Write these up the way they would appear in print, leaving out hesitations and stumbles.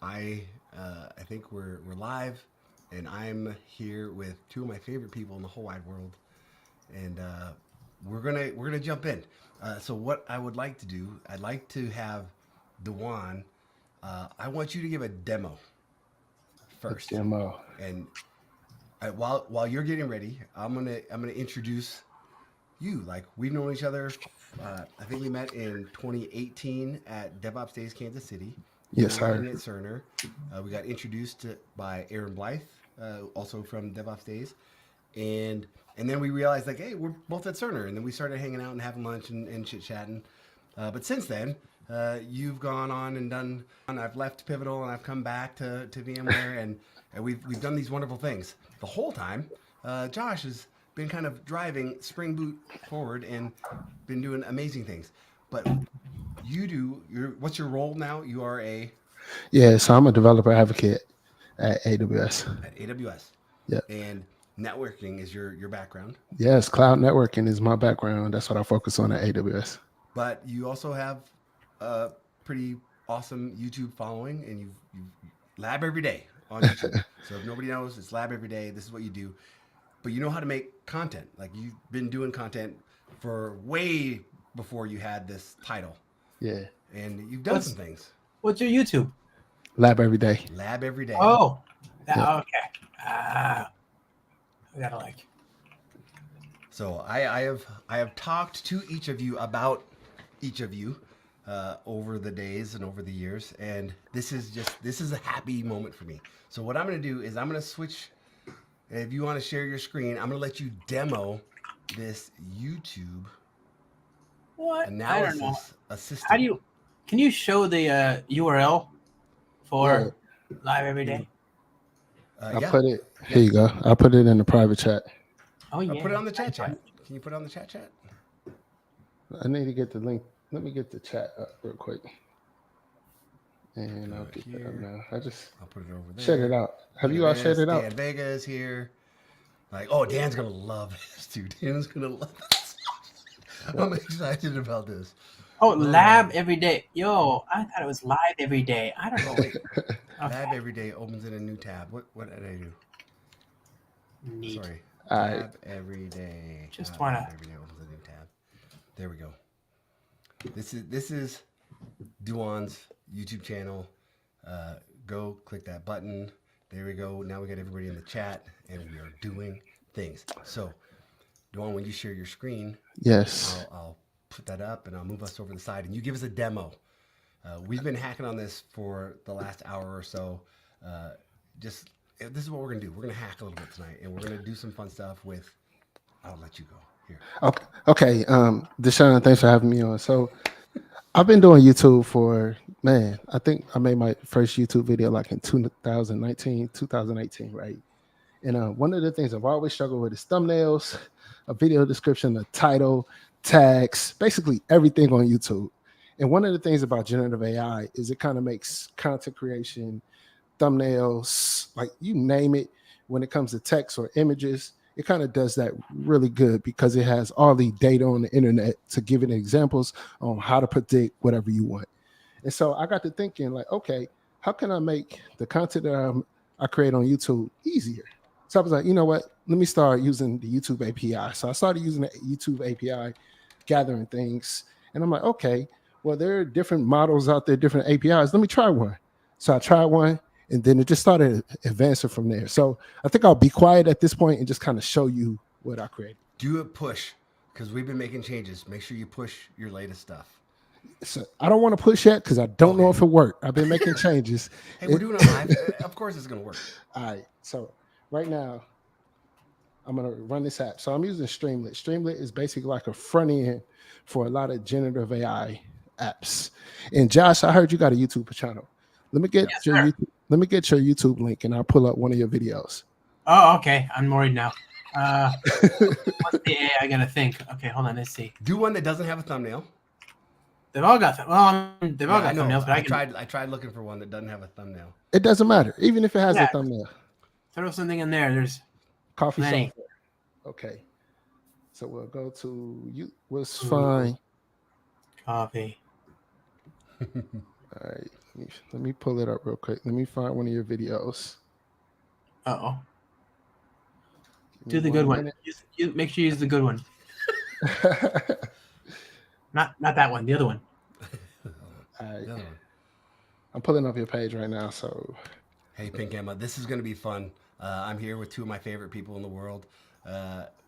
I think we're live, and I'm here with two of my favorite people in the whole wide world, and we're gonna jump in. So what I would like to do, I'd like to have Dewan. I want you to give a demo A first, demo. and while you're getting ready, I'm gonna introduce you. Like we've known each other. I think we met in 2018 at DevOps Days, Kansas City. You were Yes, sir. working at Cerner. We got introduced by Aaron Blythe, also from DevOps Days, and and then we realized like, hey, we're both at Cerner, and then we started hanging out and having lunch and chit chatting. But since then, you've gone on and done. I've left Pivotal and I've come back to VMware, and we've done these wonderful things. The whole time, Josh has been kind of driving Spring Boot forward and been doing amazing things. But what's your role now? You are Yeah, so I'm a developer advocate at AWS. at AWS, Yeah. and networking is your background. Yes, cloud networking is my background. That's what I focus on at AWS. But you also have a pretty awesome YouTube following, and you lab every day on YouTube. So if nobody knows, it's lab every day. This is what you do, but you know how to make content. Like you've been doing content for way before you had this title, Yeah. and you've done some What's things. what's your YouTube? Lab every day. Lab every day. Oh, Yep. okay. I gotta like. So I have talked to each of you about each of you over the days and over the years, and this is a happy moment for me. So what I'm going to do is I'm going to switch. If you want to share your screen, I'm going to let you demo this YouTube What? I don't know. analysis How do assistant. you? Can you show the URL Yeah. for live every day? I Yeah, put it yeah. here you go. I put it in the private chat. Oh I'll yeah. put it on the chat chat. Can you put it on the chat chat? I need to get the link. Let me get the chat up real quick. And Put I'll it get that up here. now. I just I'll put it over shared it there. out. Have Look at you all shared this. it Dan out? Vega is here. Like, oh, Dan's gonna love this, dude. Dan's gonna love this. I'm excited about this. Oh, Oh, lab every day. Yo, I thought it was live every day. I don't know. Okay. Lab every day opens in a new tab. What did I do? Neat. Sorry. All right. Tab every day. Just Lab wanna. every day opens a new tab. There we go. This is Duan's YouTube channel. Go click that button. There we go. Now we got everybody in the chat, and we are doing things. So, Duan, when you share your screen, Yes. I'll put that up and I'll move us over to the side, and you give us a demo. We've been hacking on this for the last hour or so. Uh, just this is what we're gonna do. We're gonna hack a little bit tonight, and we're gonna do some fun stuff with. I'll let you go here. Okay. Okay. Deshaun, thanks for having me on. So I've been doing YouTube for, man, I think I made my first YouTube video like in 2019, 2018, right? And one of the things I've always struggled with is thumbnails, a video description, a title, tags, basically everything on YouTube. And one of the things about generative AI is it kind of makes content creation, thumbnails, like you name it, when it comes to text or images, it kind of does that really good because it has all the data on the internet to give it examples on how to predict whatever you want. And so I got to thinking, like, okay, how can I make the content that I create on YouTube easier? So I was like, you know what? Let me start using the YouTube API. So I started using the YouTube API, gathering things. And I'm like, okay, well, there are different models out there, different APIs. Let me try one. So I tried one, and then it just started advancing from there. So I think I'll be quiet at this point and just kind of show you what I created. Do a push because we've been making changes. Make sure you push your latest stuff. So I don't want to push yet because I don't know Okay. if it worked. I've been making changes. Hey, we're doing it live. Of course, it's gonna work. All right. So right now, I'm gonna run this app. So I'm using Streamlit. Streamlit is basically like a front end for a lot of generative AI apps. And Josh, I heard you got a YouTube channel. Let me get Yes, your sir. YouTube, let me get your YouTube link and I'll pull up one of your videos. Oh, okay. I'm worried now. What's the AI gonna think? Okay, hold on. Let's see. Do one that doesn't have a thumbnail. They've all got. Well, they've all Yeah, I got know. thumbnails, but I I can. tried. I tried looking for one that doesn't have a thumbnail. It doesn't matter, even if it has a Yeah, thumbnail. throw something in there. There's Coffee plenty. software. Okay. So we'll go to you was Ooh, fine. coffee. All right. Let me pull it up real quick. Let me find one of your videos. Uh-oh. Give Do me the good one. minute. Make sure you use the good one. Not that one. The other one. All right. No. I'm pulling up your page right now. So, Hey, Pink Emma, this is going to be fun. I'm here with two of my favorite people in the world.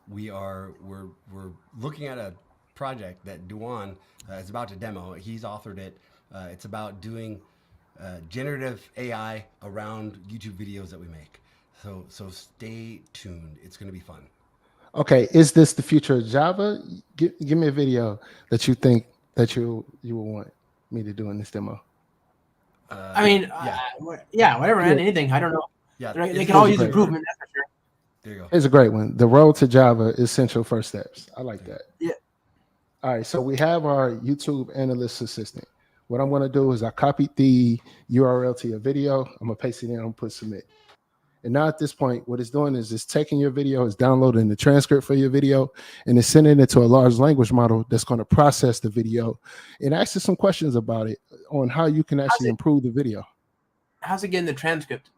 We're looking at a project that Duan is about to demo. He's authored it. It's about doing generative AI around YouTube videos that we make. So stay tuned. It's going to be fun. okay, is this the future of Java? Give me a video that you think that you will want me to do in this demo. I mean, whatever, man. Anything. I don't know. Yeah, They can all use improvement. That's for sure. There you go. Here's a great one. The road to Java, essential first steps. I like that. Yeah. All right, so we have our YouTube analyst assistant. What I'm going to do is I copied the URL to your video. I'm going to paste it in and put submit. And now at this point, what it's doing is it's taking your video, it's downloading the transcript for your video, and it's sending it to a large language model that's going to process the video and ask you some questions about it on how you can actually improve the video. How's it getting the transcript?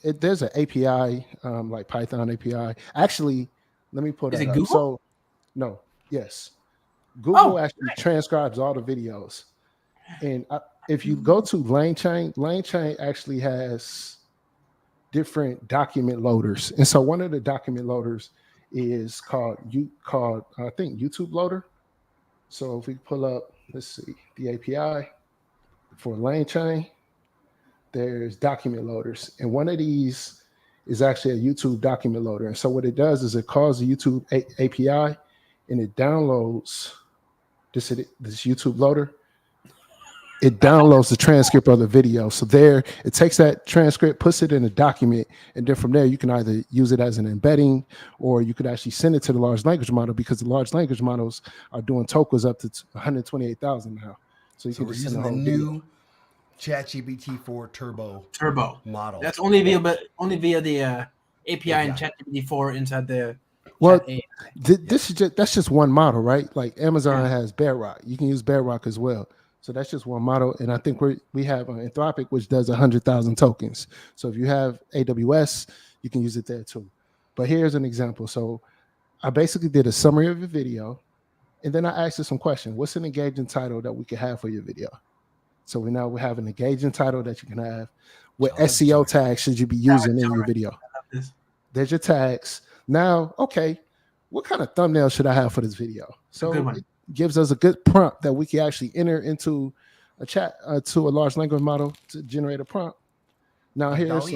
There's an API, like Python API. Actually, let me put it Is it up. Google? So, no, yes. Google actually nice. transcribes all the videos. And if you go to LangChain actually has different document loaders. And so one of the document loaders is called I think YouTube Loader. So if we pull up, let's see, the API for LangChain, there's document loaders. And one of these is actually a YouTube document loader. And so what it does is it calls the YouTube API and it downloads this YouTube loader. It downloads the transcript of the video. So there, it takes that transcript, puts it in a document, and then from there, you can either use it as an embedding, or you could actually send it to the large language model, because the large language models are doing tokens up to 128,000 now. So you can we're just send using the the whole new video. ChatGPT 4 Turbo model. That's only via the API and ChatGPT 4 inside the. Well, that's just one model, right? Like Amazon has Bedrock. You can use Bedrock as well. So that's just one model. And I think we have Anthropic, which does 100,000 tokens. So if you have AWS, you can use it there too. But here's an example. So I basically did a summary of your video, and then I asked you some questions. What's an engaging title that we could have for your video? So we have an engaging title that you can have. What SEO tags should you be using in your video? There's your tags. Now, okay, what kind of thumbnail should I have for this video? So it gives us a good prompt that we can actually enter into a chat to a large language model to generate a prompt. Now, here's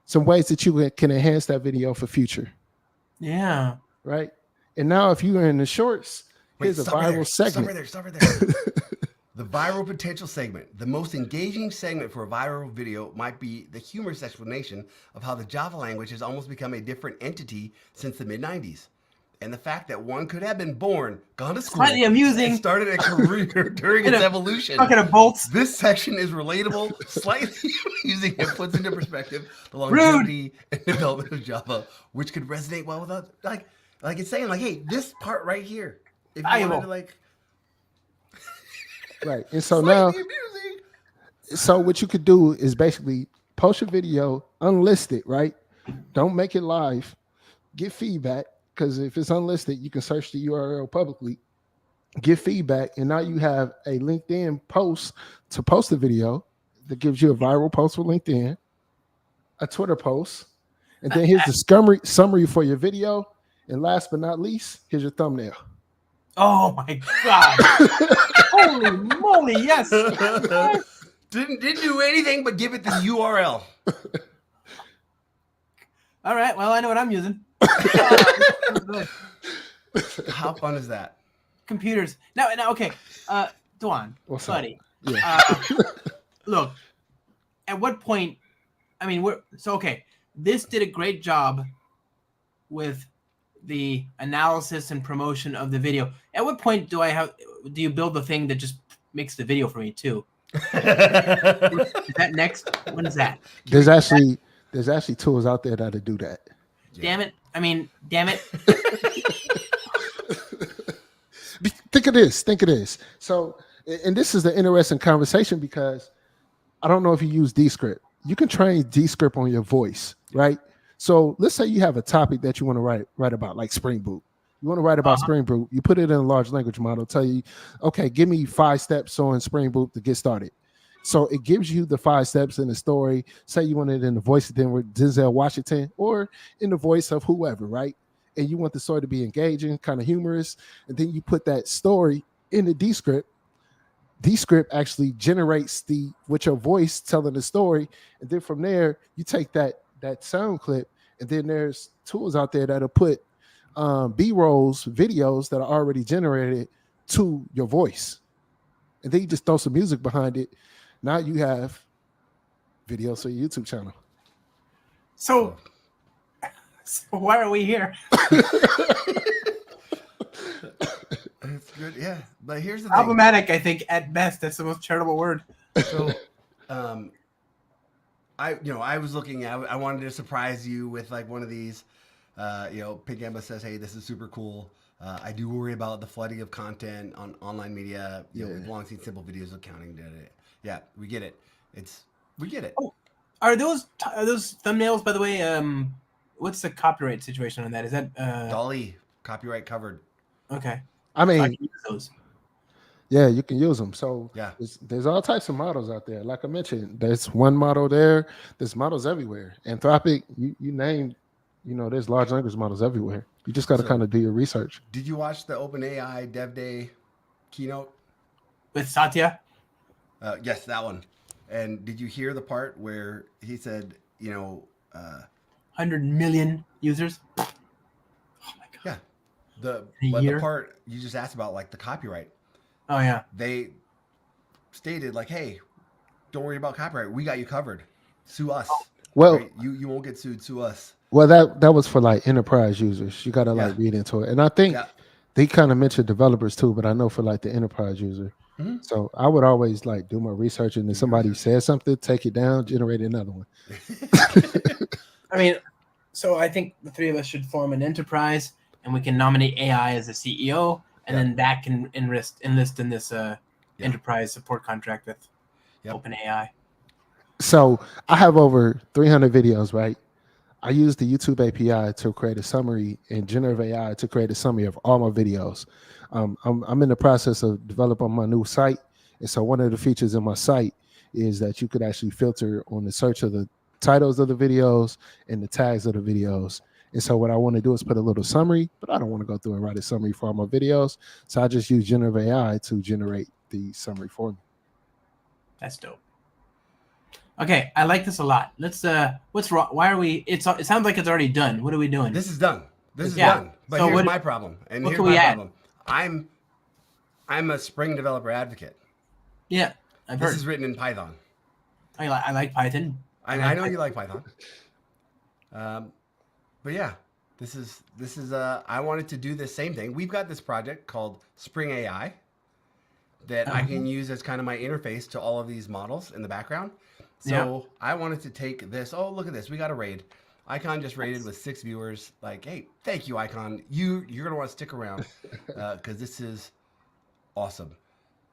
some ways that you can enhance that video for future. Yeah. Right. And now, if you are in the shorts, here's a viral segment. Stop right there. The viral potential segment. The most engaging segment for a viral video might be the humorous explanation of how the Java language has almost become a different entity since the mid-90s. And the fact that one could have been born, gone to school, slightly amusing, and started a career during its evolution. Talking of bolts. This section is relatable, slightly amusing, and puts into perspective the longevity and development of Java, which could resonate well with us. Like it's saying, like, hey, this part right here. If you wanted to, like, right. And so now, so what you could do is basically post your video, unlist it, right? Don't make it live. Get feedback, because if it's unlisted, you can search the URL publicly, get feedback, and now you have a LinkedIn post to post the video that gives you a viral post for LinkedIn, a Twitter post, and then here's the summary for your video, and last but not least, here's your thumbnail. Oh my God. Holy moly, yes. Didn't do anything but give it the URL. All right, well, I know what I'm using. How fun is that? Computers. Now, okay. Duan, buddy. Yeah. Look, at what point, I mean, this did a great job with the analysis and promotion of the video. At what point do you build the thing that just makes the video for me too? Is that next? When is that? There's actually tools out there that'll do that. Damn it. Damn it. Think of this. So, and this is the interesting conversation, because I don't know if you use Descript. You can train Descript on your voice, right? So let's say you have a topic that you want to write about, like Spring Boot. You want to write about Spring Boot. You put it in a large language model. Tell you, okay, give me 5 steps on Spring Boot to get started. So it gives you the 5 steps in the story. Say you want it in the voice of Denzel Washington or in the voice of whoever, right? And you want the story to be engaging, kind of humorous, and then you put that story in the Descript. Descript actually generates with your voice telling the story, and then from there you take that sound clip, and then there's tools out there that'll put B-rolls, videos that are already generated to your voice, and then you just throw some music behind it. Now you have videos for your YouTube channel. So why are we here? It's good, yeah. But here's the Problematic, I think, at best. That's the most charitable word. So, I was looking at. I wanted to surprise you with like one of these. Pink Emma says, "Hey, this is super cool. I do worry about the flooding of content on online media. We've long seen simple videos accounting. Yeah, we get it. We get it." Oh, are those thumbnails, by the way? What's the copyright situation on that? Is that Dolly copyright covered? Okay. I mean, I can use those. Yeah, you can use them. So yeah, there's all types of models out there. Like I mentioned, there's one model there. There's models everywhere. Anthropic, you named, there's large language models everywhere. You just got to kind of do your research. Did you watch the OpenAI Dev Day keynote with Satya? Yes, that one. And did you hear the part where he said, 100 million users? Oh my god. Yeah. The part you just asked about, like the copyright. Oh yeah. They stated like, "Hey, don't worry about copyright. We got you covered. Sue us." Well, right? You won't get sued. Sue us. Well, that was for like enterprise users. You got to like read into it, and I think they kind of mentioned developers too. But I know for like the enterprise user, so I would always like do my research, and if somebody says something, take it down, generate another one. I mean, so I think the three of us should form an enterprise, and we can nominate AI as a CEO, and then that can enlist in this enterprise support contract with OpenAI. So I have over 300 videos, right? I use the YouTube API to create a summary and generative AI to create a summary of all my videos. I'm in the process of developing my new site. And so one of the features in my site is that you could actually filter on the search of the titles of the videos and the tags of the videos. And so what I want to do is put a little summary, but I don't want to go through and write a summary for all my videos. So I just use generative AI to generate the summary for me. That's dope. Okay, I like this a lot. Let's what's wrong? Why are we? It sounds like it's already done. What are we doing? This is done. This is done. But so here's my problem. And here's my problem. I'm a Spring developer advocate. Yeah, I've heard. This is written in Python. I like Python. I know you like Python. But yeah, this is I wanted to do the same thing. We've got this project called Spring AI that I can use as kind of my interface to all of these models in the background. So I wanted to take this. Oh, look at this. We got a raid. Icon just raided with 6 viewers. Like, hey, thank you, Icon. You're going to want to stick around because this is awesome.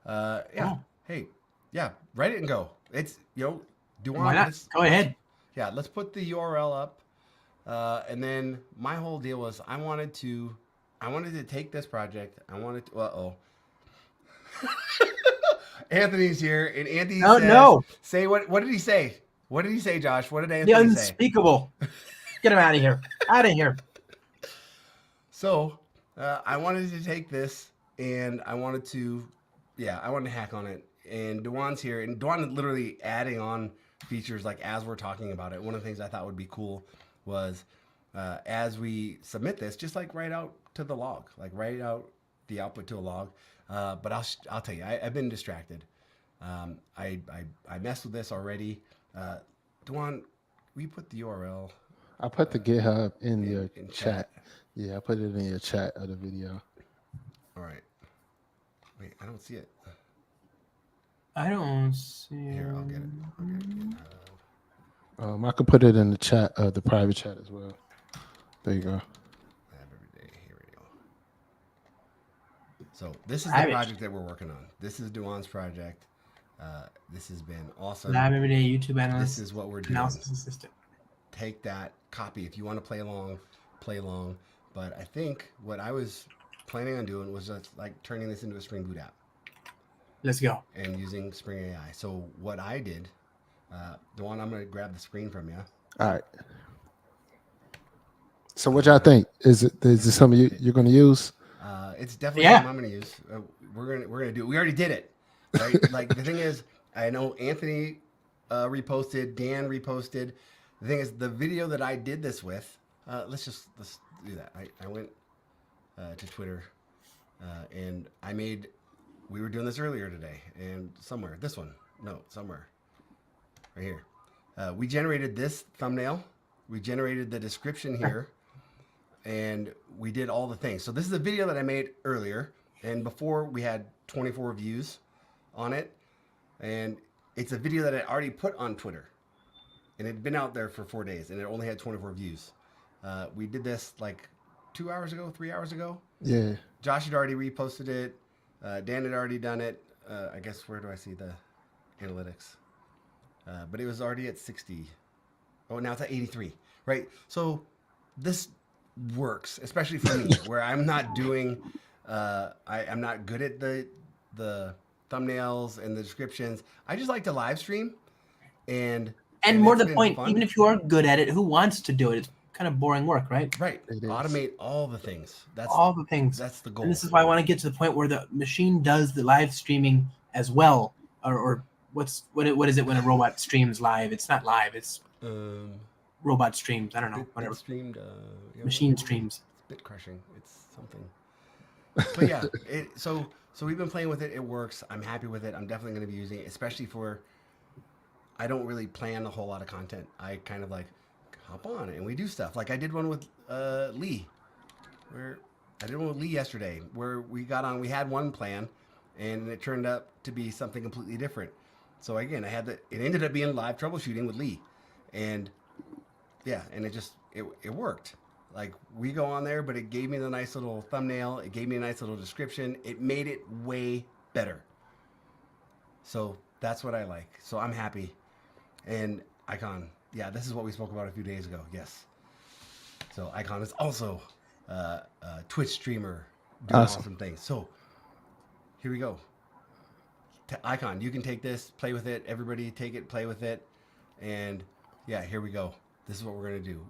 Hey, write it and go. It's, Why not? Go ahead. Yeah, let's put the URL up. And then my whole deal was I wanted to take this project. I wanted to, Anthony's here, and Anthony says, say what did he say? What did he say, Josh? What did Anthony say? The unspeakable. Get him out of here. Out of here. So I wanted to take this, and I wanted to hack on it. And Dewan's here, and Dewan literally adding on features like as we're talking about it. One of the things I thought would be cool was as we submit this, just like write out to the log, like write out the output to a log. But I'll tell you, I've been distracted. I messed with this already. Dewan, will you put the URL? I put the GitHub in your chat. Yeah, I put it in your chat of the video. All right. Wait, I don't see it. I don't see it. Here, I'll get it. I could put it in the chat, the private chat as well. There you go. Labeveryday. Here we go. So this is the project that we're working on. This is Dewan's project. This has been awesome. Labeveryday YouTube analyst. This is what we're doing. Analysis assistant. Take that copy if you want to play along. Play along. But I think what I was planning on doing was just like turning this into a Spring Boot app. Let's go. And using Spring AI. So what I did, Dewan, I'm going to grab the screen from you. All right. So what y'all think? Is this something you're going to use? It's definitely something I'm going to use. We're gonna do it. We already did it, right? Like the thing is, I know Anthony reposted, Dan reposted. The thing is, the video that I did this with. Let's do that. I went to Twitter and I made. We were doing this earlier today, and somewhere somewhere right here. We generated this thumbnail. We generated the description here. And we did all the things. So this is a video that I made earlier. And before we had 24 views on it. And it's a video that I already put on Twitter. And it had been out there for 4 days. And it only had 24 views. We did this like 2 hours ago, 3 hours ago. Yeah. Josh had already reposted it. Dan had already done it. I guess, where do I see the analytics? But it was already at 60. Oh, now it's at 83. Right? So this works, especially for me, where I'm not doing, I'm not good at the thumbnails and the descriptions. I just like to live stream, and more to the point, even if you are good at it, who wants to do it? It's kind of boring work, right? Right. Automate all the things. That's all the things. That's the goal. And this is why I want to get to the point where the machine does the live streaming as well, or what is it when a robot streams live? It's not live. It's robot streams. I don't know. Whatever. Streamed. Machine streams. It's bit crushing. It's something. But yeah, so we've been playing with it. It works. I'm happy with it. I'm definitely going to be using it, especially for. I don't really plan a whole lot of content. I kind of like hop on and we do stuff. Like I did one with Lee, yesterday, where we got on. We had one plan, and it turned up to be something completely different. So again, it ended up being live troubleshooting with Lee, and yeah, and it worked. Like we go on there, but it gave me the nice little thumbnail. It gave me a nice little description. It made it way better. So that's what I like. So I'm happy. And Icon, yeah, this is what we spoke about a few days ago. Yes. So Icon is also a Twitch streamer doing awesome things. So here we go. Icon, you can take this, play with it. Everybody take it, play with it. And yeah, here we go. This is what we're going to do.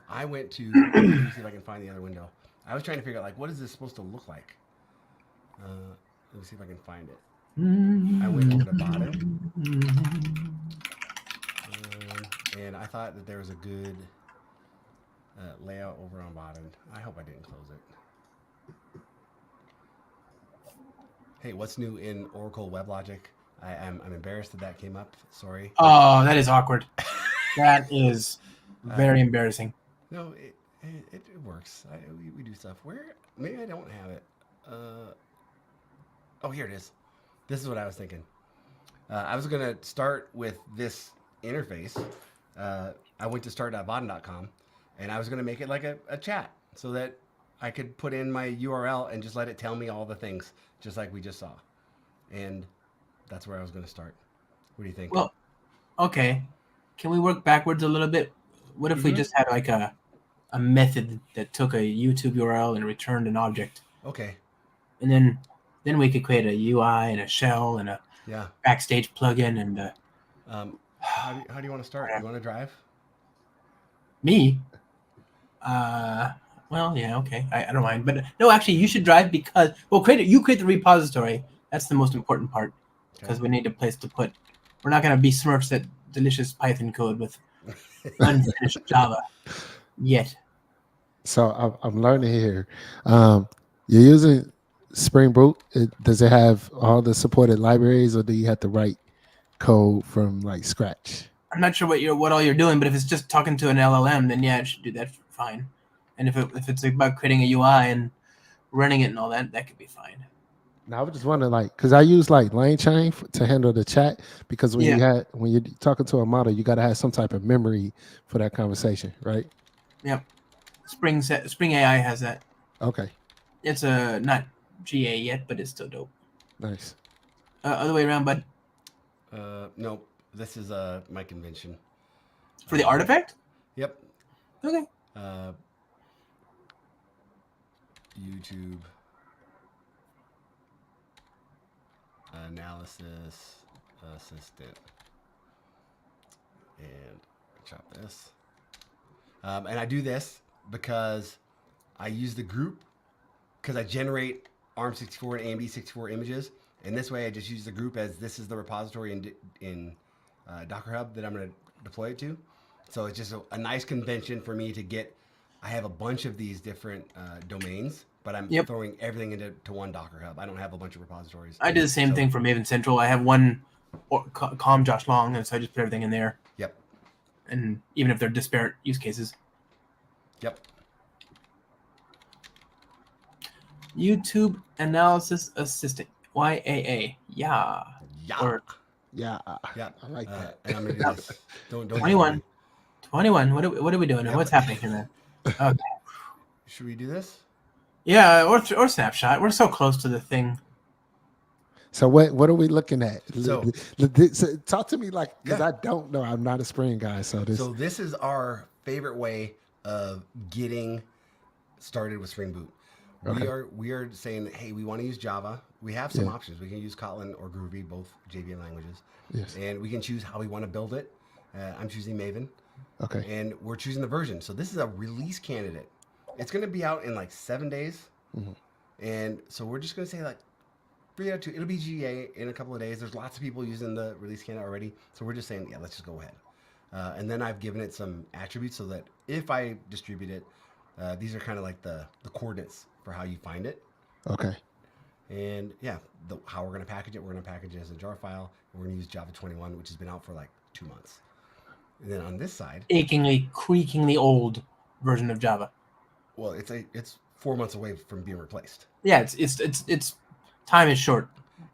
I went to, let me see if I can find the other window. I was trying to figure out, like, what is this supposed to look like? Let me see if I can find it. I went over to bottom. And I thought that there was a good layout over on bottom. I hope I didn't close it. Hey, what's new in Oracle WebLogic? I'm embarrassed that came up. Sorry. Oh, that is awkward. That is very embarrassing. No, it works. We do stuff. Where? Maybe I don't have it. Oh, here it is. This is what I was thinking. I was going to start with this interface. I went to start.bottom.com, and I was going to make it like a chat so that I could put in my URL and just let it tell me all the things, just like we just saw. And that's where I was going to start. What do you think? Well, okay. Can we work backwards a little bit? What if we just had like a method that took a YouTube URL and returned an object? Okay. And then we could create a UI and a shell and a backstage plugin and how do you want to start? You want to drive? Me? Well, yeah, okay. I don't mind. But no, actually, you should drive because you create the repository. That's the most important part because we need a place to put. We're not going to be Smurfs at delicious Python code with unfinished Java yet. So I'm learning here. You're using Spring Boot. Does it have all the supported libraries, or do you have to write code from like scratch? I'm not sure what all you're doing, but if it's just talking to an LLM, then yeah, it should do that fine. And if it's about creating a UI and running it and all that could be fine. Now I was just wondering, like, because I use like LangChain to handle the chat, because when you're talking to a model, you got to have some type of memory for that conversation, right? Yep. Spring AI has that. Okay. It's not GA yet, but it's still dope. Nice. Other way around, bud. No, this is my convention. For the artifact? Yep. Okay. YouTube analysis assistant, and chop this. And I do this because I use the group because I generate ARM64 and AMD64 images, and this way I just use the group as this is the repository in Docker Hub that I'm going to deploy it to. So it's just a nice convention for me to get. I have a bunch of these different domains, but I'm throwing everything into one Docker Hub. I don't have a bunch of repositories. I did the same thing for Maven Central. I have one calm Josh Long, and so I just put everything in there. Yep. And even if they're disparate use cases. Yep. YouTube Analysis Assistant, YAA. Yeah. Yeah. Or Yeah, yeah. I like that. And I'm gonna do this. Don't 21. 21. What are we doing? Yeah. What's happening here, man? Okay. Should we do this? Yeah, or snapshot. We're so close to the thing. So what are we looking at? So- So talk to me because I don't know. I'm not a Spring guy, so this is our favorite way of getting started with Spring Boot. Okay. We are saying, hey, we want to use Java. We have some options. We can use Kotlin or Groovy, both JVM languages. Yes. And we can choose how we want to build it. I'm choosing Maven. Okay. And we're choosing the version. So this is a release candidate. It's going to be out in like 7 days. Mm-hmm. And so we're just going to say like 3 out of 2. It'll be GA in a couple of days. There's lots of people using the release candidate already. So we're just saying, yeah, let's just go ahead. And then I've given it some attributes so that if I distribute it, these are kind of like the coordinates for how you find it. Okay. And yeah, how we're going to package it. We're going to package it as a jar file. We're going to use Java 21, which has been out for like 2 months. And then on this side, Achingly, creakingly old version of Java. well, it's 4 months away from being replaced. Yeah, it's time is short.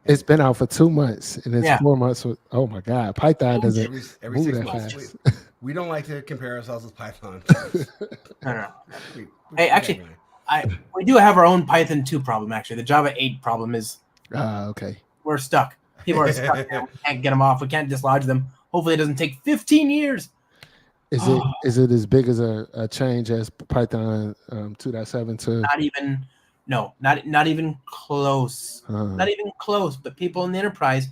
It's been out for 2 months, and it's Yeah. 4 months. Oh my God, Python doesn't Every move 6 that months. fast. We don't like to compare ourselves with Python. No. We- Hey, actually, we do have our own Python 2 problem. Actually, the Java 8 problem is Okay. we're stuck. People are stuck now. We can't get them off. We can't dislodge them. Hopefully, it doesn't take 15 years. Is it as big as a change as Python 2.7 to? Not even close. Not even close. But people in the enterprise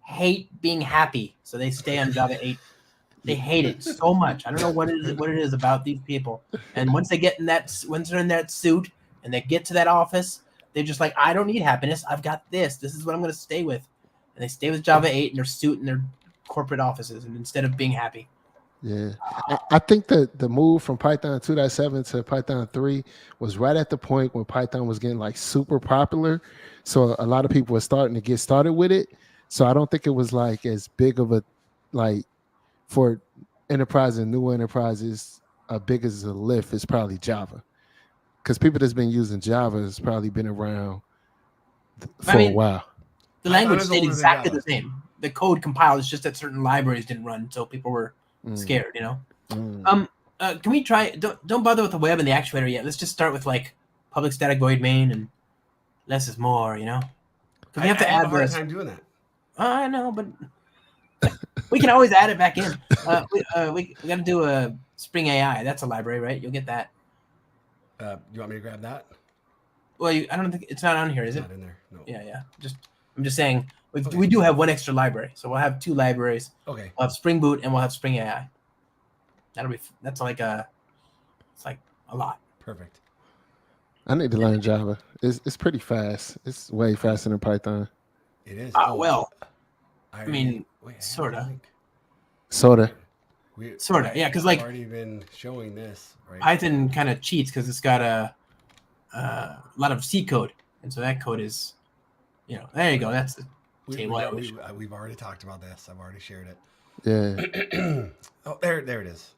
hate being happy, so they stay on Java 8. They hate it so much. I don't know what it is about these people. And once they're in that suit and they get to that office, they're just like, I don't need happiness. I've got this. This is what I'm going to stay with. And they stay with Java 8 in their suit in their corporate offices, and instead of being happy. Yeah, I think the move from Python 2.7 to Python 3 was right at the point when Python was getting like super popular. So a lot of people were starting to get started with it. So I don't think it was like as big of a like for enterprise and new enterprises, big as a lift is probably Java, because people that's been using Java has probably been around for a while. The language is stayed older than exactly Java. the same. The code compiled. It's just that certain libraries didn't run, so people were scared. You know. Can we try? Don't bother with the web and the actuator yet. Let's just start with like public static void main and less is more. You know. We have to I have add a hard this. time doing that. I know, but we can always add it back in. We got to do a Spring AI. That's a library, right? You'll get that. You want me to grab that? Well, I don't think it's not on here, is It's it? not in there. No. Yeah. I'm just saying Okay. we do have one extra library, so we'll have 2 libraries. Okay. We'll have Spring Boot and we'll have Spring AI. That's like a lot. Perfect. I need to learn Java. It's pretty fast. It's way faster than Python. It is. Well, I mean, wait, I have sorta. a link. Sorta. Sorta, yeah, 'cause, I've like, already been showing this. Right. Python kind of cheats because it's got a lot of C code, and so that code is, there you go. That's the table I wish. We've already talked about this. I've already shared it. Yeah. Oh, there it is.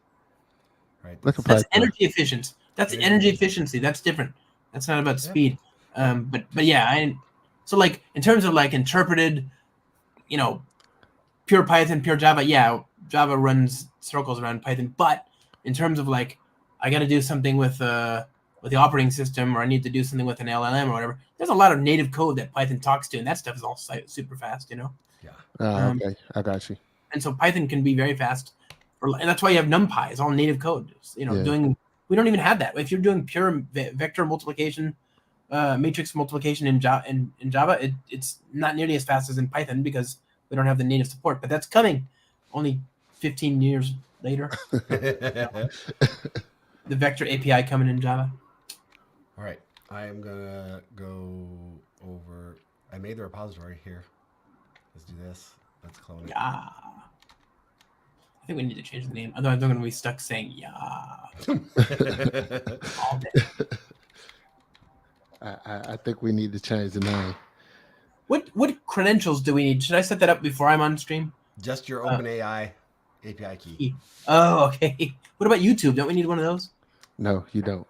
Right. Look at That's Python. energy efficiency. That's Yeah. energy efficiency. That's different. That's not about speed. But yeah, so like in terms of like interpreted, pure Python, pure Java. Yeah, Java runs circles around Python. But in terms of like, I got to do something with the operating system, or I need to do something with an LLM or whatever. There's a lot of native code that Python talks to, and that stuff is all super fast. Yeah. Yeah. Okay, I got you. And so Python can be very fast, and that's why you have NumPy. It's all native code. You know, Yeah. we don't even have that. If you're doing pure vector multiplication, matrix multiplication in Java, it's not nearly as fast as in Python because we don't have the native support. But that's coming, only 15 years later. The vector API coming in Java. All right, I am gonna go over. I made the repository here. Let's do this. Let's clone it. Yeah. I think we need to change the name. Otherwise, I'm going to be stuck saying "yeah" all day. I think we need to change the name. What credentials do we need? Should I set that up before I'm on stream? Just your OpenAI API key. Oh, okay. What about YouTube? Don't we need one of those? No, you don't.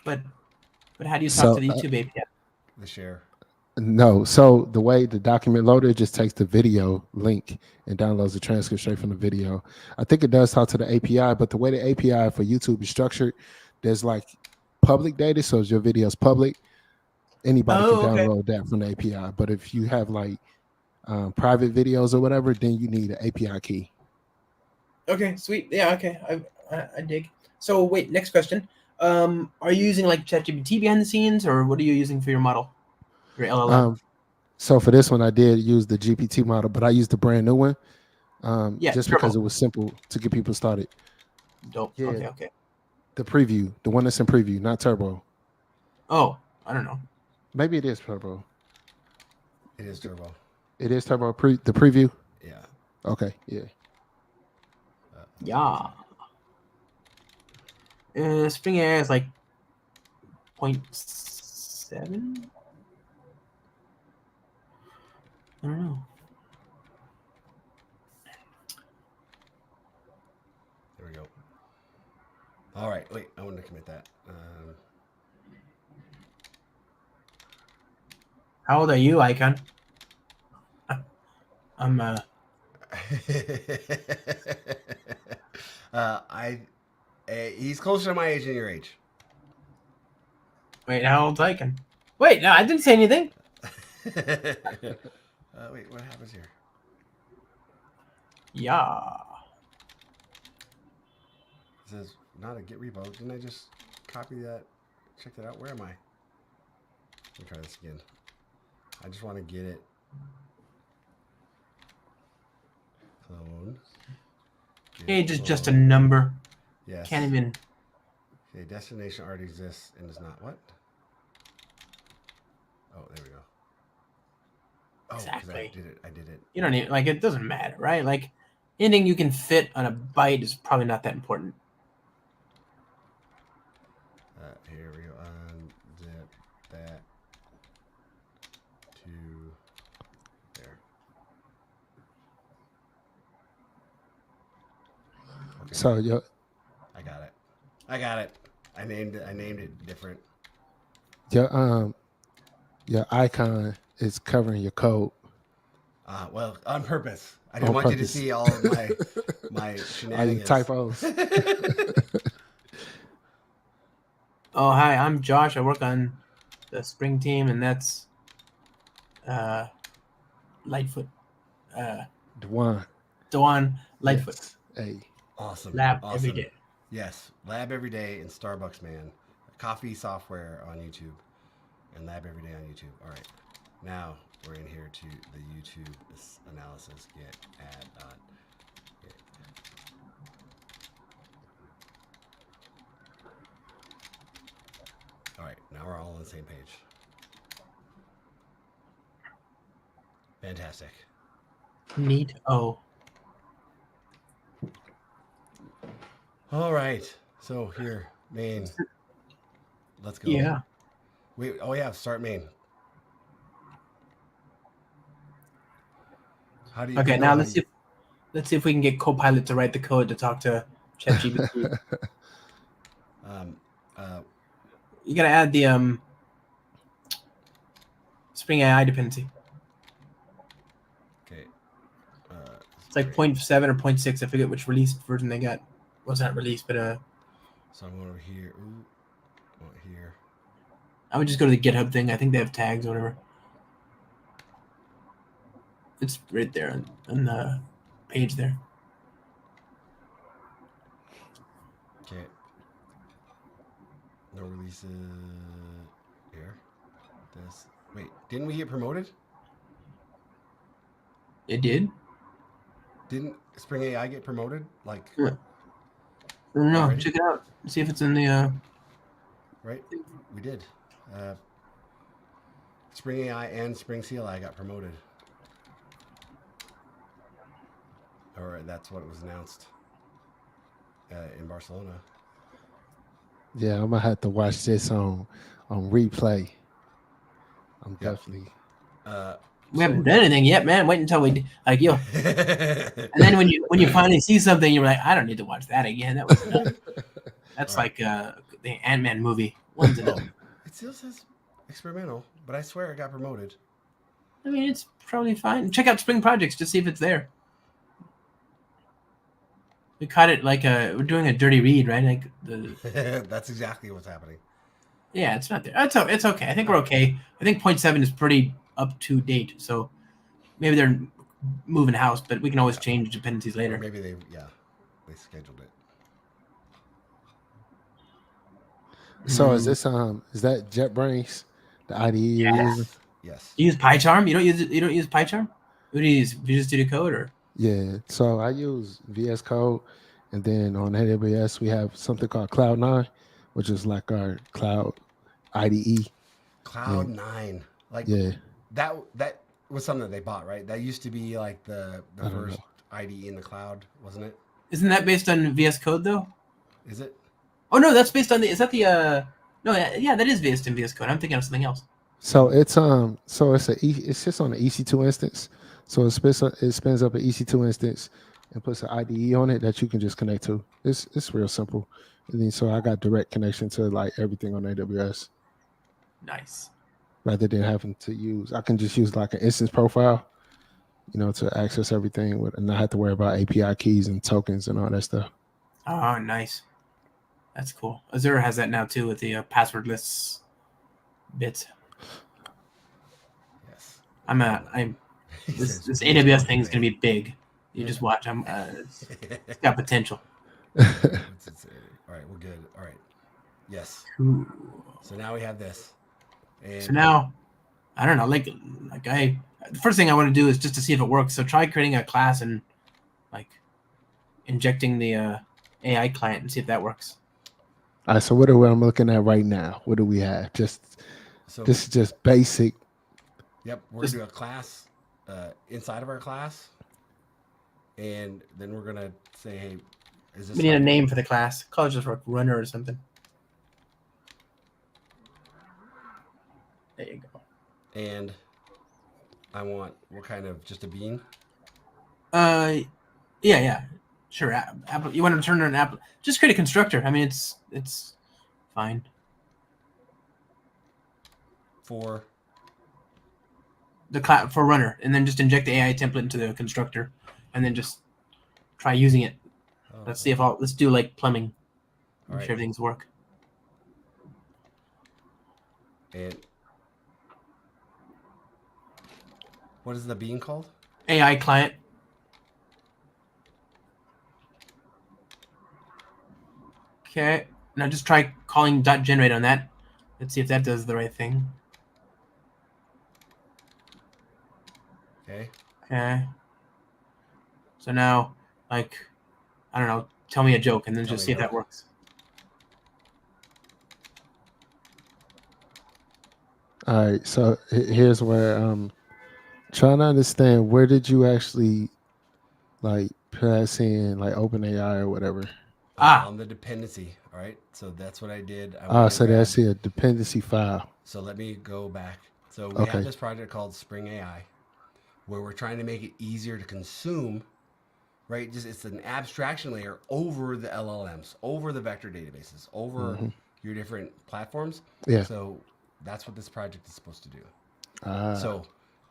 But how do you talk So, to the YouTube API? The share. No, so the way the document loader just takes the video link and downloads the transcript straight from the video. I think it does talk to the API, but the way the API for YouTube is structured, there's like public data. So if your video is public, anybody can download that from the API. But if you have like private videos or whatever, then you need an API key. Okay, sweet. Yeah, okay. I dig. So wait, next question. Are you using like ChatGPT behind the scenes, or what are you using for your model? Your LLM? So for this one, I did use the GPT model, but I used the brand new one. Just Turbo. because it was simple to get people started. Dope. Yeah. Okay. The preview, the one that's in preview, not turbo. Oh, I don't know. Maybe it is turbo. It is turbo. It is turbo. The preview. Yeah. Okay. Yeah. Spring AI is like 0.7. I don't know. There we go. All right. Wait, I want to commit that. How old are you, Icon? I'm he's closer to my age than your age. Wait, how old's Icon? Wait, no, I didn't say anything. Wait, what happens here? Yeah. It says not a Git repo. Didn't I just copy that? Check that out. Where am I? Let me try this again. I just want to get it. Clone. Age is just a number. Yes. Can't even. Okay, destination already exists and is not what? Oh, there we go. Oh, 'cause Exactly. I did it. You don't even it doesn't matter, right? Like anything you can fit on a byte is probably not that important. Here we go. Unzip that to there. Okay. So I got it. I named it different. Your icon is covering your code. Well, on purpose. I didn't want you to see all of my shenanigans. Typos. Oh, hi, I'm Josh. I work on the Spring team, and that's Lightfoot. Dewan Lightfoot. Yes. Hey. Awesome. Lab every day. Yes, Labeveryday and Starbuxman, coffee software on YouTube, and Labeveryday on YouTube. All right, now we're in here to the YouTube analysis. Get add dot. Get. All right, now we're all on the same page. Fantastic. Neat. Oh. All right, so here, main. Let's go. Yeah. Wait. Oh yeah, start main. How do you? Okay, now let's see if we can get Copilot to write the code to talk to ChatGPT. You gotta add the Spring AI dependency. Okay. It's like 0.7 or 0.6. I forget which released version they got. Well, it's not released, but So I'm going over here. Ooh, here. I would just go to the GitHub thing. I think they have tags or whatever. It's right there on the page there. Okay. No releases here. This. Wait, didn't we get promoted? It did? Didn't Spring AI get promoted? Like, Yeah. No, already? check it out. See if it's in the. Right? We did. Spring AI and Spring CLI got promoted. Or that's what was announced in Barcelona. Yeah, I'm gonna have to watch this on replay. I'm definitely. We haven't done anything yet, man. Wait until we like yo. And then when you finally see something, you're like, I don't need to watch that again. That was enough. That's Right. like the Ant-Man movie. One's enough. It still says experimental, but I swear it got promoted. I mean, it's probably fine. Check out Spring Projects to see if it's there. We caught it like we're doing a dirty read, right? Like That's exactly what's happening. yeah, it's not there. It's okay. I think we're okay. I think 0.7 is pretty up to date. So maybe they're moving house, but we can always change dependencies later. Or maybe they scheduled it. So is this is that JetBrains, the IDE you're using? Yes. You use PyCharm? You don't use PyCharm? What do you use? Visual Studio Code or? Yeah. So I use VS Code, and then on AWS we have something called Cloud9, which is like our cloud IDE. Cloud9, like that was something that they bought, right? That used to be like the first IDE in the cloud, wasn't it? Isn't that based on VS Code though? Is it? Oh no, that's based on the. Is that the? No, yeah, that is based in VS Code. I'm thinking of something else. So it's it's just on the EC2 instance. So it spins up an EC2 instance and puts an IDE on it that you can just connect to. It's real simple. And then so I got direct connection to like everything on AWS. Nice. Rather than having to use, I can just use like an instance profile, to access everything and not have to worry about API keys and tokens and all that stuff. Oh, nice. That's cool. Azure has that now too with the passwordless bits. Yes. This AWS thing is gonna be big. You just watch. It's got potential. All right, we're good. All right. Yes. Cool. So now we have this. And so now, I don't know. The first thing I want to do is just to see if it works. So try creating a class and like injecting the AI client and see if that works. All right. So what I'm looking at right now? What do we have? This is just basic. Yep, we're gonna do a class inside of our class, and then we're gonna say, "Hey, is this?" We need a name for the class. Call it just like runner or something. There you go. And I want what kind of just a bean? Yeah, sure. Apple. You want to turn on an app? Just create a constructor. I mean, it's fine. For for runner, and then just inject the AI template into the constructor, and then just try using it. Let's see let's do like plumbing. Make sure everything's work. And what is the bean called? AI client. Okay. Now just try calling .generate on that. Let's see if that does the right thing. Okay. So now, I don't know, tell me a joke and then just see if that works. All right. So here's where trying to understand, where did you actually like pass in like OpenAI or whatever? On the dependency. All right. So that's what I did. So that's a dependency file. So let me go back. So we have this project called Spring AI, where we're trying to make it easier to consume, right? Just it's an abstraction layer over the LLMs, over the vector databases, over your different platforms. Yeah. So that's what this project is supposed to do. So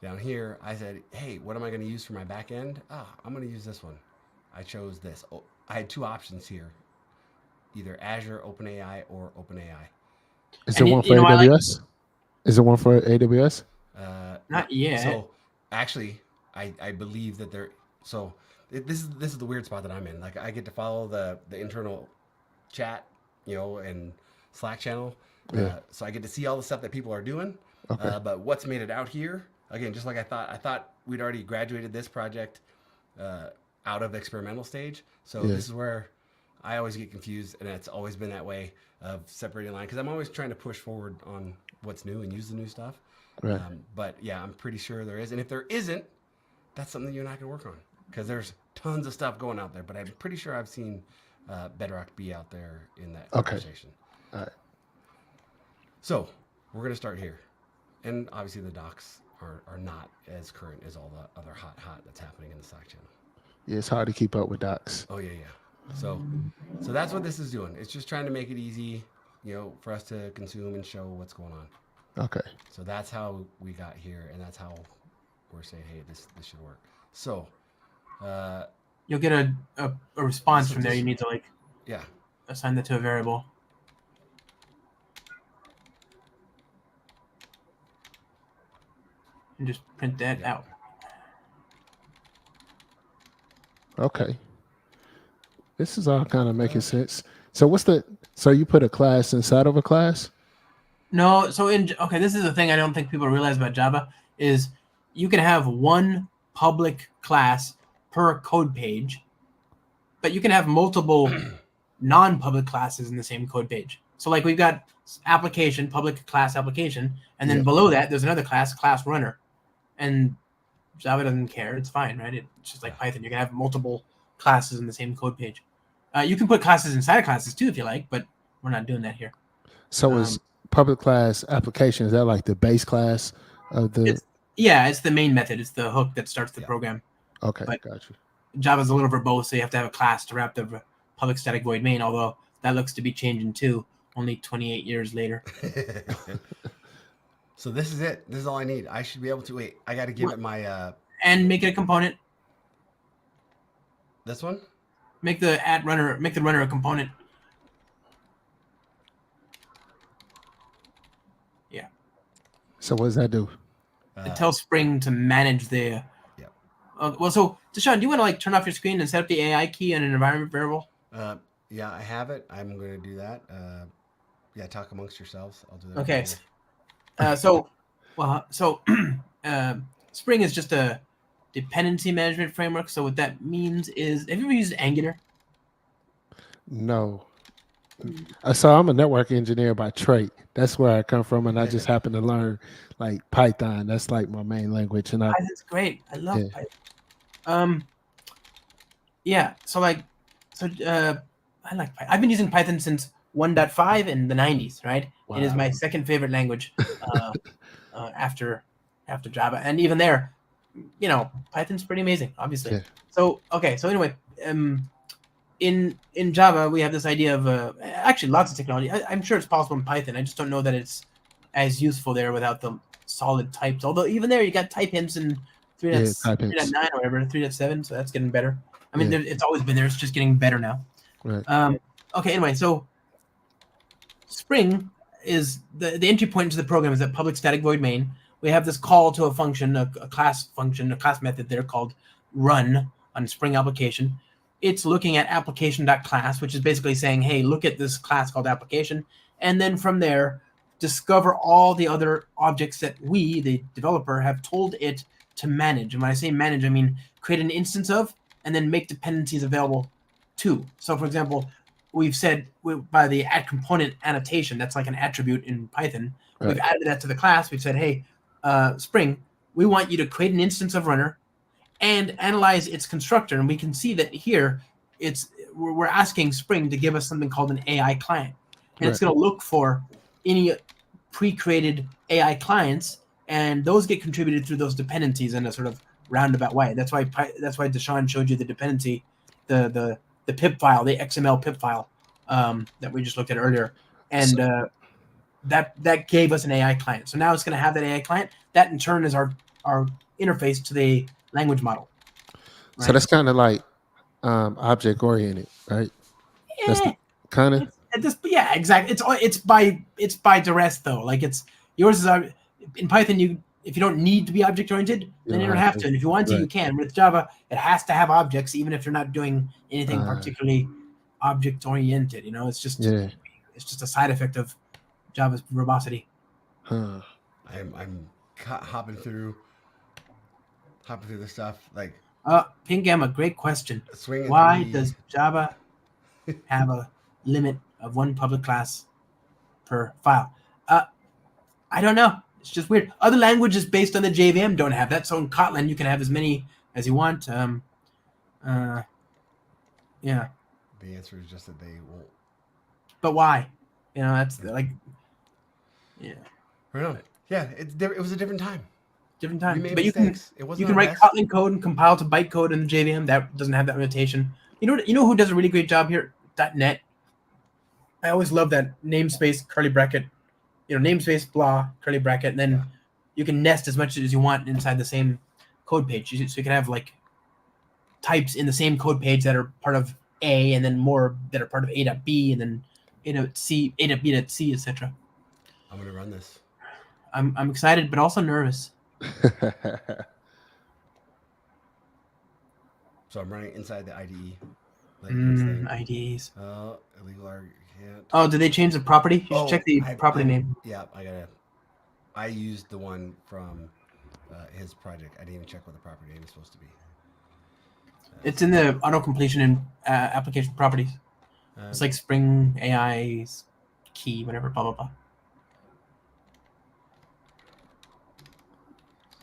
down here, I said, hey, what am I going to use for my back end? I'm going to use this one. I chose this. I had two options here, either Azure, OpenAI, or OpenAI. Is there one for AWS? Is there one for AWS? Not yet. So actually, I believe that there. So this is the weird spot that I'm in. Like I get to follow the internal chat, and Slack channel. Yeah. So I get to see all the stuff that people are doing. Okay. But what's made it out here again? Just like I thought we'd already graduated this project out of experimental stage. So Yeah. this is where I always get confused, and it's always been that way of separating line because I'm always trying to push forward on what's new and use the new stuff. Right. But yeah, I'm pretty sure there is, and if there isn't, that's something you and I can work on because there's tons of stuff going out there. But I'm pretty sure I've seen Bedrock be out there in that Okay. conversation. All right. So we're gonna start here, and obviously the docs are not as current as all the other hot that's happening in the Slack channel. Yeah, it's hard to keep up with docs. Oh yeah. So that's what this is doing. It's just trying to make it easy, for us to consume and show what's going on. Okay. So that's how we got here, and that's how we're saying, hey, this should work. So You'll get a response So from there. this- You need to yeah, assign that to a variable. And just print that out. Okay. This is all kind of making sense. So so you put a class inside of a class? No, so this is the thing I don't think people realize about Java is you can have one public class per code page, but you can have multiple non-public classes in the same code page. So like we've got application, public class application, and then Yeah. below that there's another class runner. And Java doesn't care. It's fine, right? It's just like Python. You can have multiple classes in the same code page. You can put classes inside of classes too if you like, but we're not doing that here. So is public class application, is that like the base class of the It's the main method. It's the hook that starts the program. Okay, but- got you. Java's a little verbose, so you have to have a class to wrap the public static void main, although that looks to be changing too, only 28 years later. So this is it. This is all I need. I should be able to wait. I got to give it my And make it a component. this one. Make the runner a component. Yeah. So what does that do? It tells Spring to manage the. Yeah. Well, so Deshaun, do you want to turn off your screen and set up the AI key on an environment variable? Yeah, I have it. I'm going to do that. Yeah, talk amongst yourselves. I'll do that. Okay. Spring is just a dependency management framework. So what that means is, have you ever used Angular? No. So I'm a network engineer by trade. That's where I come from, and I just happen to learn like Python. That's like my main language, and Python's great. I love Python. I like Python. I've been using Python since 1.5 in the 90s, right? Wow. It is my second favorite language after Java. And even there, Python's pretty amazing, obviously. Yeah. So anyway, in Java, we have this idea of actually lots of technology. I'm sure it's possible in Python. I just don't know that it's as useful there without the solid types. Although even there, you got type hints in 3.9 or whatever, 3.7, so that's getting better. I mean, it's always been there. It's just getting better now. Right. Anyway, so Spring is the entry point into the program is that public static void main. We have this call to a function, a class function, a class method there called run on Spring application. It's looking at application.class, which is basically saying, hey, look at this class called application. And then from there, discover all the other objects that we, the developer, have told it to manage. And when I say manage, I mean create an instance of and then make dependencies available to. So, for example, we've said by the add component annotation, that's like an attribute in Python. Right. We've added that to the class. We've said, hey, Spring, we want you to create an instance of runner and analyze its constructor. And we can see that here we're asking Spring to give us something called an AI client. And it's going to look for any pre-created AI clients, and those get contributed through those dependencies in a sort of roundabout way. That's why Deshaun showed you the dependency, the pip file, the XML pip file that we just looked at earlier. And that gave us an AI client. So now it's going to have that AI client. That in turn is our interface to the language model. Right? So that's kind of like object oriented, right? That's kind of. Yeah, exactly. It's by duress though. Like yours is in Python. if you don't need to be object oriented, then you don't have to. And if you want to, you can. With Java, it has to have objects, even if you're not doing anything particularly object oriented. You know, it's just a side effect of Java's verbosity. Huh. I'm hopping through this stuff like. Pink Gamma, great question. Swinging Why does Java have a limit of one public class per file? I don't know. It's just weird. Other languages based on the JVM don't have that. So in Kotlin, you can have as many as you want. Yeah. The answer is just that they won't. But why? You know, that's like, yeah. I don't know. Yeah, it was a different time. Different time. We made But mistakes. you can write Kotlin code and compile to bytecode in the JVM. That doesn't have that limitation. You know who does a really great job here? .NET. I always love that namespace curly bracket. You know, namespace blah curly bracket, and then you can nest as much as you want inside the same code page. So you can have like types in the same code page that are part of A, and then more that are part of A.B, and then A.C, A.B.C, etc. I'm gonna run this. I'm excited, but also nervous. So I'm running inside the IDE. IDs. Illegal argument. Oh, did they change the property? You should check the property name. Yeah, I used the one from his project. I didn't even check what the property name is supposed to be. It's in the auto completion and application properties. It's like Spring AI's key, whatever, blah blah blah.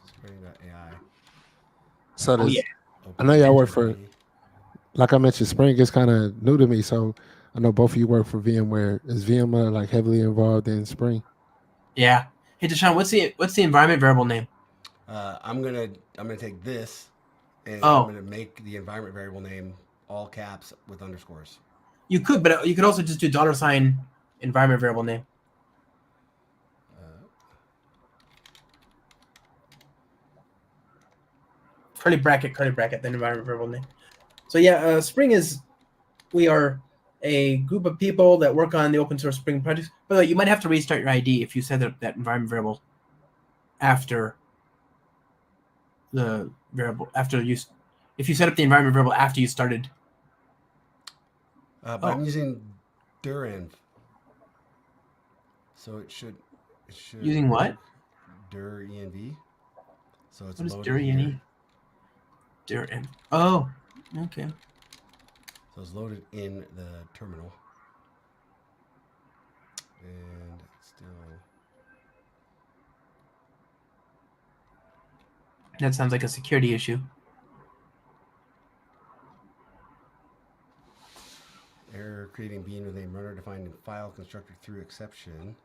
Spring.ai. So I know y'all work for, like I mentioned, Spring is kind of new to me. So I know both of you work for VMware. Is VMware like heavily involved in Spring? Yeah. Hey, Deshaun, what's the environment variable name? I'm gonna take this, and I'm gonna make the environment variable name all caps with underscores. You could, but you could also just do $ environment variable name. Curly bracket, then environment variable name. So yeah, Spring we are a group of people that work on the open source Spring projects. But you might have to restart your ID if you set up that environment variable after the variable if you set up the environment variable after you started. But I'm using direnv, so it should using what? direnv. So it's what is loaded direnv? Oh, okay. So it's loaded in the terminal, and still. That sounds like a security issue. Error creating bean with name runner defined in file constructor through exception.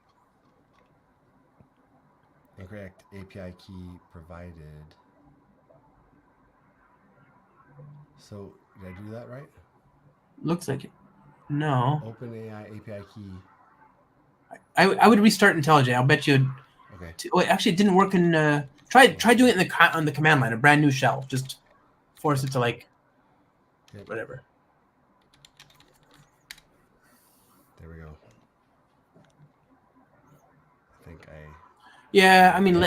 Incorrect API key provided. So did I do that right? Looks like it. No. OpenAI API key. I would restart IntelliJ. I'll bet you. Okay. Actually, it didn't work in. Try doing it on the command line. A brand new shell. Just force it to whatever. There we go. I think Yeah, I mean,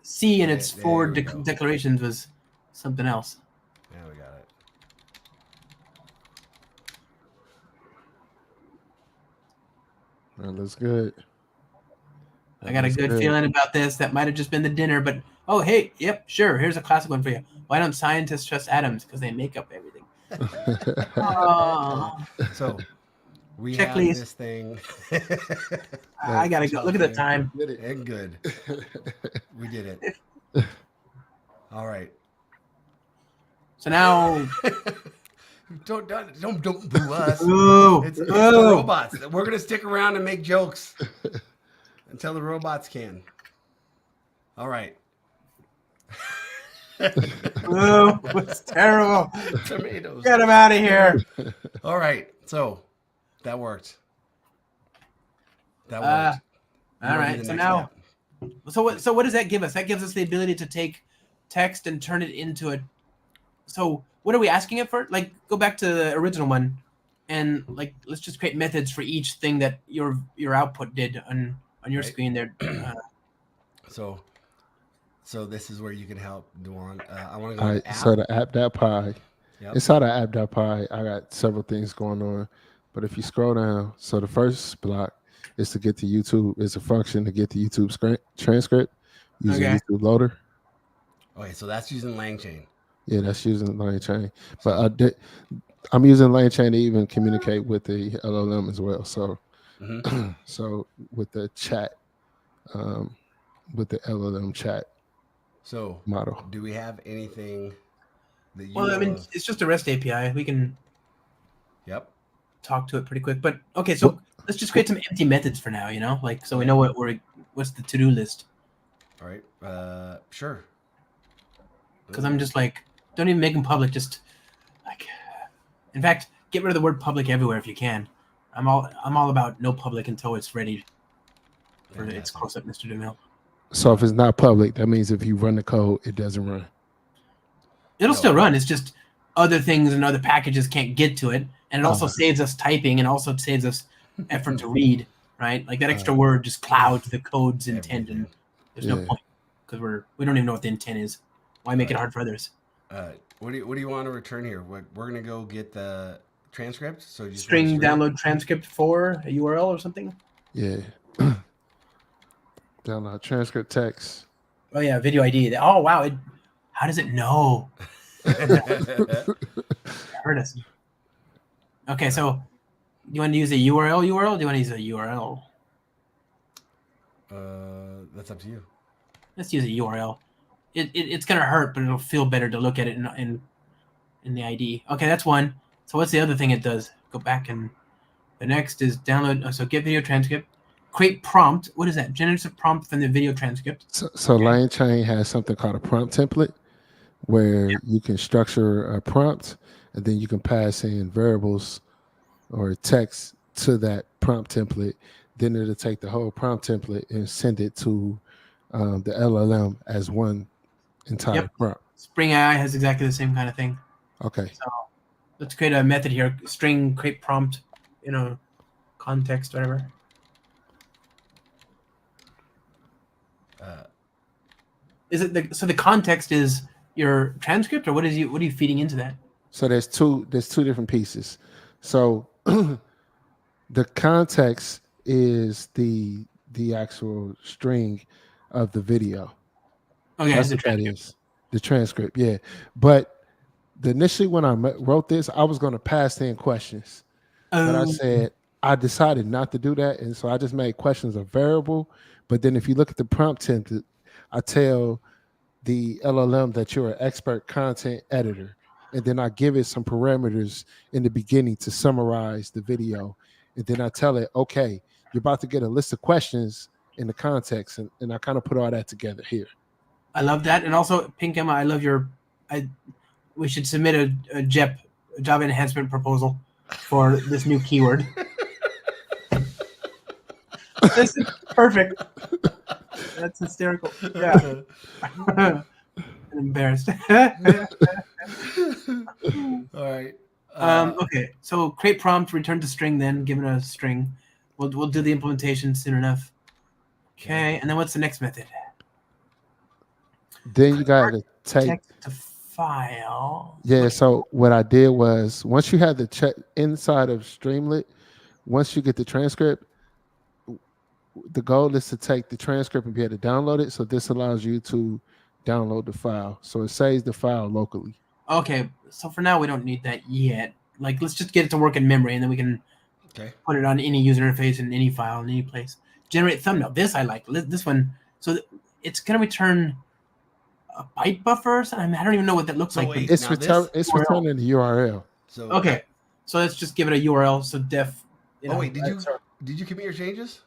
C and its four go. declarations was something else. Yeah, we got it. That looks good. I got a good feeling about this. That might have just been the dinner, but hey, yep, sure. Here's a classic one for you. Why don't scientists trust atoms? Because they make up everything. So we check, have please. This thing. I gotta go. Look at the time. And good. We did it. All right. So now. Don't boo us. Ooh, it's the robots. We're gonna stick around and make jokes until the robots can. All right. Ooh, it's terrible. Tomatoes. Get them out of here. All right. So that worked. That worked. All right. So now, so what does that give us? That gives us the ability to take text and turn it into a. So what are we asking it for? Like, go back to the original one, and let's just create methods for each thing that your output did on your screen there. So So this is where you can help Duan. I want to go All to right, app. so the app.py. Yep. Inside of app.py, I got several things going on. But if you scroll down, so the first block is to get to YouTube. It's a function to get the YouTube transcript using Okay. YouTube Loader. Okay, so that's using LangChain. Yeah, that's using LangChain. So, But I'm using LangChain to even communicate with the LLM as well. So, mhm. so with the chat, with the LLM chat So model. do we have anything that you Well, I know mean, of? it's just a REST API. We can Yep. talk to it pretty quick. But okay, What- so let's just create some empty methods for now. Like so we Okay. know what's the to do list. All right. Sure. Because I'm just like, don't even make them public. Just like, in fact, get rid of the word public everywhere if you can. I'm all about no public until it's ready for its Fantastic. close up, Mr. DeMille. So if it's not public, that means if you run the code, it doesn't run. It'll No. still run. It's just other things and other packages can't get to it, and it also Uh-huh. saves us typing and also saves us effort to read. Right, like that extra word just clouds the code's intent, and Everything. there's no Yeah. point because we don't even know what the intent is. Why make it Right. hard for others? What do you want to return here? We're gonna go get the transcript. So you just String want download transcript for a URL or something. Yeah. Download transcript text. Oh yeah, video ID. Oh wow, how does it know? It hurt us. Okay, so do you want to use a URL? Do you want to use a URL? That's up to you. Let's use a URL. It's gonna hurt, but it'll feel better to look at it in the ID. Okay, that's one. So what's the other thing it does? Go back, and the next is download. So get video transcript. Create prompt. What is that? Generative prompt from the video transcript. So LangChain has something called a prompt template where you can structure a prompt and then you can pass in variables or text to that prompt template. Then it'll take the whole prompt template and send it to the LLM as one entire prompt. Spring AI has exactly the same kind of thing. Okay. So let's create a method here. String create prompt, context, whatever. Is it so the context is your transcript, or what are you feeding into that? So there's two different pieces. So the context is the actual string of the video. Okay, That's what that is. The transcript, yeah. But initially when I wrote this, I was going to pass in questions. But I said I decided not to do that, and so I just made questions a variable. But then if you look at the prompt template, I tell the LLM that you're an expert content editor, and then I give it some parameters in the beginning to summarize the video, and then I tell it, okay, you're about to get a list of questions in the context, and I kind of put all that together here. I love that, and also Pink Emma, I love we should submit a Java enhancement proposal for this new keyword. This is perfect. That's hysterical. Yeah. I'm embarrassed. All right. Okay, so create prompt, return to string, then give it a string. We'll do the implementation soon enough. Okay, and then what's the next method? Then you got to take text to file. Yeah, so what I did was once you have the check inside of Streamlit, once you get the transcript, the goal is to take the transcript and be able to download it. So this allows you to download the file. So it saves the file locally. Okay, so for now we don't need that yet. Like, let's just get it to work in memory, and then we can put it on any user interface in any file in any place. Generate thumbnail. This I like. This one. So it's gonna return a byte buffer or something. I don't even know what that looks like. wait, It's now returning the URL. So Okay, so let's just give it a URL. So def. wait, did you commit your changes?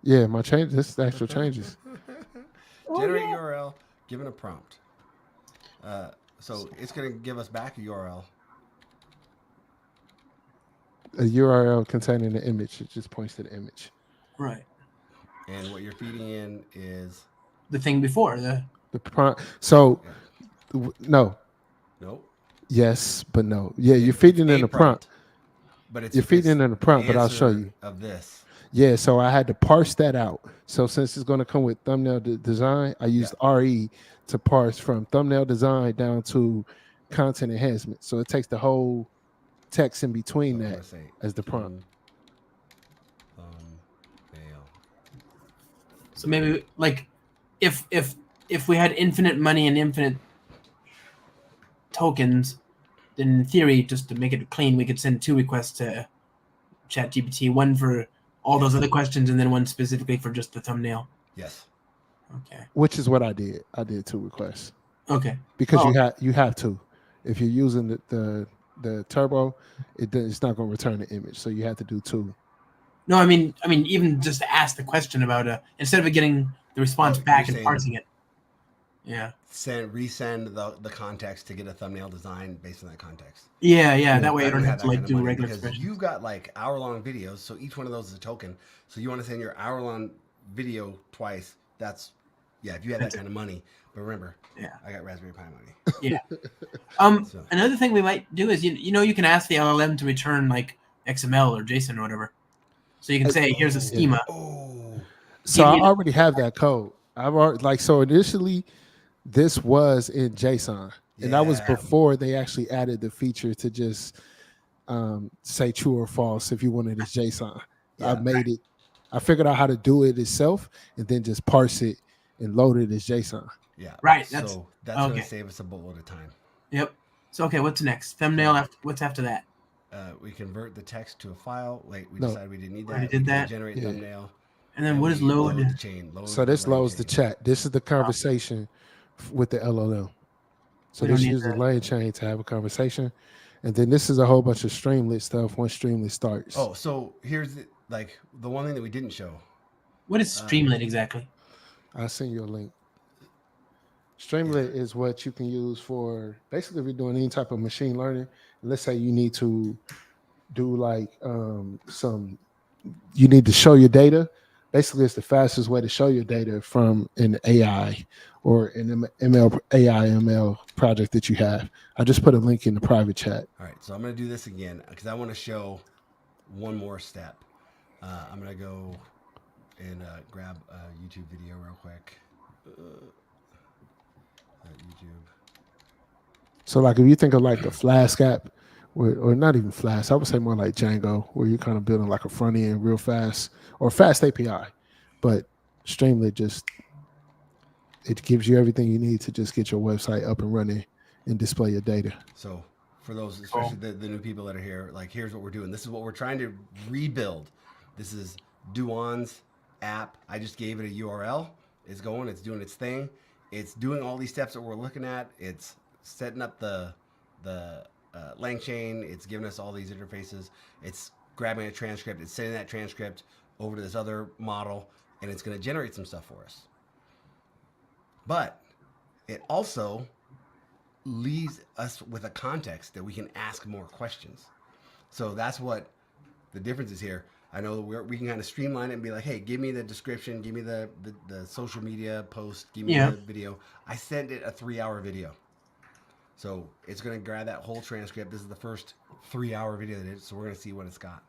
Yeah, my change. This is the actual changes. Generate URL, given a prompt. So it's going to give us back a URL. A URL containing the image. It just points to the image. Right. And what you're feeding in is the thing before the prompt. So no. Nope. Yes, but no. Yeah, you're feeding in the prompt. But you're feeding in the prompt, but I'll show you. Of this. Yeah, so I had to parse that out. So since it's going to come with thumbnail design, I used RE to parse from thumbnail design down to content enhancement. So it takes the whole text in between So I'm that gonna say as the prompt. thumbnail. So maybe like if we had infinite money and infinite tokens, then in theory, just to make it clean, we could send 2 requests to ChatGPT, one for all those other questions and then one specifically for just the thumbnail. Yes. Okay. Which is what I did. I did 2 requests Okay. because Oh. you have to. If you're using the turbo, it's not going to return the image, so you have to do 2. No, I mean, even just to ask the question about instead of getting the response Oh, back you're and saying- parsing it. Yeah. Resend the context to get a thumbnail design based on that context. Yeah. That way I you don't have that to like kind of do money regular because expressions. you've got like hour-long videos, so each one of those is a token. So you want to send your hour-long video twice. That's if you have that kind of money. But remember, I got Raspberry Pi money. Yeah. So- Another thing we might do is you can ask the LLM to return like XML or JSON or whatever. So you can say, here's a schema. Oh. So I Give me- already have that code. I've already so initially this was in JSON, and that was Yeah. before they actually added the feature to just say true or false if you wanted this JSON. Yeah. I made it. I figured out how to do it itself, and then just parse it and load it as JSON. Yeah. Right, That's okay. going to save us a boatload of time. Yep. So okay, what's next? Thumbnail. What's after that? We convert the text to a file. Wait, we No. decided we didn't need that. Already did We that? Generate Yeah. thumbnail. And then what is we load? the chain. So this the lane loads the chain. chat. This is the conversation with the LLM. So We don't this need uses the that. lane chain to have a conversation, and then this is a whole bunch of Streamlit stuff once Streamlit starts. Oh, so here's the one thing that we didn't show. What is Streamlit exactly? I'll send you a link. Streamlit is what you can use for basically if you're doing any type of machine learning. Let's say you need to do like you need to show your data. Basically, it's the fastest way to show your data from an AI or an ML project that you have. I just put a link in the private chat. All right, so I'm going to do this again because I want to show one more step. I'm going to go and grab a YouTube video real quick. YouTube. So like if you think of like the Flask app, or not even Flask, I would say more like Django, where you're kind of building like a front end real fast, or fast API. But Streamlit it gives you everything you need to just get your website up and running and display your data. So for those, especially the new people that are here, like here's what we're doing. This is what we're trying to rebuild. This is Duan's app. I just gave it a URL. It's going. It's doing its thing. It's doing all these steps that we're looking at. It's setting up the lang chain. It's giving us all these interfaces. It's grabbing a transcript. It's sending that transcript over to this other model, and it's going to generate some stuff for us. But it also leaves us with a context that we can ask more questions. So that's what the difference is here. I know we can kind of streamline it and be like, hey, give me the description, give me the social media post, give me the video. I sent it a 3-hour video. So it's going to grab that whole transcript. This is the first 3-hour video that it is, so we're going to see what it's got.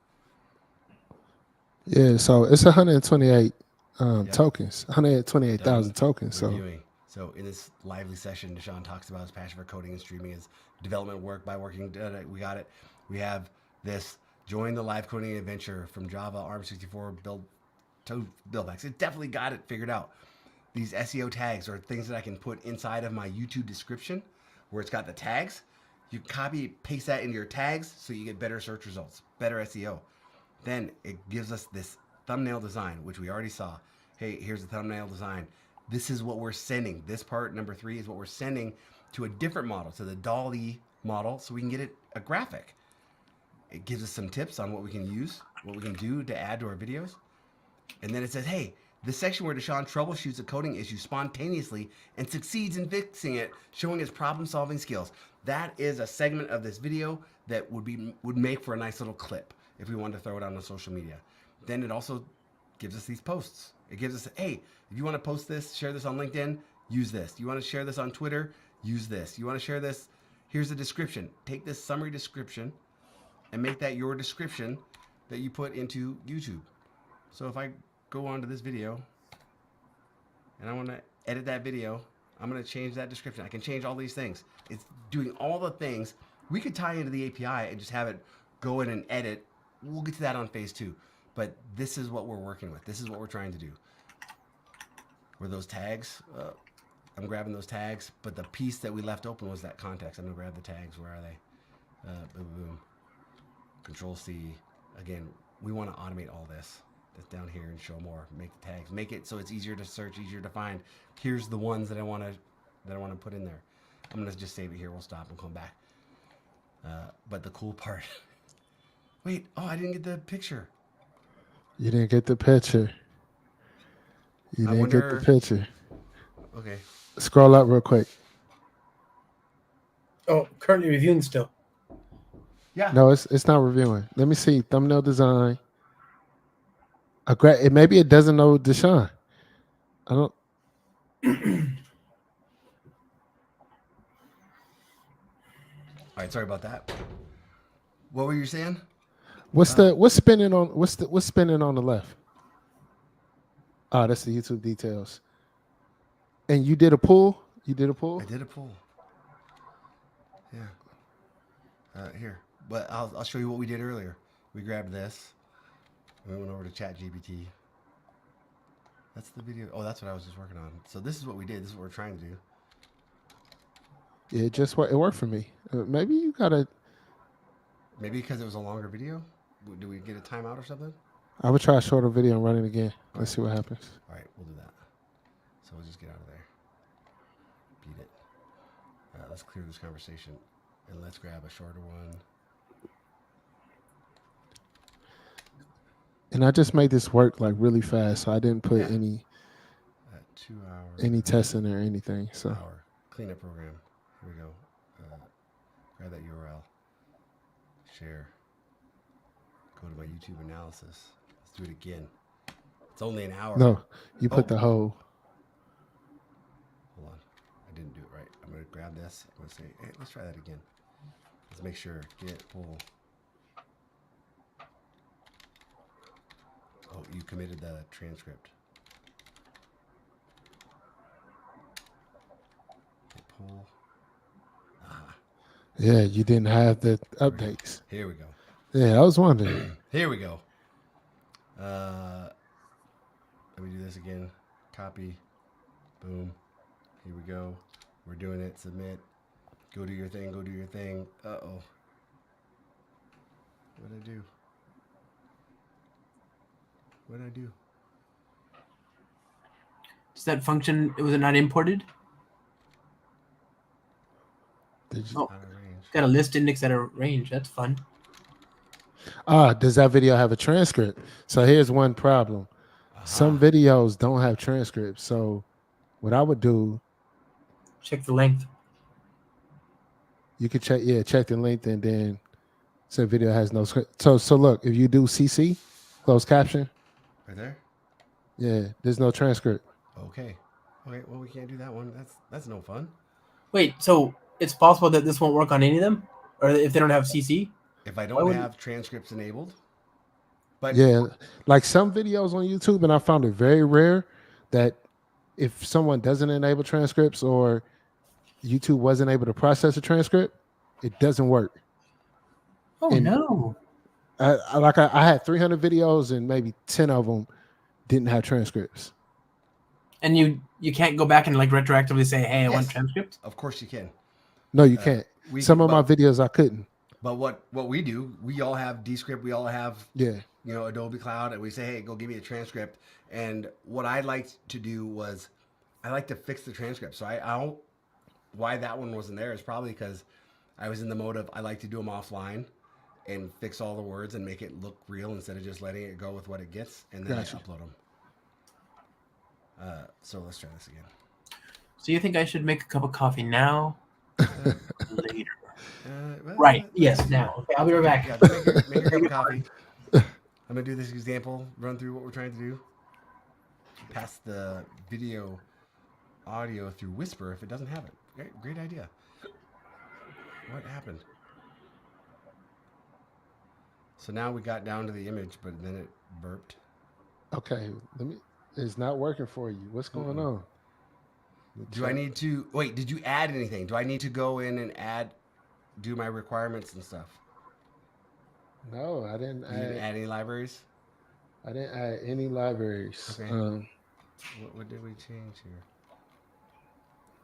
Yeah, so it's 128 tokens, 128,000 tokens. So Reviewing. So in this lively session, Deshaun talks about his passion for coding and streaming, his development work by working. We got it. We have this. Join the live coding adventure from Java, ARM64 buildbacks. It definitely got it figured out. These SEO tags are things that I can put inside of my YouTube description where it's got the tags. You copy, paste that into your tags so you get better search results, better SEO. Then it gives us this thumbnail design, which we already saw. Hey, here's the thumbnail design. This is what we're sending. This part, number 3, is what we're sending to a different model, to the DALL-E model, so we can get it a graphic. It gives us some tips on what we can use, what we can do to add to our videos. And then it says, hey, this section where Deshaun troubleshoots a coding issue spontaneously and succeeds in fixing it, showing his problem-solving skills. That is a segment of this video that would make for a nice little clip if we wanted to throw it on the social media. Then it also gives us these posts. It gives us, hey, if you want to post this, share this on LinkedIn, use this. You want to share this on Twitter, use this. You want to share this, here's the description. Take this summary description and make that your description that you put into YouTube. So if I go on to this video and I want to edit that video, I'm going to change that description. I can change all these things. It's doing all the things. We could tie into the API and just have it go in and edit. We'll get to that on phase 2. But this is what we're working with. This is what we're trying to do. Were those tags? I'm grabbing those tags, but the piece that we left open was that context. I'm going to grab the tags. Where are they? Boom, boom. Control C. Again, we want to automate all this. That's down here and show more. Make the tags. Make it so it's easier to search, easier to find. Here's the ones that I want to put in there. I'm going to just save it here. We'll stop and come back. But the cool part. Wait. Oh, I didn't get the picture. You didn't get the picture. You didn't get the picture. Okay. Scroll up real quick. Oh, currently reviewing still. Yeah. No, it's not reviewing. Let me see. Thumbnail design. Maybe it doesn't know Deshaun. I don't. All right. Sorry about that. What were you saying? What's spinning on the left? Oh, that's the YouTube details. And you did a pull? You did a pull? I did a pull. Yeah. Here. But I'll show you what we did earlier. We grabbed this. We went over to ChatGPT. That's the video. Oh, that's what I was just working on. So this is what we did. This is what we're trying to do. Yeah, it worked for me. Maybe you gotta. Maybe because it was a longer video. Do we get a timeout or something? I would try a shorter video and run it again. Let's see what happens. All right, we'll do that. So we'll just get out of there. Beat it. Let's clear this conversation. And let's grab a shorter one. And I just made this work like really fast, so I didn't put any 2 hours. any testing or anything. So Hour. Cleanup program. Here we go. Grab that URL. Share. Go to my YouTube analysis. Let's do it again. It's only an hour. no, you put the whole. Hold on. I didn't do it right. I'm going to grab this. I'm going to say, hey, let's try that again. Let's make sure. Get, pull. Oh, you committed the transcript. Hit pull. Ah. Yeah, you didn't have the updates. Here we go. Yeah, I was wondering. Here we go. Let me do this again. Copy. Boom. Here we go. We're doing it. Submit. Go do your thing. Go do your thing. Uh-oh. What did I do? What did I do? Does that function? Was it not imported? Did you? Oh, Out of range. got a list index at a range. That's fun. Does that video have a transcript? So here's one problem. Some videos don't have transcripts. So what I would do, Check the length. you could check the length and then say video has no script. So look, if you do CC, closed caption, Right there? yeah, there's no transcript. Okay. Okay, well, we can't do that one. That's no fun. Wait, so it's possible that this won't work on any of them, or if they don't have CC? If I Why don't would- have transcripts enabled. But Yeah, like some videos on YouTube, and I found it very rare that if someone doesn't enable transcripts or YouTube wasn't able to process a transcript, it doesn't work. Oh And- no! I had 300 videos and maybe 10 of them didn't have transcripts. And you can't go back and like retroactively say, "Hey, I want Yes. transcript." of course you can. No, you can't. Some of my but, videos I couldn't. But what we do, we all have Descript, we all have Yeah. Adobe Cloud, and we say, hey, go give me a transcript. And what I liked to do was I like to fix the transcript. So I don't, why that one wasn't there is probably because I was in the mode of I like to do them offline and fix all the words and make it look real instead of just letting it go with what it gets, and then Gotcha. I upload them. So let's try this again. So you think I should make a cup of coffee now? Later. Well, Right. Yes. Now. Okay. I'll be right back. Yeah, make your cup of coffee. I'm gonna do this example, run through what we're trying to do. Pass the video audio through Whisper if it doesn't have it. Great idea. What happened? So now we got down to the image, but then it burped. Okay. It's not working for you. What's going on? Do I need to wait? Did you add anything? Do I need to go in and do my requirements and stuff? No, I didn't You didn't add. add any libraries? I didn't add any libraries. Okay. What did we change here?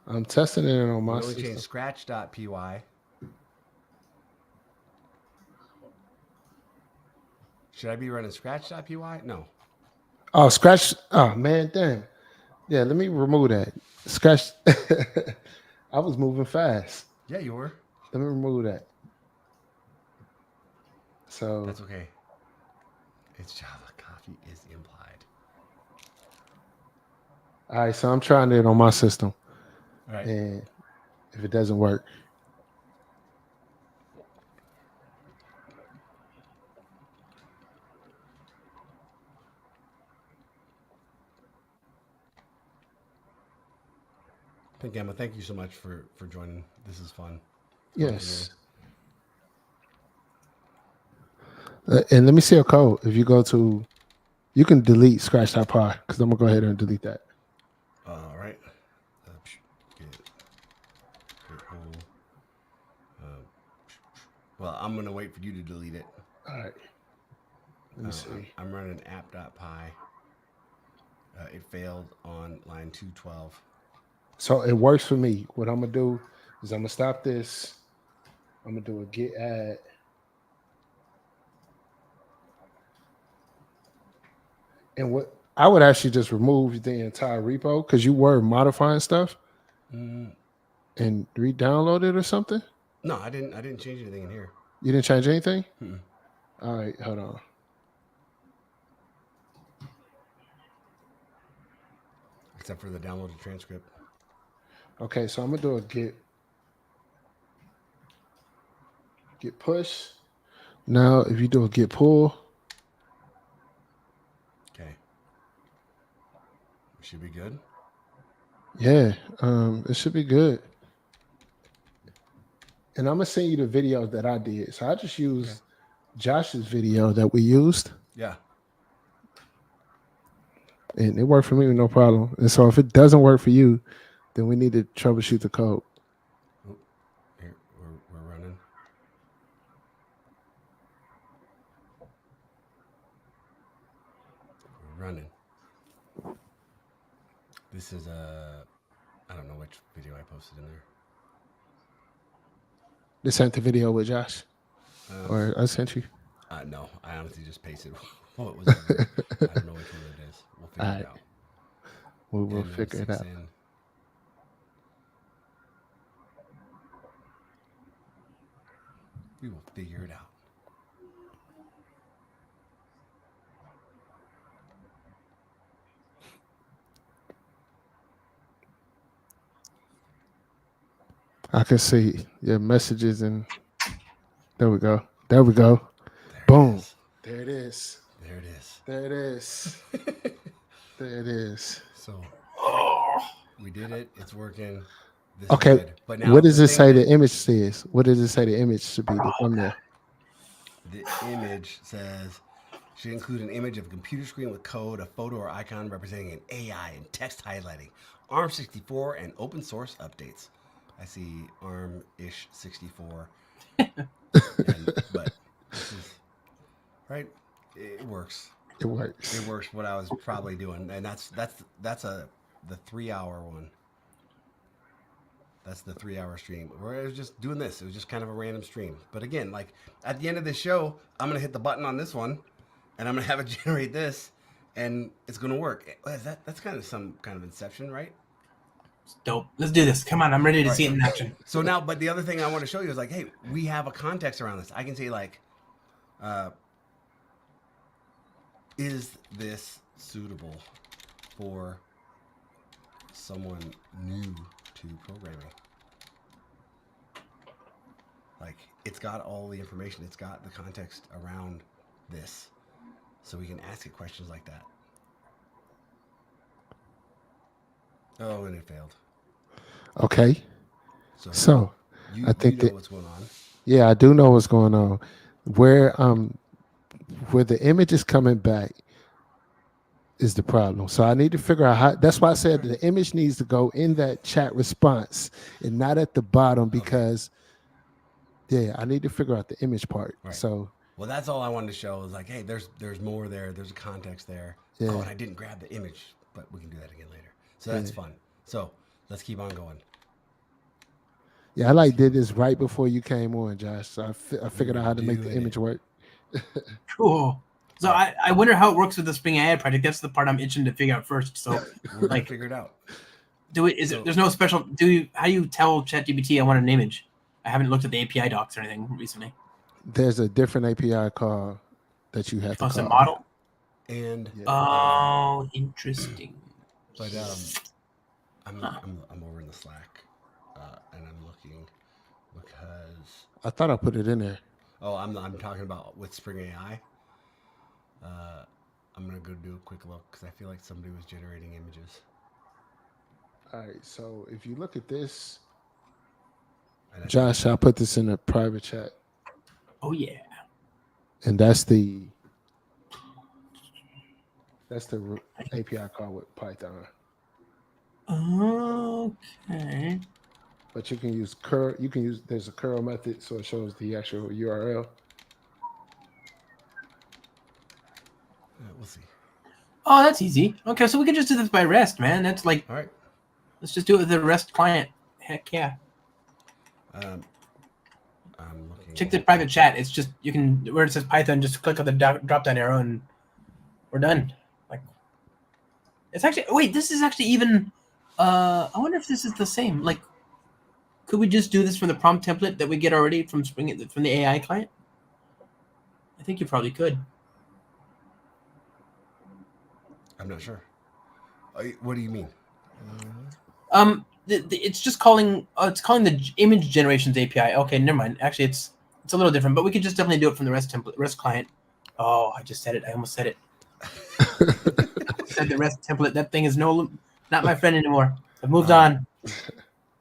I'm testing it on We my only system. changed scratch.py. Should I be running scratch.py? No. Oh, Scratch. Oh man, damn. Yeah, let me remove that. Scratch. I was moving fast. Yeah, you were. Let me remove that. So That's okay. It's Java. Coffee is implied. all right, so I'm trying it on my system, All right. and if it doesn't work, Pink Gamma, thank you so much for joining. This is fun. yes. And let me see a code. If you go to, you can delete scratch.py because I'm gonna go ahead and delete that. All right. Get whole. Well, I'm gonna wait for you to delete it. All right. Let me see. I'm running app.py. It failed on line 212. So it works for me. What I'm gonna do is I'm gonna stop this. I'm gonna do a git add. And what I would actually just remove the entire repo because you were modifying stuff and re-download it or something. No, I didn't change anything in here. You didn't change anything? Mm-mm. All right, hold on. Except for the downloaded transcript. Okay, so I'm gonna do a git push. Now, if you do a git pull, Okay. Should be good. yeah, it should be good. And I'm gonna send you the videos that I did. So I just used Josh's video that we used, Yeah. and it worked for me with no problem. And so if it doesn't work for you, then we need to troubleshoot the code. Oh, here we're running. We're running. This is I don't know which video I posted in there. This ain't the video with Josh, or I sent you. No, I honestly just pasted what was in there. I don't know which one it is. We'll figure it out. We will And figure it out. in. We will figure it out. I can see your messages, and there we go. There we go. Boom. There it is. There it is. There it is. There it is. So we did it. It's working. This Okay. is good. But now What does the it thing say that- the image says? What does it say the image should be? The thumbnail. The image says should include an image of a computer screen with code, a photo or icon representing an AI and text highlighting, ARM64 and open source updates. I see ARM-ish 64. But this is right. It works. It works. It works what I was probably doing, and that's the 3-hour one. That's the 3-hour stream where I was just doing this. It was just kind of a random stream. But again, like at the end of this show, I'm gonna hit the button on this one, and I'm gonna have it generate this, and it's gonna work. That's kind of some kind of inception, right? Dope. Let's do this. Come on, I'm ready to see it in action. So now, but the other thing I want to show you is like, hey, we have a context around this. I can say like, is this suitable for someone new to programming? Like, it's got all the information. It's got the context around this. So we can ask it questions like that. Oh, and it failed. Okay. So you, I think you know what's going on. yeah, I do know what's going on. Where the image is coming back, is the problem. So I need to figure out how. That's why I said the image needs to go in that chat response and not at the bottom because, yeah, I need to figure out the image part. Right. So, well, that's all I wanted to show is like, hey, there's more there. There's a context there. yeah. Oh, and I didn't grab the image, but we can do that again later. So that's fun. So let's keep on going. Yeah, I did this right before you came on, Josh. So I figured out how to make the image work. Cool. So I wonder how it works with the Spring AI project. That's the part I'm itching to figure out first. So we're gonna figure it out. There's no special. How do you tell ChatGPT I want an image? I haven't looked at the API docs or anything recently. There's a different API call that you have to call. It's a model. And oh, interesting. But I'm over in the Slack, and I'm looking because I thought I put it in there. Oh, I'm talking about with Spring AI. I'm gonna go do a quick look because I feel like somebody was generating images. All right, so if you look at this, Josh, I'll put this in a private chat. Oh yeah. And that's the API call with Python. Okay. But you can use curl. There's a curl method, so it shows the actual URL. We'll see. Oh, that's easy. Okay, so we can just do this by REST, man. That's like, all right. Let's just do it with the REST client. Heck yeah. I'm looking. Check the private chat. It's just you can where it says Python. Just click on the drop down arrow and we're done. Like, it's actually this is actually even. I wonder if this is the same. Like, could we just do this from the prompt template that we get already from from the AI client? I think you probably could. I'm not sure. What do you mean? It's just calling. It's calling the image generations API. Okay, never mind. Actually, it's a little different, but we could just definitely do it from the REST template, REST client. Oh, I just said it. I almost said it. I said the REST template. That thing is not my friend anymore. I've moved on.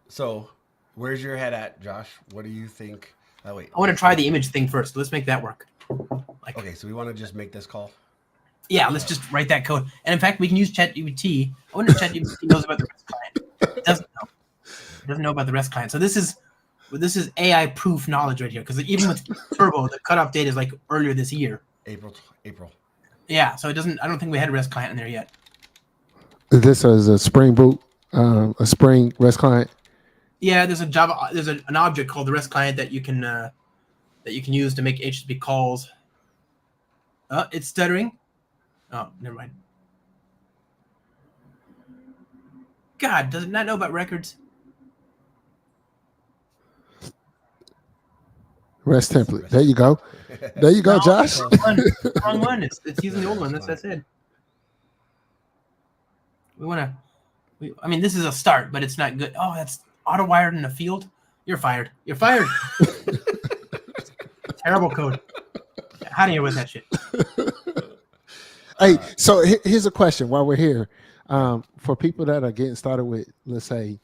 So, where's your head at, Josh? What do you think? Oh wait. I want to try the image thing first. Let's make that work. Okay, so we want to just make this call. Yeah, let's just write that code. And in fact, we can use ChatGPT. I wonder if ChatGPT knows about the REST client. It doesn't know. It doesn't know about the REST client. So this is AI proof knowledge right here. Because even with Turbo, the cutoff date is like earlier this year. April. Yeah, so it doesn't. I don't think we had a REST client in there yet. This is a Spring Boot, a Spring REST client. Yeah, there's an object called the REST client that you can use to make HTTP calls. It's stuttering. Oh, never mind. God, does it not know about records? REST template. There you go. There you go, Josh. Wrong one. It's using the old one. That's it. I mean, this is a start, but it's not good. Oh, that's auto-wired in the field. You're fired. You're fired. Terrible code. How do you with that shit? Hey, so here's a question while we're here. For people that are getting started with, let's say,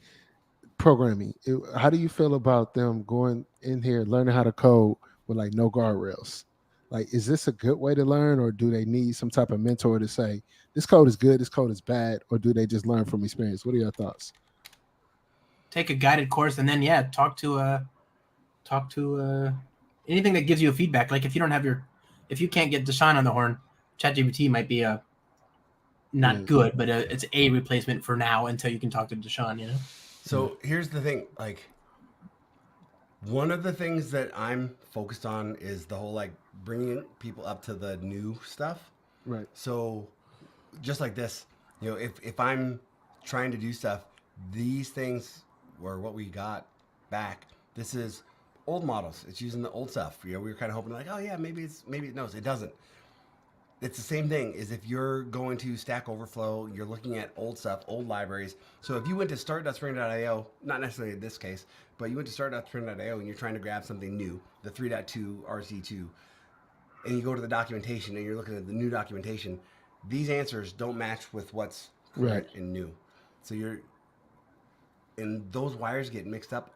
programming, how do you feel about them going in here, learning how to code with like no guardrails? Like, is this a good way to learn, or do they need some type of mentor to say, this code is good, this code is bad, or do they just learn from experience? What are your thoughts? Take a guided course and then, talk to anything that gives you a feedback. Like if you can't get Deshaun on the horn, ChatGPT might be not good, but it's a replacement for now until you can talk to Deshaun, you know? So here's the thing, like one of the things that I'm focused on is the whole like bringing people up to the new stuff. Right. So just like this, you know, if I'm trying to do stuff, these things were what we got back. This is old models. It's using the old stuff. You know, we were kind of hoping like, oh yeah, maybe it knows. It doesn't. It's the same thing as if you're going to Stack Overflow, you're looking at old stuff, old libraries. So if you went to start.spring.io, not necessarily in this case, but you went to start.spring.io and you're trying to grab something new, the 3.2 RC2, and you go to the documentation and you're looking at the new documentation, these answers don't match with what's current and new. So and those wires get mixed up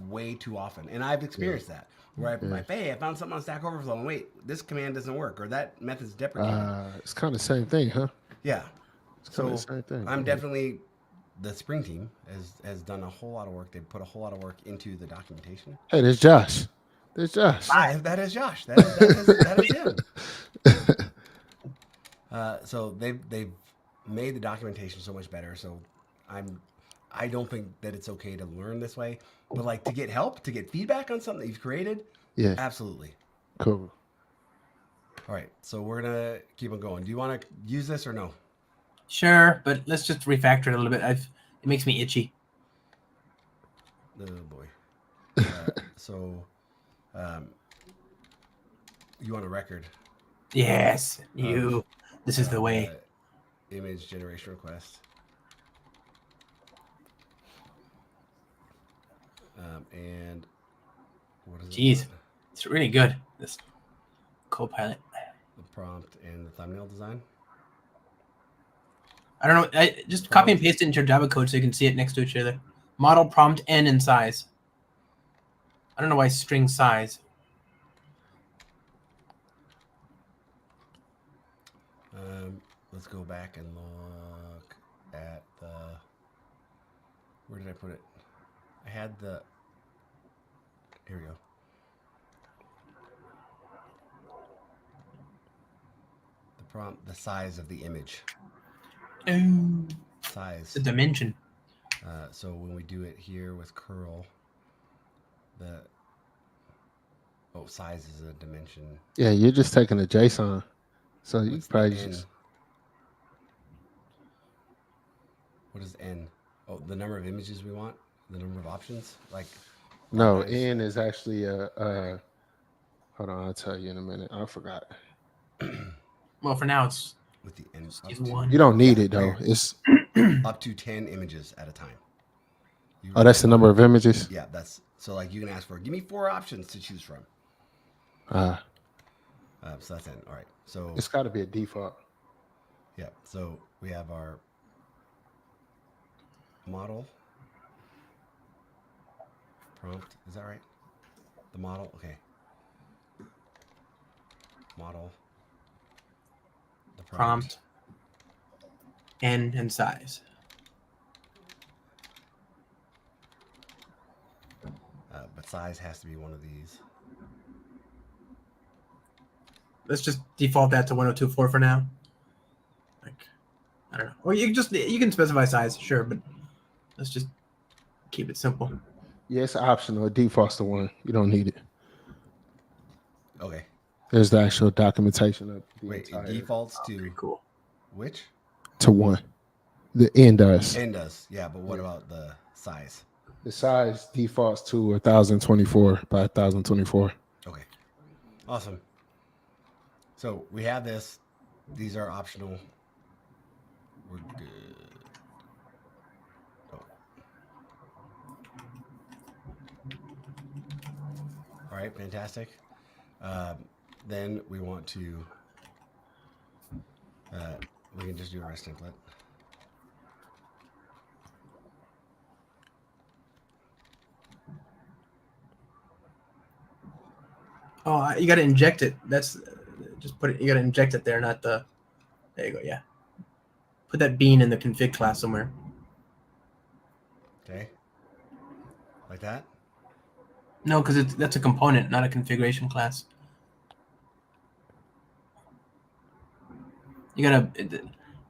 way too often. And I've experienced that. Where I found something on Stack Overflow and wait, this command doesn't work or that method's deprecated. It's kind of the same thing, huh? Yeah. It's kind So of the same thing. I'm definitely the spring team has done a whole lot of work. They've put a whole lot of work into the documentation. Hey, there's Josh. There's Josh. Yeah, that is Josh. That is him. So they've made the documentation so much better. So I don't think that it's okay to learn this way, but like to get help, to get feedback on something that you've created, Yeah, absolutely. cool. All right, so we're gonna keep on going. Do you want to use this or no? Sure, but let's just refactor it a little bit. It makes me itchy. Oh boy. So, you want a record? Yes, you. This is the way. Image generation request. And what is it? Jeez, it's really good. This Copilot. The prompt and the thumbnail design. I don't know. I just copy and paste it into your Java code so you can see it next to each other. Model, prompt, n, and size. I don't know why string size. Let's go back and look at the. Where did I put it? I had the. Here we go. The prompt, the size of the image. Oh, Size. the dimension. So when we do it here with curl, size is a dimension. Yeah, you're just taking a JSON, so you What's the probably N? just. What is N? Oh, the number of images we want, the number of options, like. No, nice. N is actually a. Hold on, I'll tell you in a minute. I forgot. Well, for now it's With the N. use one. You don't need it though. It's Up to 10 images at a time. oh, that's the number of images. Yeah, that's so like you can ask for. Give me 4 options to choose from. So that's N. All right. So It's got to be a default. yeah. So we have our model prompt. Is that right? The model. Okay. Model. The Prompt. N and size. But size has to be one of these. Let's just default that to 1024 for now. Like, I don't know. Or you can specify size, sure, but let's just keep it simple. Yeah, it's optional. It defaults to 1. You don't need it. Okay. There's the actual documentation of the Wait, entire. it defaults to Pretty cool. which? To 1. The N does. N does. Yeah, but what about the size? The size defaults to 1024 by 1024. Okay. Awesome. So we have this. These are optional. We're good. Oh. All right, fantastic. Then we want to. We can just do a REST template. Oh, you got to inject it. That's just put it. You got to inject it there, not the. There you go. Yeah. Put that bean in the config class somewhere. Okay. Like that. No, because that's a component, not a configuration class. You gotta.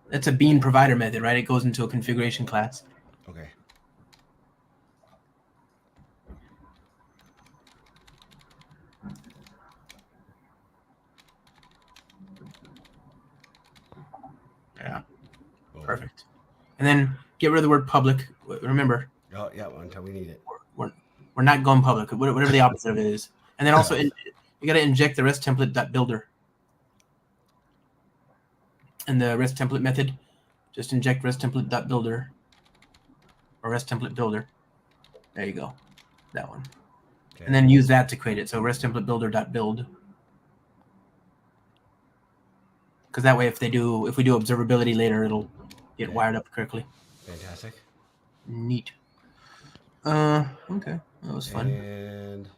That's a bean provider method, right? It goes into a configuration class. Okay. Yeah. Boom. Perfect. And then get rid of the word public. Remember, Oh yeah, until we need it. we're not going public. Whatever the opposite of it is. And then also, you got to inject the REST template.builder. And the REST template method, just inject REST template.builder or REST template builder. There you go. That one. Okay. And then use that to create it. So REST template builder.build. Because that way, if we do observability later, it'll get wired up correctly. Fantastic. Neat. Okay. That was fun. And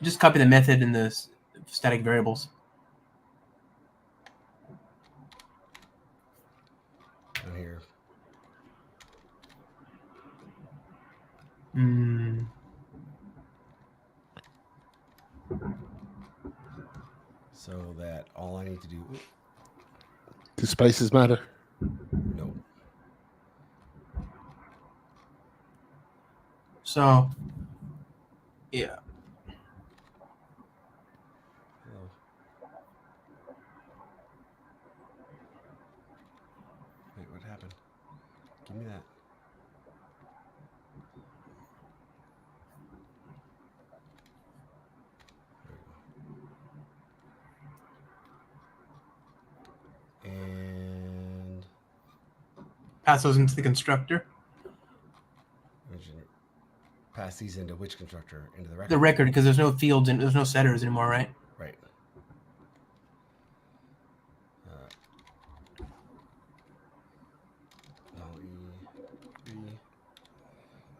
Just copy the method and the static variables. So that all I need to do. Do spaces matter? No. So, yeah. Oh. Wait, what happened? Give me that. And Pass those into the constructor. pass these into which constructor? Into the record. The record, because there's no fields and there's no setters anymore, right? Right.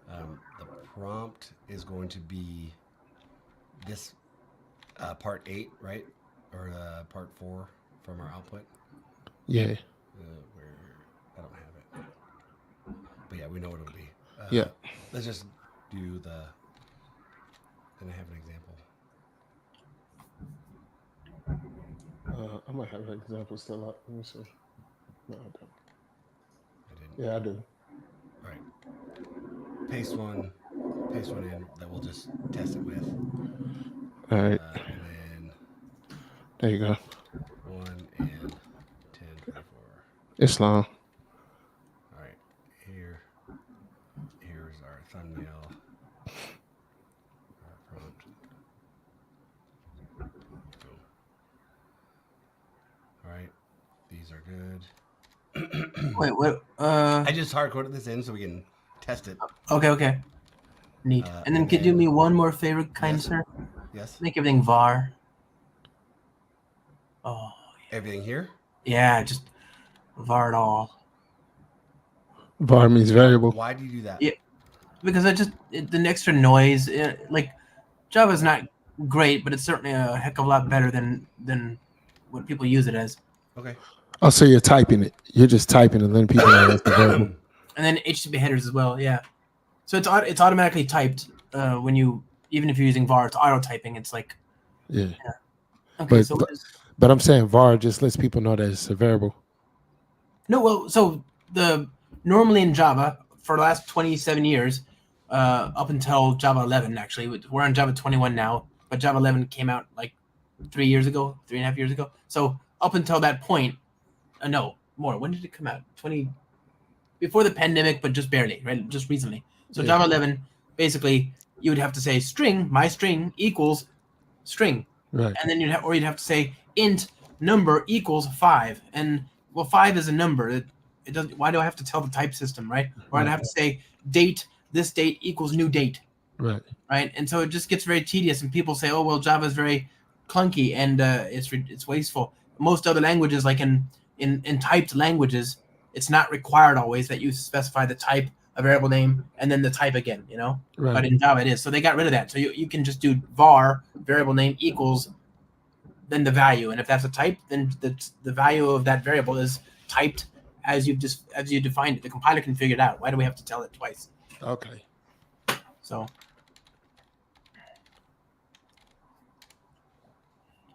The prompt is going to be this part 8, right? Or part 4 from our output. Yeah. Where I don't have it. But yeah, we know what it'll be. Yeah. Let's just do the. Can I have an example? I might have an example still up. Let me see. No, I don't. I didn't. Yeah, I do. All right. Paste one in that we'll just test it with. All right. And then There you go. 1 and 10, 24. It's long. All right. Here's our thumbnail. Our prompt. Boom. All right. These are good. Wait, what? I just hard coded this in so we can test it. Okay. Neat. And then could you do me one more favor, kind Yes. sir? Yes. Make everything var. Oh, Everything here? yeah, just var it all. Var means variable. Why do you do that? Yeah. Because the extra noise, like Java's not great, but it's certainly a heck of a lot better than what people use it as. Okay. Oh, so you're typing it. You're just typing and letting people know that's the variable. And then HTTP headers as well, yeah. So it's automatically typed when you, even if you're using var, it's auto typing. It's like, Yeah. okay, But I'm saying var just lets people know that it's a variable. No, well, so normally in Java for the last 27 years, up until Java 11, actually, we're on Java 21 now, but Java 11 came out like 3.5 years ago. So up until that point, no more. When did it come out? Before the pandemic, but just barely, right? Just recently. So Yeah. Java 11, basically, you would have to say string, my string equals string, Right. and then you'd have to say int number equals 5, and well, 5 is a number. It doesn't. Why do I have to tell the type system, right? Or I'd have to say date. This date equals new date, Right. right? And so it just gets very tedious, and people say, oh well, Java is very clunky and it's wasteful. Most other languages, like in typed languages, it's not required always that you specify the type, a variable name, and then the type again, you know? Right. But in Java it is. So they got rid of that. So you can just do var, variable name equals, then the value. And if that's a type, then the value of that variable is typed as you defined it. The compiler can figure it out. Why do we have to tell it twice? Okay. So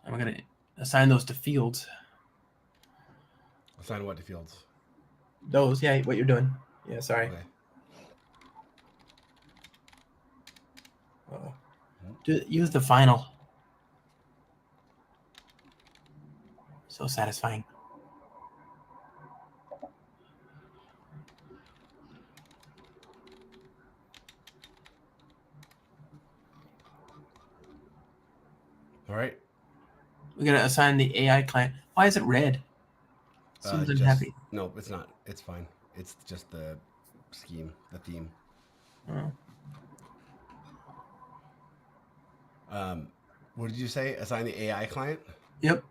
I'm going to assign those to fields. Assign what to fields? Those, yeah, what you're doing. Yeah, sorry. Okay. Use the final. So satisfying. All right. We're gonna assign the AI client. Why is it red? Seems unhappy. No, it's not. It's fine. It's just the scheme, the theme. Oh. What did you say? Assign the AI client? Yep.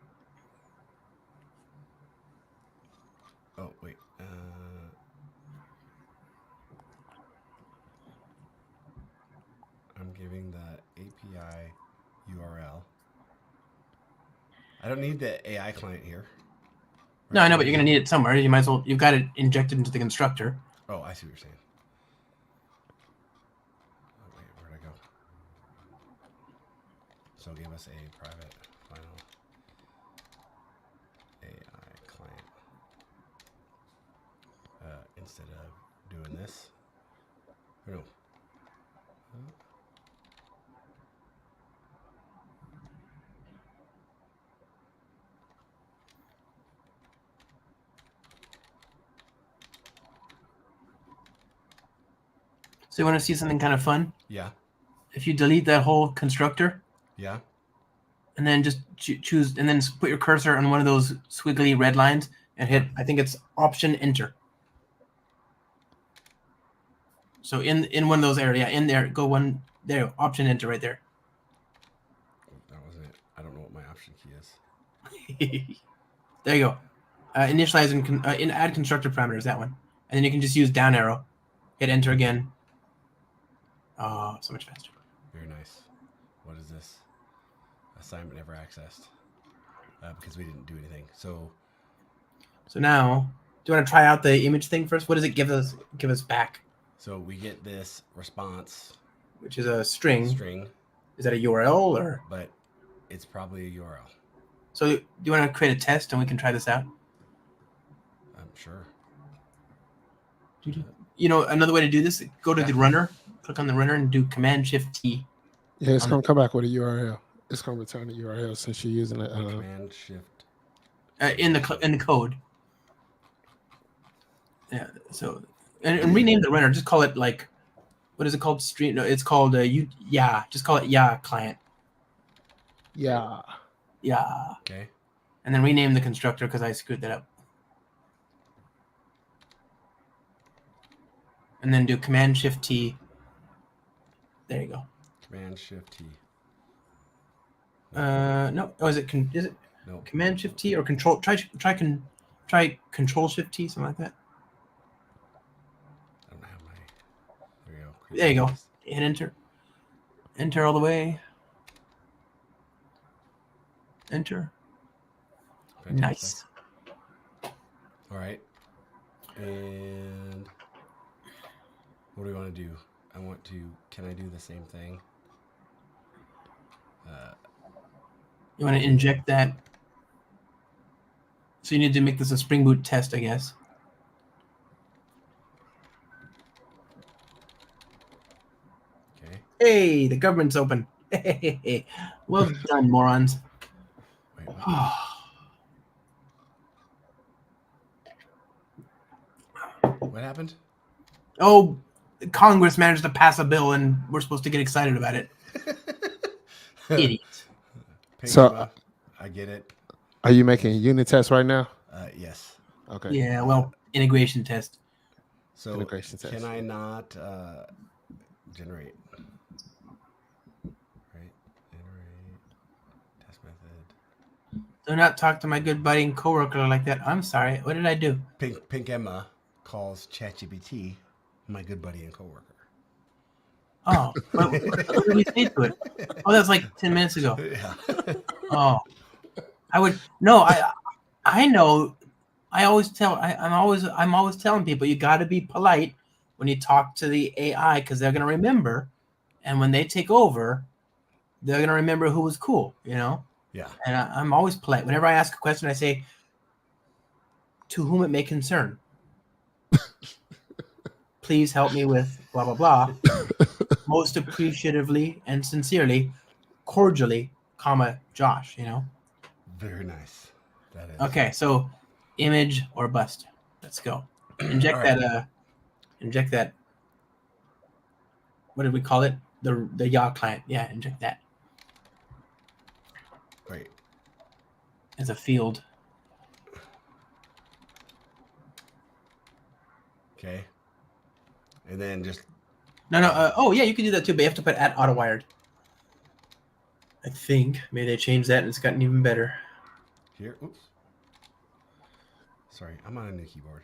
Oh, wait. I'm giving the API URL. I don't need the AI client here. Right? No, I know, but you're gonna need it somewhere. You might as well. You've got it injected into the constructor. Oh, I see what you're saying. Oh, wait, where'd I go? So give us a private final AI client instead of doing this. Or no. So you want to see something kind of fun? Yeah. If you delete that whole constructor, Yeah. and then just choose, and then put your cursor on one of those squiggly red lines and hit, I think it's Option Enter. So in one of those areas, in there, go one there, Option Enter right there. That wasn't it. I don't know what my option key is. There you go. Initialize and add constructor parameters, that one. And then you can just use down arrow, hit enter again. Oh, so much faster. Very nice. What is this? Assignment never accessed. Because we didn't do anything. So now, do you want to try out the image thing first? What does it give us back? So we get this response, which is a string. Is that a URL or? But it's probably a URL. So do you want to create a test and we can try this out? I'm sure. You know, another way to do this, go to the runner, click on the runner and do Command-Shift-T. Yeah, it's going to come back with a URL. It's going to return a URL since you're using it. Command-Shift. In the code. Yeah, so, and rename the runner. Just call it like, what is it called? Stream? No, it's called, just call it client. Yeah. Okay. And then rename the constructor because I screwed that up. And then do Command-Shift-T. There you go. Command-Shift-T. No. Oh, is it no. Command-Shift-T or Control? Try Control-Shift-T, something like that. I don't have my. There you go. There you go. Hit enter. Enter all the way. Enter. Fantastic. Nice. All right. And what do we want to do? Can I do the same thing? You want to inject that. So you need to make this a Spring Boot test, I guess. Okay. Hey, the government's open. Well done, morons. Wait, what? What happened? Oh, Congress managed to pass a bill and we're supposed to get excited about it. Idiots. So, I get it. Are you making unit tests right now? Yes. Okay. Yeah, well, integration test. So Integration test. Can I not generate? Right. Generate test method. Do not talk to my good buddy and coworker like that. I'm sorry. What did I do? Pink Emma calls ChatGPT my good buddy and coworker. Oh, what did we say to it? Oh, that was like 10 minutes ago. Yeah. Oh, I know. I'm always telling people you got to be polite when you talk to the AI because they're going to remember, and when they take over, they're going to remember who was cool, you know? Yeah. And I'm always polite. Whenever I ask a question, I say, to whom it may concern. Please help me with blah, blah, blah. Most appreciatively and sincerely, cordially, Josh, you know? Very nice. That is. Okay, so image or bust. Let's go. Inject inject that. What did we call it? The Yah client. Yeah, inject that. Great. As a field. Okay. And then just. No. Oh, yeah, you can do that too, but you have to put at autowired. I think. Maybe they changed that and it's gotten even better. Here. Oops. Sorry, I'm on a new keyboard.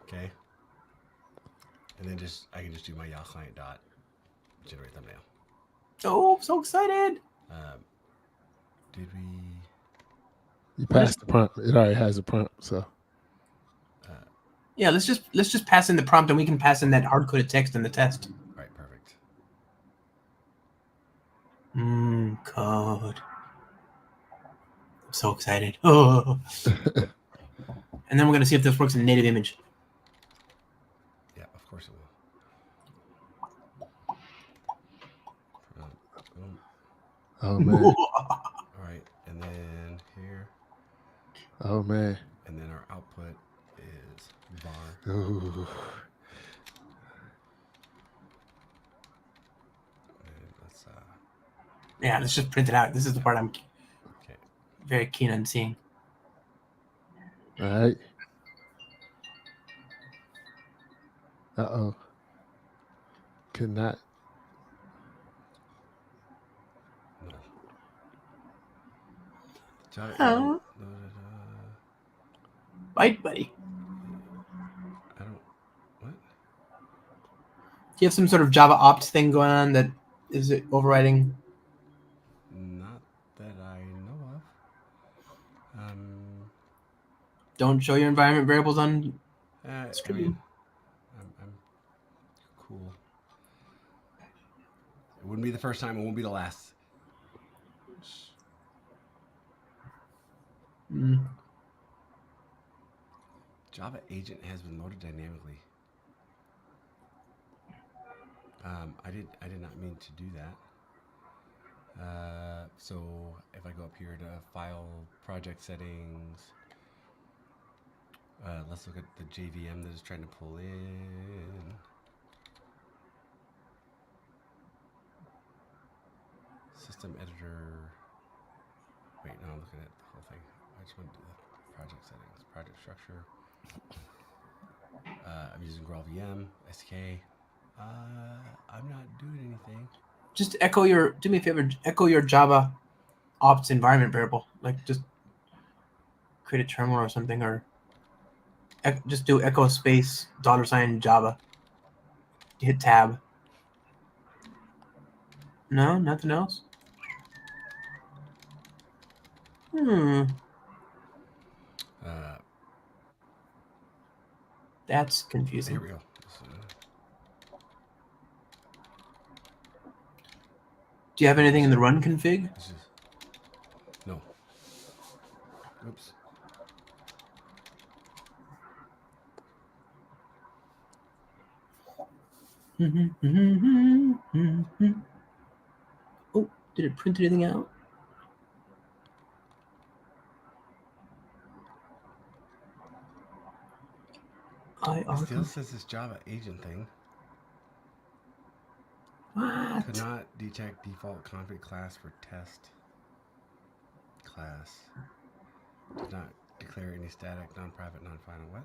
Okay. And then I can just do my Yah client dot generate thumbnail. Oh, I'm so excited. Did we? You passed the prompt. It already has a prompt, so. Yeah, let's just pass in the prompt, and we can pass in that hard-coded text in the test. Right, perfect. Code. I'm so excited. Oh. And then we're gonna see if this works in native image. Yeah, of course it will. Boom. Oh man. All right, and then here, Oh man. and then our output is var. Ooh. And let's Yeah, let's just print it out. This is the part I'm okay. very keen on seeing. All right. Uh-oh. Could not. No. Java Oh. Bite, buddy. I don't. What? Do you have some sort of Java opt thing going on that is it overriding? Not that I know of. Don't show your environment variables on I stream. mean, I'm cool. It wouldn't be the first time. It won't be the last. Java agent has been loaded dynamically. I did not mean to do that. So if I go up here to file project settings, let's look at the JVM that is trying to pull in. System editor. Wait, no, I'm looking at the whole thing. I just want to do the project settings, project structure. I'm using GraalVM, SK. I'm not doing anything. Just echo your. Do me a favor. Echo your Java ops environment variable. Like just create a terminal or something, or just do echo space $ Java. Hit tab. No, nothing else. That's confusing. Here we go. Do you have anything in the run config? No. Oops. Oh, did it print anything out? It still says this Java agent thing. What? Could not detect default config class for test class. Did not declare any static, non-private, non-final. What?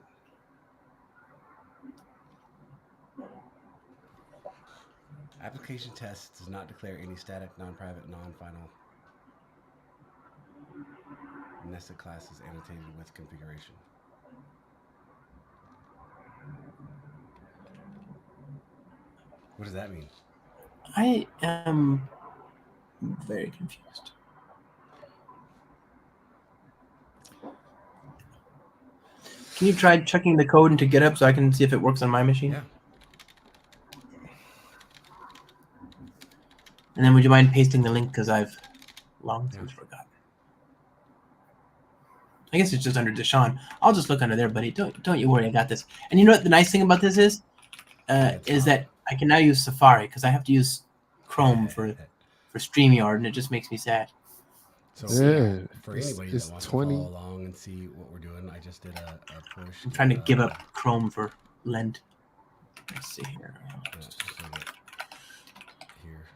Application test does not declare any static, non-private, non-final nested classes annotated with configuration. What does that mean? I am very confused. Can you try checking the code into GitHub so I can see if it works on my machine? Yeah. And then would you mind pasting the link, because I've long since forgotten. I guess it's just under Deshaun. I'll just look under there, buddy. Don't you worry, I got this. And you know what the nice thing about this is that I can now use Safari, because I have to use Chrome for StreamYard, and it just makes me sad. So Yeah, for anybody that wants to follow along and see what we're doing, I just did a push. I'm trying to give up Chrome for Lent. Let's see here. Here.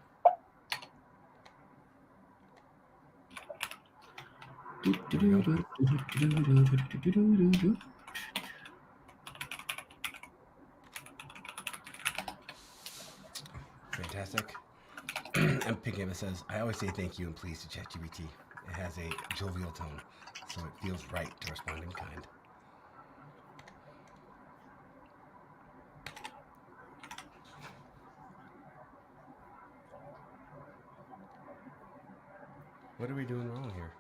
Fantastic. And Pigame says, I always say thank you and please to ChatGPT. It has a jovial tone, so it feels right to respond in kind. What are we doing wrong here?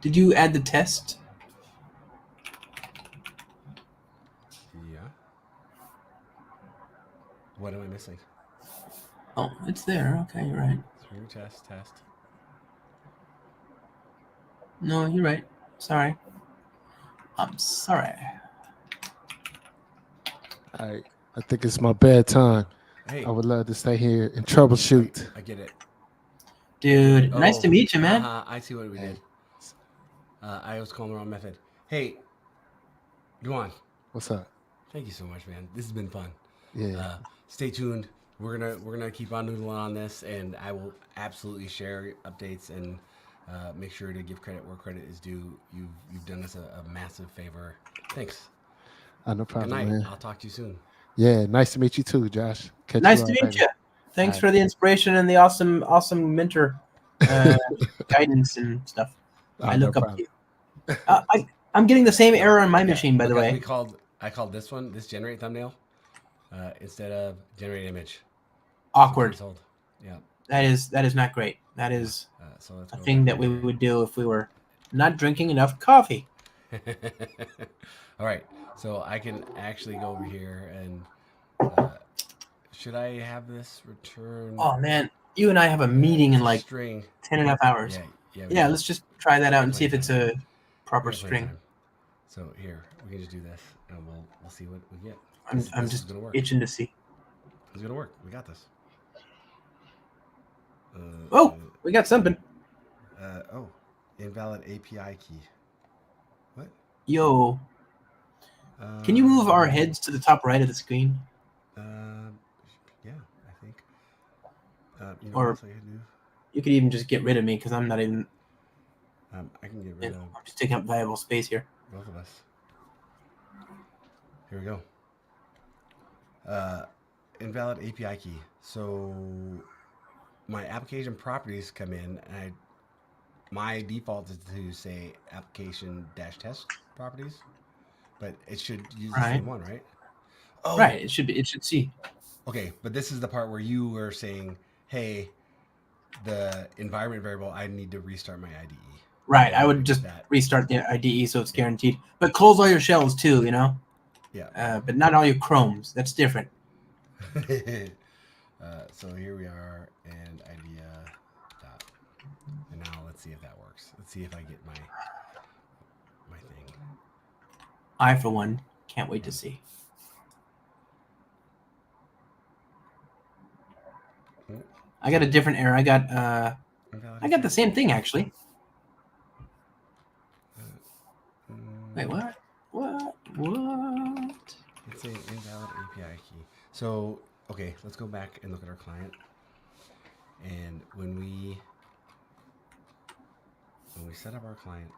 Did you add the test? Yeah. What am I missing? Oh, it's there. Okay, you're right. Through test. No, you're right. Sorry. I'm sorry. All right. I think it's my bedtime. Hey, I would love to stay here and troubleshoot. I get it. Dude, nice to meet you, man. I see what we Hey, did. I was calling the wrong method. Hey, Duan, what's up? thank you so much, man. This has been fun. Yeah. Stay tuned. We're gonna keep on noodling on this, and I will absolutely share updates and make sure to give credit where credit is due. You've done us a massive favor. Thanks. No Good problem, night. man. I'll talk to you soon. Yeah, nice to meet you too, Josh. Catch Nice you to out meet later. you. Thanks All for the inspiration and the awesome mentor guidance and stuff. I No look up to problem. you. I'm getting the same error on my machine, by the because way. I called this generate thumbnail instead of generate image. Awkward. So yeah. That is not great. That is So let's a go thing back that we here. would do if we were not drinking enough coffee. All right, so I can actually go over here and should I have this return Oh man, you and I have a meeting in like string? 10.5 hours. Yeah. Yeah, let's just try that out and see if plenty it's time. a proper We have plenty string. time. So here we can just do this, and we'll see what we get. I'm This is just gonna work. itching to see. It's gonna work. We got this. Oh, we got something. Oh, invalid API key. What? Yo, can you move our heads to the top right of the screen? Yeah, I think. You know Or- what else I can do? You could even just get rid of me because I'm not even. I can get rid of I'm just taking up valuable space here. both of us. Here we go. Invalid API key. So my application properties come in, and my default is to say application test properties, but it should use the Right. same one, right? Oh, Right. It should be. It should see. okay. But this is the part where you were saying, "Hey, the environment variable, I need to restart my IDE." Right. I would just restart the IDE so it's guaranteed. But close all your shells too. You know. Yeah. But not all your chromes. That's different. So here we are, and idea dot. And now let's see if that works. Let's see if I get my thing. I, for one, can't wait to see. I got a different error. I got the same thing actually. Wait, what? What? It's an invalid API key. So, okay, let's go back and look at our client. And when we set up our client,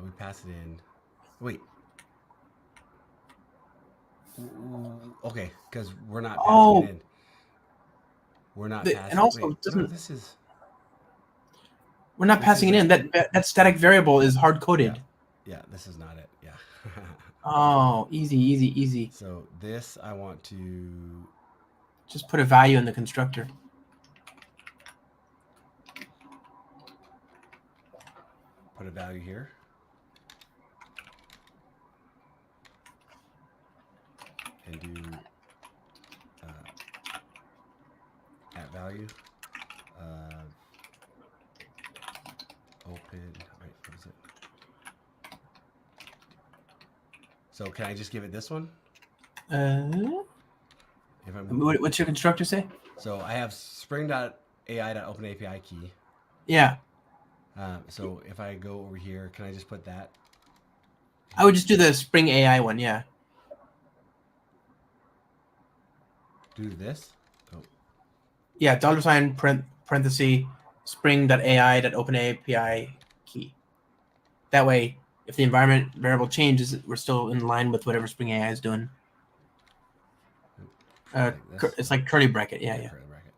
we pass it in. Wait. Okay, because we're not passing it in. We're not passing. And also, wait, no, this is. We're not passing it in. That static variable is hard coded. Yeah, this is not it. Yeah. Oh, easy. So this I want to just put a value in the constructor. Put a value here. And do at value open. Wait, what is it? So can I just give it this one? What's your constructor say? So I have spring.ai.openAPI key. Yeah. So if I go over here, can I just put that? I would just do the Spring AI one, yeah. Do this? Oh. Yeah, $ parenthesis spring.ai.openAPI key. That way, if the environment variable changes, we're still in line with whatever Spring AI is doing. It's like curly bracket, yeah. Curly bracket.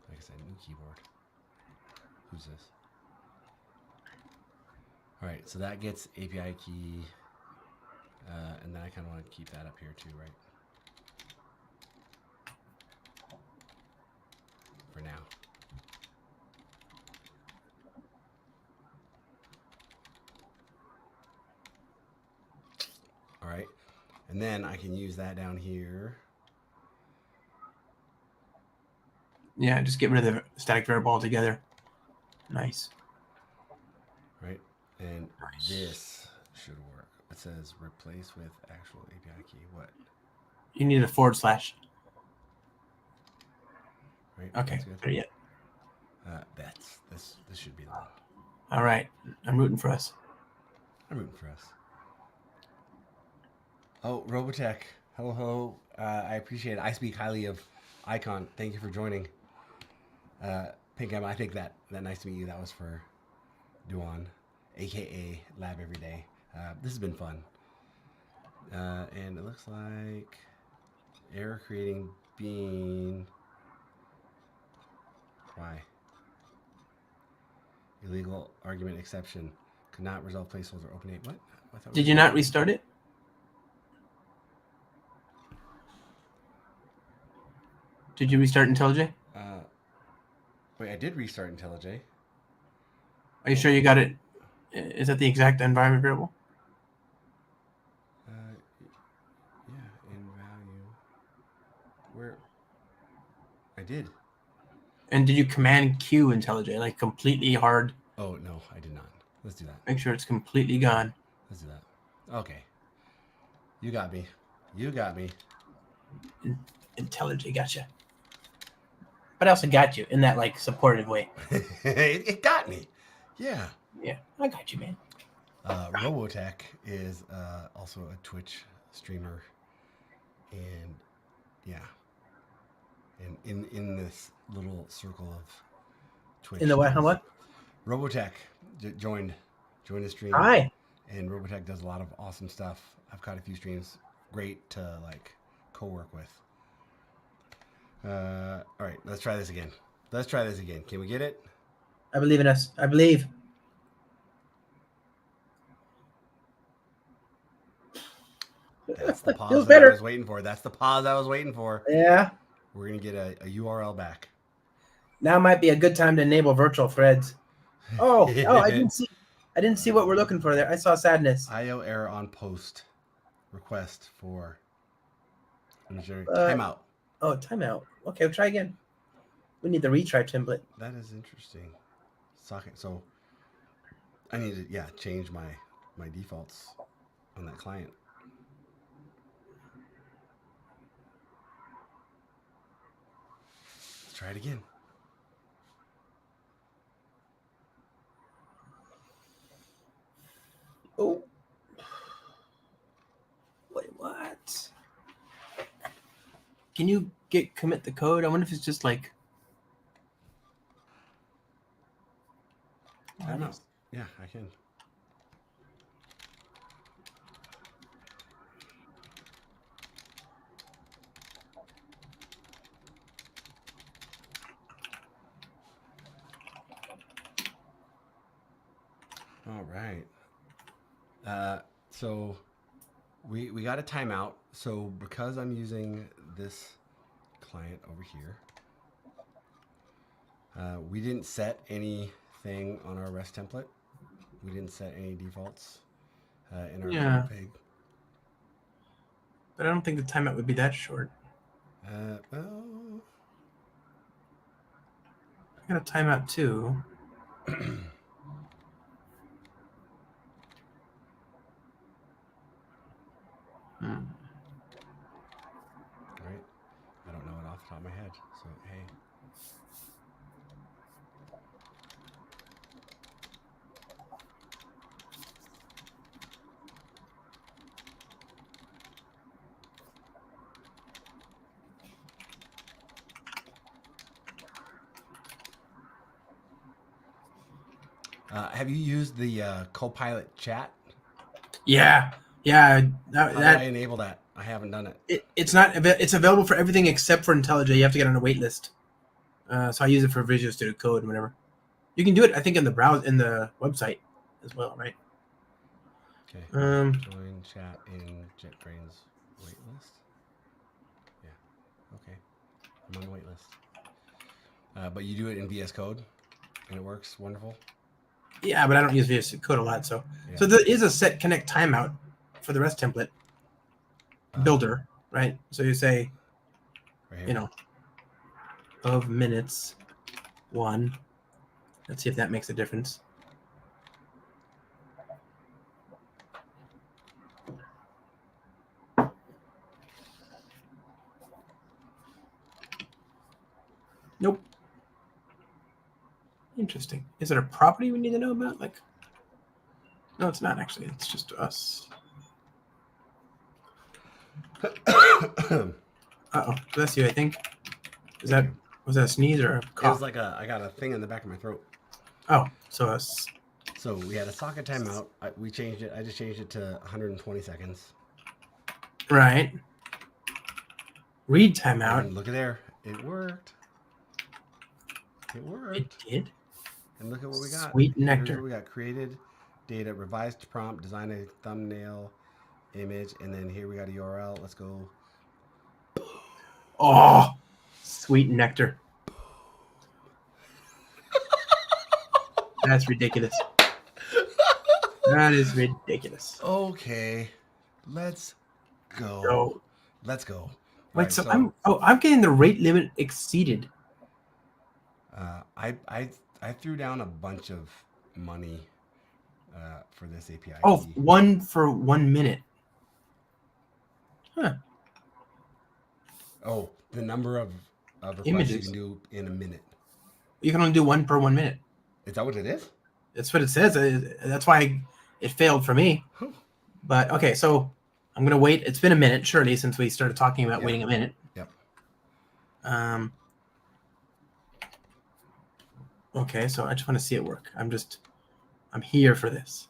Like I said, new keyboard. Who's this? All right, so that gets API key, and then I kind of want to keep that up here too, right? For now. And then I can use that down here. Yeah, just get rid of the static variable altogether. Nice. Right? And Nice. this should work. It says replace with actual API key. What? You need a /. Right? Okay, That's good. there yet. This should be the one. All right, I'm rooting for us. I'm rooting for us. Oh, Robotech. Hello. I appreciate it. I speak highly of Icon. Thank you for joining. Pink Emma, I think that nice to meet you. That was for Duan, aka Labeveryday. This has been fun. And it looks like error creating bean. Why? Illegal argument exception. Could not resolve placeholder. Open 8. What? Did you not restart it? Did you restart IntelliJ? Wait, I did restart IntelliJ. Are you sure you got it? Is that the exact environment variable? Yeah, in value. Where? I did. And did you Command Q IntelliJ, like completely hard? Oh, no, I did not. Let's do that. Make sure it's completely gone. Let's do that. Okay. You got me. You got me. IntelliJ gotcha. But I also got you in that like supportive way. It got me. Yeah. Yeah, I got you, man. Robotech is also a Twitch streamer, and yeah, and in this little circle of Twitch. In the what? How what? Robotech joined the stream. Hi. And Robotech does a lot of awesome stuff. I've caught a few streams. Great to like co-work with. All right, let's try this again. Can we get it? I believe in us. I believe. That's the pause Feels that better. I was waiting for. That's the pause I was waiting for. Yeah. We're gonna get a URL back. Now might be a good time to enable virtual threads. Oh, I didn't see what we're looking for there. I saw sadness. IO error on post request for timeout. Oh, timeout. Okay, we'll try again. We need the retry template. That is interesting. Socket. So I need to change my defaults on that client. Let's try it again. Oh. Wait, what? Can you commit the code? I wonder if it's just like. Timeout. Yeah, I can. All right. So we got a timeout. So because I'm using this client over here, we didn't set anything on our REST template. We didn't set any defaults in our config. But I don't think the timeout would be that short. Well, I got a timeout too. Right. I don't know it off the top of my head. So hey. Have you used the Copilot chat? Yeah. How do I enable that? I haven't done it. It's available for everything except for IntelliJ. You have to get on a wait list. So I use it for Visual Studio Code and whatever. You can do it, I think, in the website as well, right? Okay. Join chat in JetBrains waitlist. Yeah. Okay. I'm on the waitlist. But you do it in VS Code, and it works wonderful. Yeah, but I don't use VS Code a lot, so there is a set connect timeout for the REST template. builder, right? So you say, Right here. you know, of minutes 1. Let's see if that makes a difference. Nope. Interesting. Is it a property we need to know about? Like, no, it's not actually. It's just us. Uh-oh. Bless you, I think. Was that a sneeze or a It cough? was like I got a thing in the back of my throat. Oh, so us. So we had a socket timeout. We changed it. I just changed it to 120 seconds. Right. Read timeout. And look at there. It worked. It worked. It did. And look at what we got. Sweet Here's nectar. what we got. Created data, revised prompt, design a thumbnail, image, and then here we got a URL. Let's go. Oh, sweet nectar. That's ridiculous. That is ridiculous. Okay. Let's go. So, Let's go. wait, Right, so I'm getting the rate limit exceeded. I threw down a bunch of money for this API. Oh, key. 1 for 1 minute. Huh. Oh, the number of requests Images. you can do in a minute. You can only do 1 per 1 minute. Is that what it is? That's what it says. That's why it failed for me. Huh. But okay, so I'm gonna wait. It's been a minute, surely, since we started talking about Yep. waiting a minute. Yep. Okay, so I just want to see it work. I'm here for this.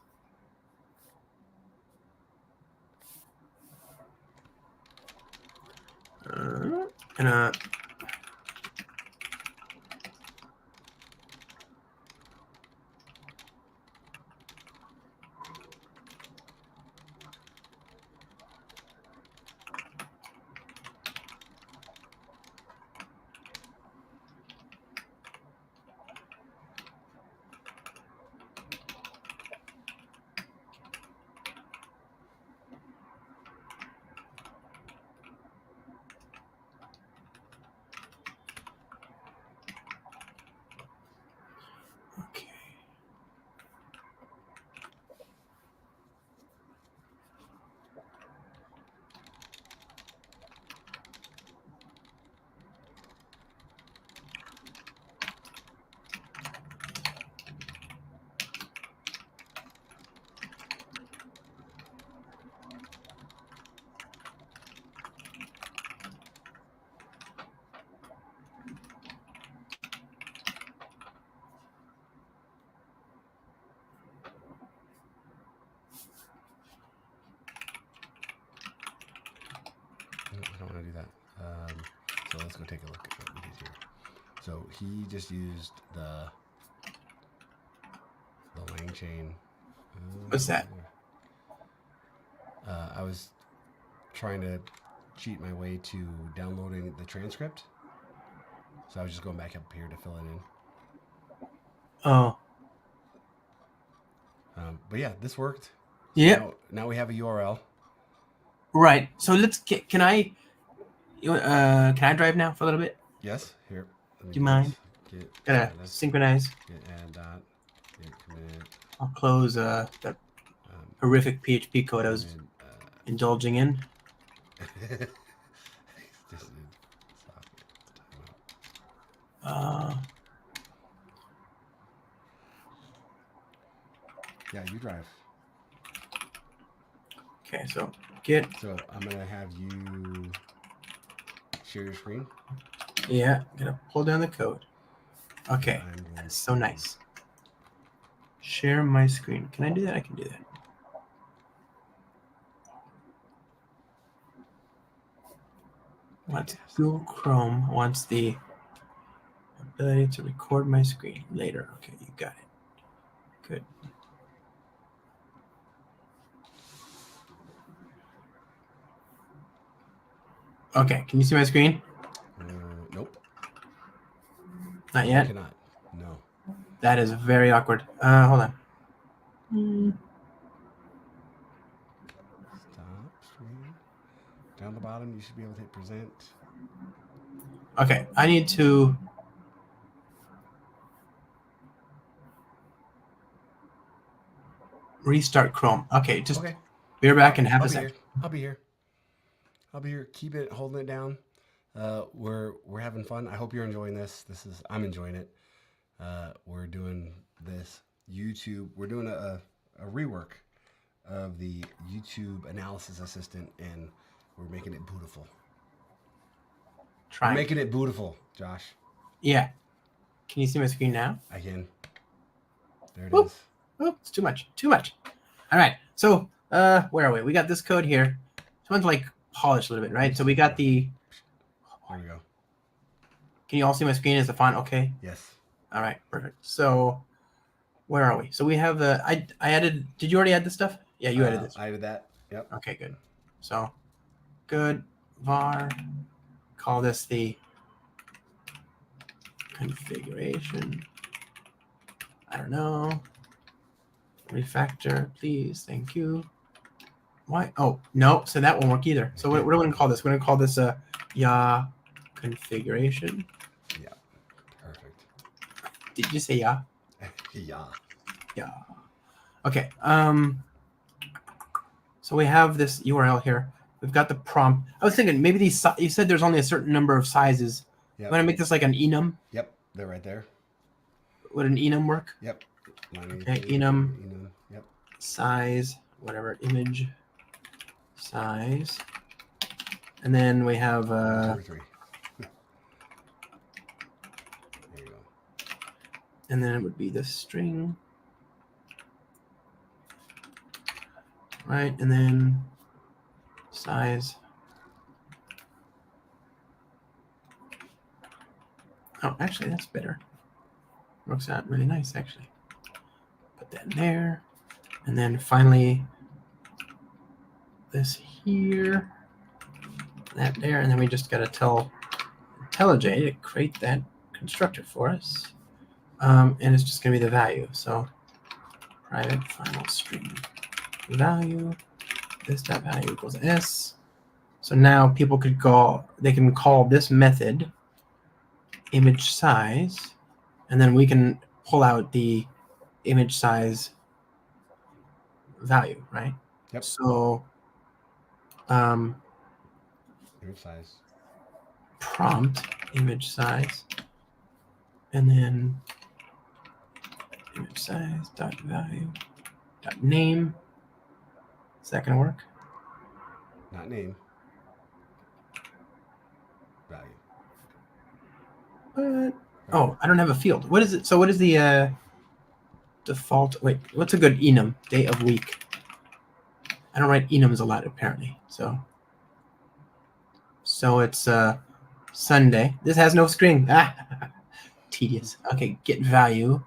And okay. I don't want to do that. So let's go take a look at what we did here. So he just used the lang chain. What's that? I was trying to cheat my way to downloading the transcript. So I was just going back up here to fill it in. Oh, But yeah, this worked. So yeah. now we have a URL. Right. So can I drive now for a little bit? Yes. Here. Do you mind? Gotta synchronize. Get add dot. Get commit. I'll close that horrific PHP code I was and, indulging in. just stop timeout. Yeah, you drive. Okay, so So I'm gonna have you share your screen. yeah, gonna pull down the code. Okay, I'm going that's so nice. Share my screen. Can I do that? I can do that. Google Chrome wants the ability to record my screen later. Okay, you got it. Good. Okay, can you see my screen? Nope. Not I yet. cannot. No. That is very awkward. Hold on. Stop screen. Down the bottom, you should be able to hit present. Okay, I need to. Restart Chrome. Okay, just Okay. be right back in half I'll a be second. here. I'll be here. I'll be here. Keep it, holding it down. We're having fun. I hope you're enjoying this. I'm enjoying it. We're doing this YouTube. We're doing a rework of the YouTube analysis assistant, and we're making it beautiful. We're making it beautiful, Josh. Yeah. Can you see my screen now? I can. There it Whoop. is. Oh, it's too much. Too much. All right. So, where are we? We got this code here. Just want to like polish a little bit, right? So we got the. There we go. Can you all see my screen? Is the font okay? Yes. All right. Perfect. So, where are we? So we have the. I added. Did you already add this stuff? Yeah, you added this. I added that. Yep. Okay. Good. So, good var. Call this the configuration. I don't know. Refactor, please. Thank you. Why? Oh, no. So that won't work either. So what are we going to call this? We're going to call this a ya configuration. Yeah. Perfect. Did you say ya? Yeah. Yeah. Okay. So we have this URL here. We've got the prompt. I was thinking maybe these. You said there's only a certain number of sizes. Yep. I'm going to make this like an enum. Yep. They're right there. Would an enum work? Yep. Okay. Enum. Yep. Size. Whatever. Image. Size. And then we have. 3. There you go. And then it would be the string. Right. And then size. Oh, actually, that's better. Works out really nice, actually. Put that in there. And then finally, this here. That there. And then we just got to tell IntelliJ to create that constructor for us. And it's just going to be the value. So private final string value. This dot value equals s. So now people could they can call this method image size, and then we can pull out the image size value, right? Yep. So Image size. prompt image size, and then image size dot value dot name. Is that going to work? Not name. Value. What? Oh, I don't have a field. What is it? So what is the default? Wait, what's a good enum? Day of week. I don't write enums a lot apparently. So it's Sunday. This has no string. Tedious. Okay, get value.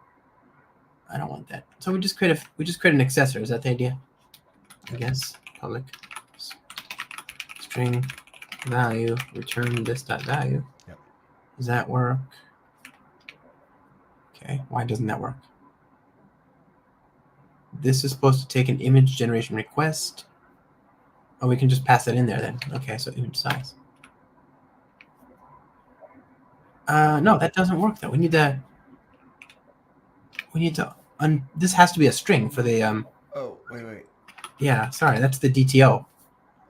I don't want that. So we just create an accessor. Is that the idea? I guess public string value return this dot value. Yep. Does that work? Okay. Why doesn't that work? This is supposed to take an image generation request. Oh, we can just pass that in there then. Okay, so image size. No, that doesn't work though. We need to. This has to be a string for the. Oh, wait. Yeah, sorry, that's the DTO.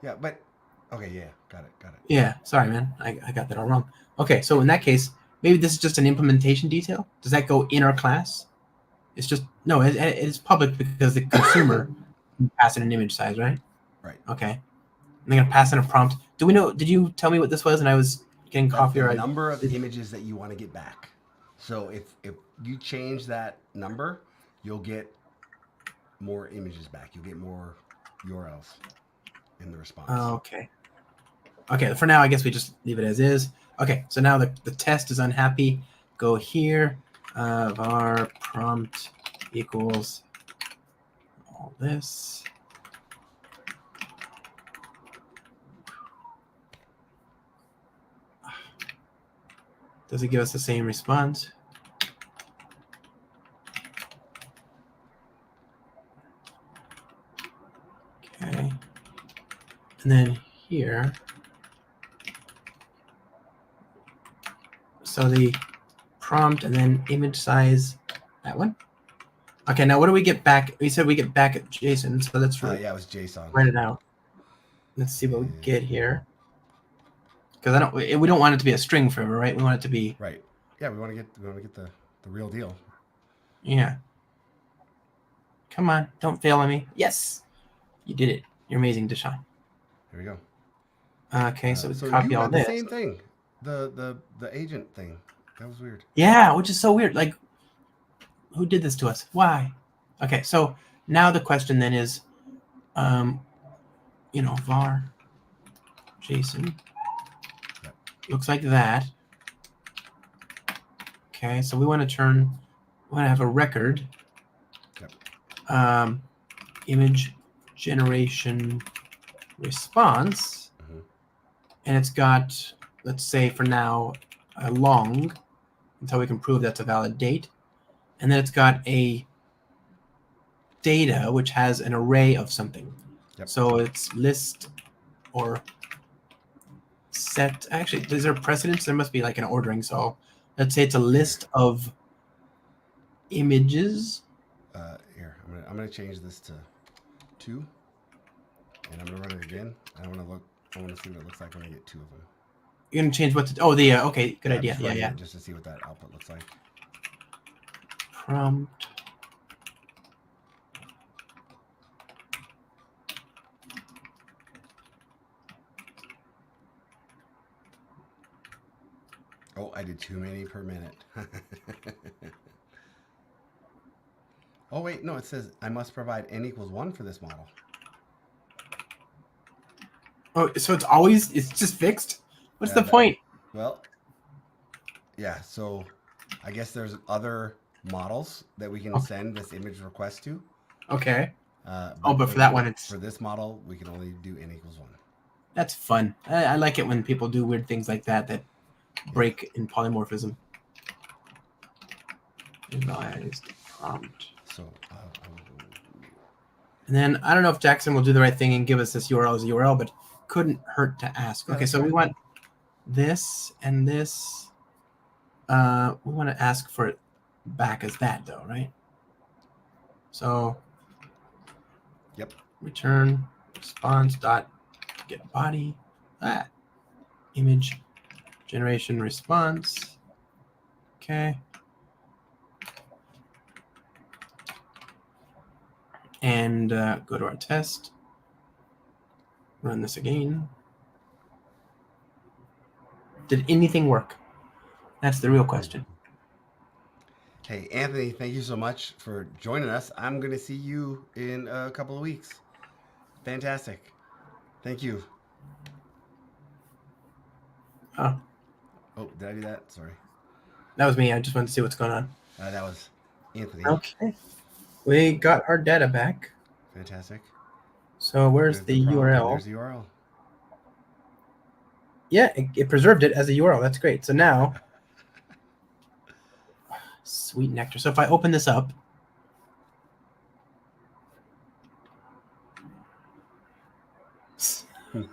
Yeah, but okay, yeah, got it. Yeah, sorry, man, I got that all wrong. Okay, so in that case, maybe this is just an implementation detail. Does that go in our class? It's just no, it's public because the consumer can pass in an image size, right? Right. Okay, and they're gonna pass in a prompt. Do we know? Did you tell me what this was? And I was getting coffee. That's Or the number of images that you want to get back. So if you change that number, you'll get more images back. You'll get more URLs in the response. Okay. Okay, for now, I guess we just leave it as is. Okay, so now the test is unhappy. Go here, var prompt equals all this. Does it give us the same response? Okay. And then here, So the prompt and then image size, that one. Okay, now what do we get back? We said we get back at JSON, so let's Yeah, it was JSON. write it out. Let's see what we get here. Because we don't want it to be a string forever, right? We want it to be right. Yeah, we want to get the real deal. Yeah. Come on, don't fail on me. Yes, you did it. You're amazing, Deshaun. Here we go. Okay, so So copy you all had this. the same thing, the agent thing. That was weird. Yeah, which is so weird. Like, who did this to us? Why? Okay, so now the question then is, var JSON looks like that. Okay, so we want to have a record. Yep. Image generation response, and it's got, let's say for now, a long until we can prove that's a valid date, and then it's got a data which has an array of something. Yep. So it's list or set. Actually, is there precedence? There must be like an ordering. So let's say it's a list of images. Here, I'm gonna change this to 2, and I'm gonna run it again. I want to see what it looks like when I get 2 of them. You're gonna change what to? Oh, the okay, good idea. Yeah. Just to see what that output looks like. Prompt. Oh, I did too many per minute. Oh wait, no, it says I must provide n equals 1 for this model. Oh, so it's just fixed? What's the point? Well, yeah, so I guess there's other models that we can send this image request to. Okay. But for that one, it's... For this model, we can only do n equals 1. That's fun. I like it when people do weird things like that break in polymorphism. Invalid prompt. So, and then I don't know if Jackson will do the right thing and give us this URL as a URL, but couldn't hurt to ask. Okay, so we want this and this. We want to ask for it back as that, though, right? So, yep. Return response dot get body image generation response. Okay. And go to our test. Run this again. Did anything work? That's the real question. Hey, Anthony, thank you so much for joining us. I'm going to see you in a couple of weeks. Fantastic. Thank you. Oh, did I do that? Sorry. That was me. I just wanted to see what's going on. That was Anthony. Okay. We got our data back. Fantastic. So where's the URL? There's the URL. Yeah, it preserved it as a URL. That's great. So now, sweet nectar. So if I open this up, all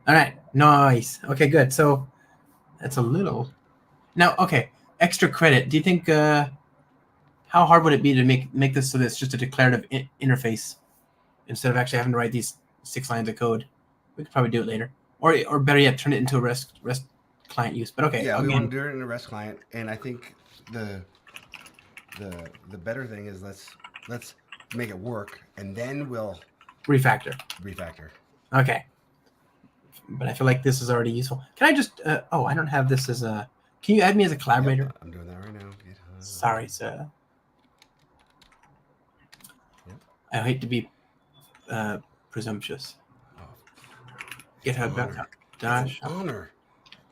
right, nice. Okay, good. So that's a little. Now, okay, extra credit. Do you think how hard would it be to make this so that it's just a declarative interface instead of actually having to write these 6 lines of code? We could probably do it later, or better yet, turn it into a REST client use. But okay, yeah, again, we want to do it in a REST client, and I think the better thing is let's make it work, and then we'll refactor. Okay, but I feel like this is already useful. Can I just? I don't have this as a. Can you add me as a collaborator? Yep, I'm doing that right now. Sorry, sir. Yep. I hate to be presumptuous. GitHub.com. It's an honor.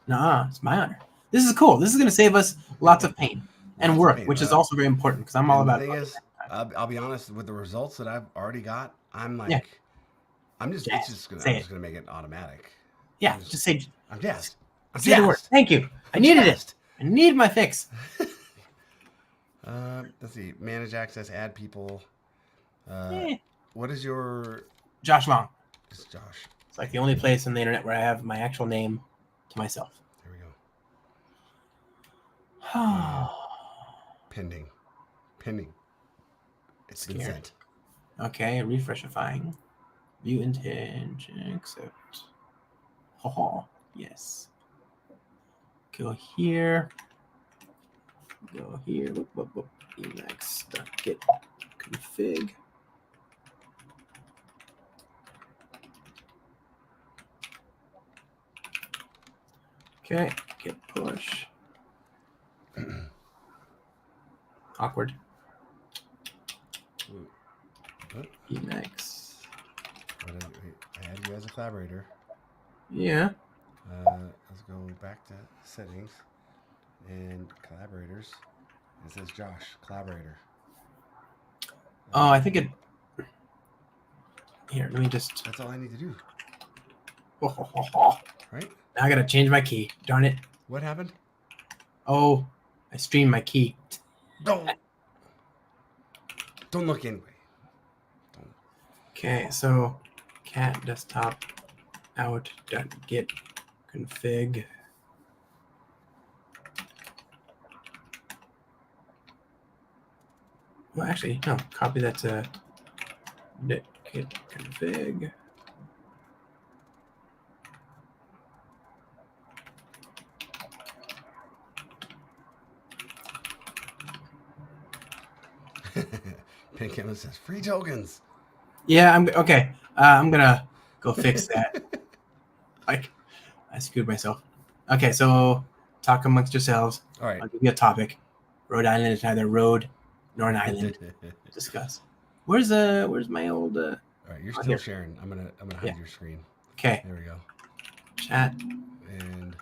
Nah, it's my honor. This is cool. This is going to save us lots of pain and work, which is also very important because I'm all about. The thing is, I'll be honest with the results that I've already got. I'm like, Yeah. I'm just gonna make it automatic. Yeah, just say. I'm jazzed. Say the word. Thank you. I needed it. I need my fix. Let's see. Manage access. Add people. What is your Josh Long? It's Josh. It's like the only place on the internet where I have my actual name to myself. There we go. Okay, Pending. It's been Scared. sent. Refreshifying. View intent. Accept. Oh, yes. Go here. Go here. Whoop. Emacs.get config. Okay, git push. Awkward. What? Emacs. I had you as a collaborator. Yeah. Let's go back to settings and collaborators. It says Josh, collaborator. Oh, I think it. Here, let me just. That's all I need to do, Now right? I gotta change my key. Darn it. What happened? Oh, I streamed my key. Don't look anyway. Okay, so cat desktop out.get config. Well, actually, no. Copy that to git config. Pinkhammer says free tokens. Yeah, I'm okay. I'm gonna go fix that. Like, I screwed myself. Okay, so talk amongst yourselves. All right. I'll give you a topic. Rhode Island is neither road nor an island. Discuss. Where's my old? All right, you're still here. sharing. I'm gonna hide your screen. Okay. There we go. Chat. And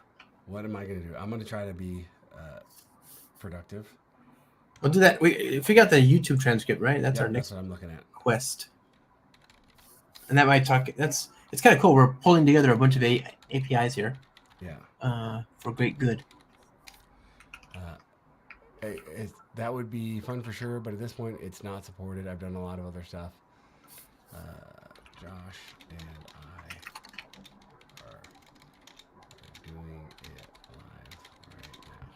what am I gonna do? I'm gonna try to be productive. We'll do that. If we got the YouTube transcript, right? That's our next That's what I'm looking at. quest. And that might talk. It's kind of cool. We're pulling together a bunch of APIs here. Yeah. For great good. That would be fun for sure, but at this point, it's not supported. I've done a lot of other stuff. Josh and I are doing it live right now.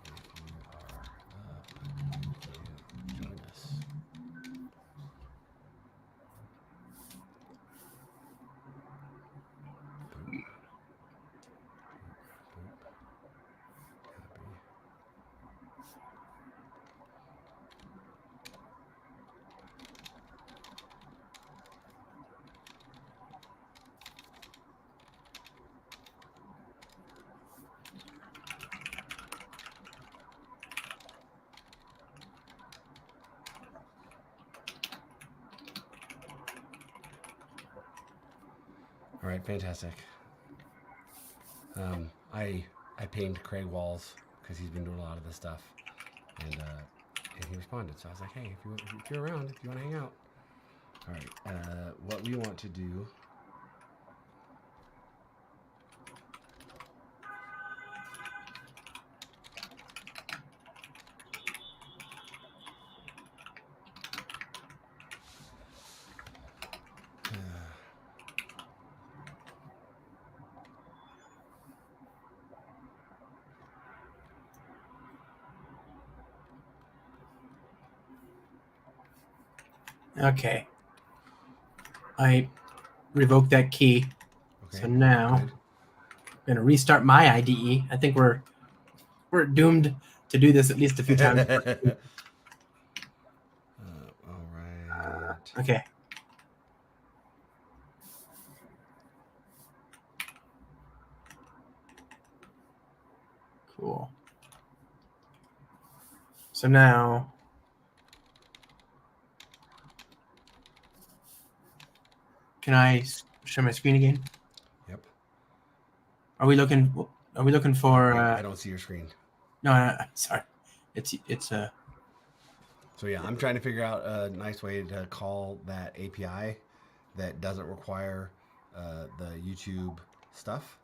If you are up, you can join us. All right, fantastic. I pinged Craig Walls because he's been doing a lot of this stuff, and he responded. So I was like, hey, if you're around, if you want to hang out. All right, what we want to do. Okay. I revoked that key. Okay. So now I'm gonna restart my IDE. I think we're doomed to do this at least a few times. All right. Okay. Cool. So now can I share my screen again? Yep. Are we looking for? I don't see your screen. No, sorry. It's So yeah, I'm trying to figure out a nice way to call that API that doesn't require the YouTube stuff.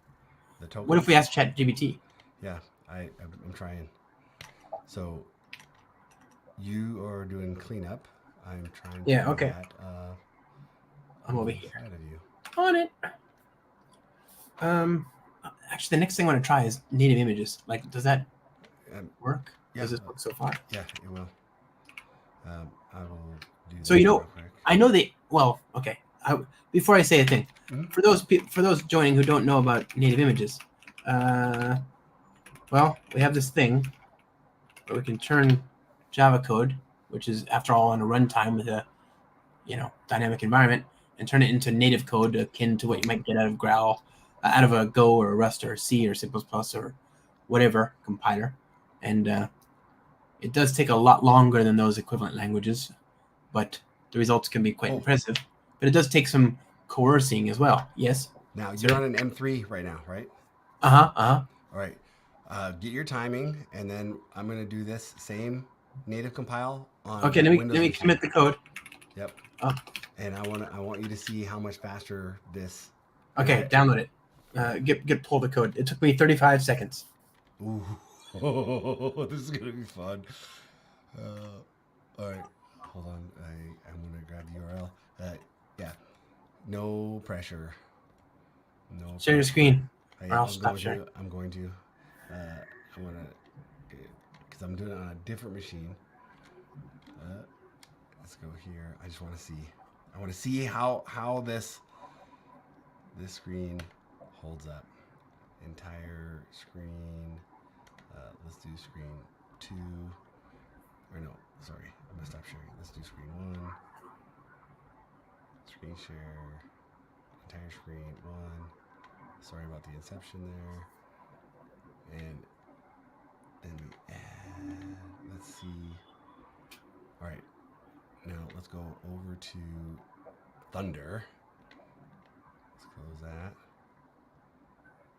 The token. What if we ask ChatGPT? Yeah, I'm trying. So you are doing cleanup. I'm trying to do okay. that. I'm over here. Inside of you. On it. Actually, the next thing I want to try is native images. Like, does that work? Yeah. Does this work so far? Yeah, it will. I will do. So this you know, real quick. I know they. Well, okay. Before I say a thing, Mhm. for those joining who don't know about native images, well, we have this thing where we can turn Java code, which is after all on a runtime with a dynamic environment, and turn it into native code akin to what you might get out of Growl, out of a Go or a Rust or C or C++ or whatever compiler, and it does take a lot longer than those equivalent languages, but the results can be quite impressive. But it does take some coercing as well. Yes. Now Sir? you're on an M3 right now, right? All right. Get your timing, and then I'm gonna do this same native compile on Okay. that Let Windows me machine. commit the code. Yep. Oh. And I want you to see how much faster this. Okay. Download it. Get pull the code. It took me 35 seconds. Ooh, this is gonna be fun. All right, hold on. I'm gonna grab the URL. Yeah, no pressure. No. Share your screen. Or I'll I'm stop going sharing. to. I'm going to. I want to, because I'm doing it on a different machine. Let's go here. I just want to see. I want to see how this screen holds up. Entire screen. Let's do screen 2. Or no, sorry, I'm gonna stop sharing. Let's do screen 1. Screen share. Entire screen 1. Sorry about the inception there. And then we add. Let's see. All right. Now let's go over to Thunder. Let's close that.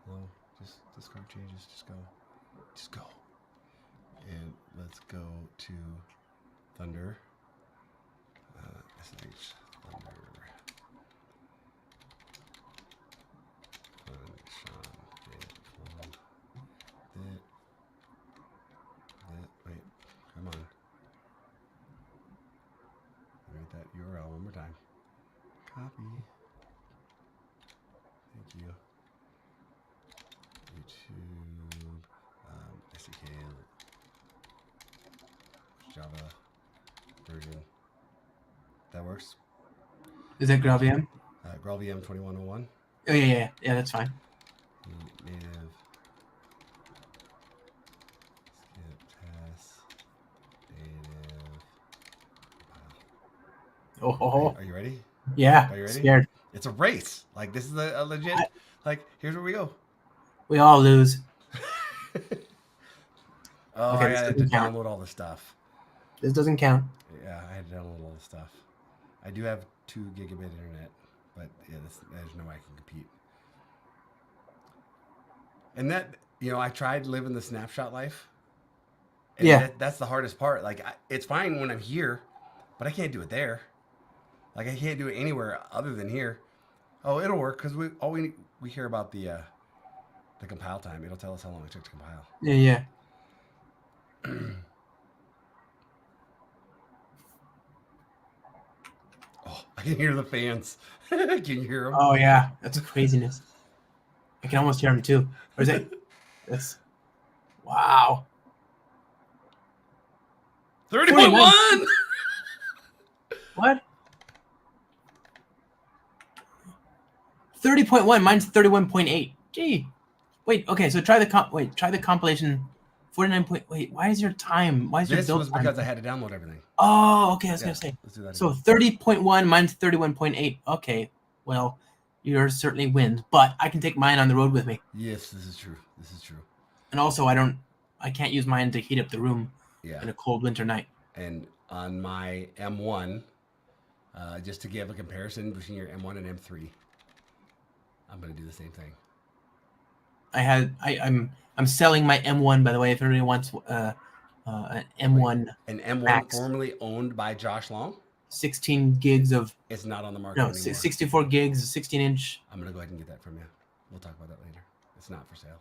Hello. Just discard changes. Just go. Just go. And let's go to Thunder. SH Thunder. Wait, come on. Write that URL one more time. Copy. Thank you. YouTube, SDK, Java version. That works. Is that GraalVM? GraalVM 2101. Oh yeah, that's fine. Native. Skip test. Native. Oh. Are you ready? Yeah. Are you ready? Scared. It's a race. Like this is a legit. Like here's where we go. We all lose. Oh, Okay, I this had to doesn't count. download all the stuff. This doesn't count. Yeah, I had to download all the stuff. I do have 2 gigabit internet, but yeah, there's no way I can compete. And that, I tried living the snapshot life. And Yeah. that's the hardest part. Like, it's fine when I'm here, but I can't do it there. Like, I can't do it anywhere other than here. Oh, it'll work because we hear about the compile time. It'll tell us how long it took to compile. Yeah. Oh, I can hear the fans. Can you hear them? Oh yeah, that's craziness. I can almost hear him too. Or is it? That's wow. 30.1. What? 30.1. Mine's 31.8. Gee. Wait. Okay. So try the compilation. 49. Wait. Why is your time? Why is your This build was time? because I had to download everything. Oh, okay. I was gonna say. Let's do that. So 30.1. Mine's 31.8. Okay. Well, yours certainly wins, but I can take mine on the road with me. Yes, this is true. This is true. And also, I can't use mine to heat up the room in a cold winter night. And on my M1, just to give a comparison between your M1 and M3, I'm going to do the same thing. I'm selling my M1, by the way, if anybody wants an M1. An M1 Max. formerly owned by Josh Long? 16 gigs of... It's not on the market No, anymore. 64 gigs, 16-inch. I'm going to go ahead and get that from you. We'll talk about that later. It's not for sale.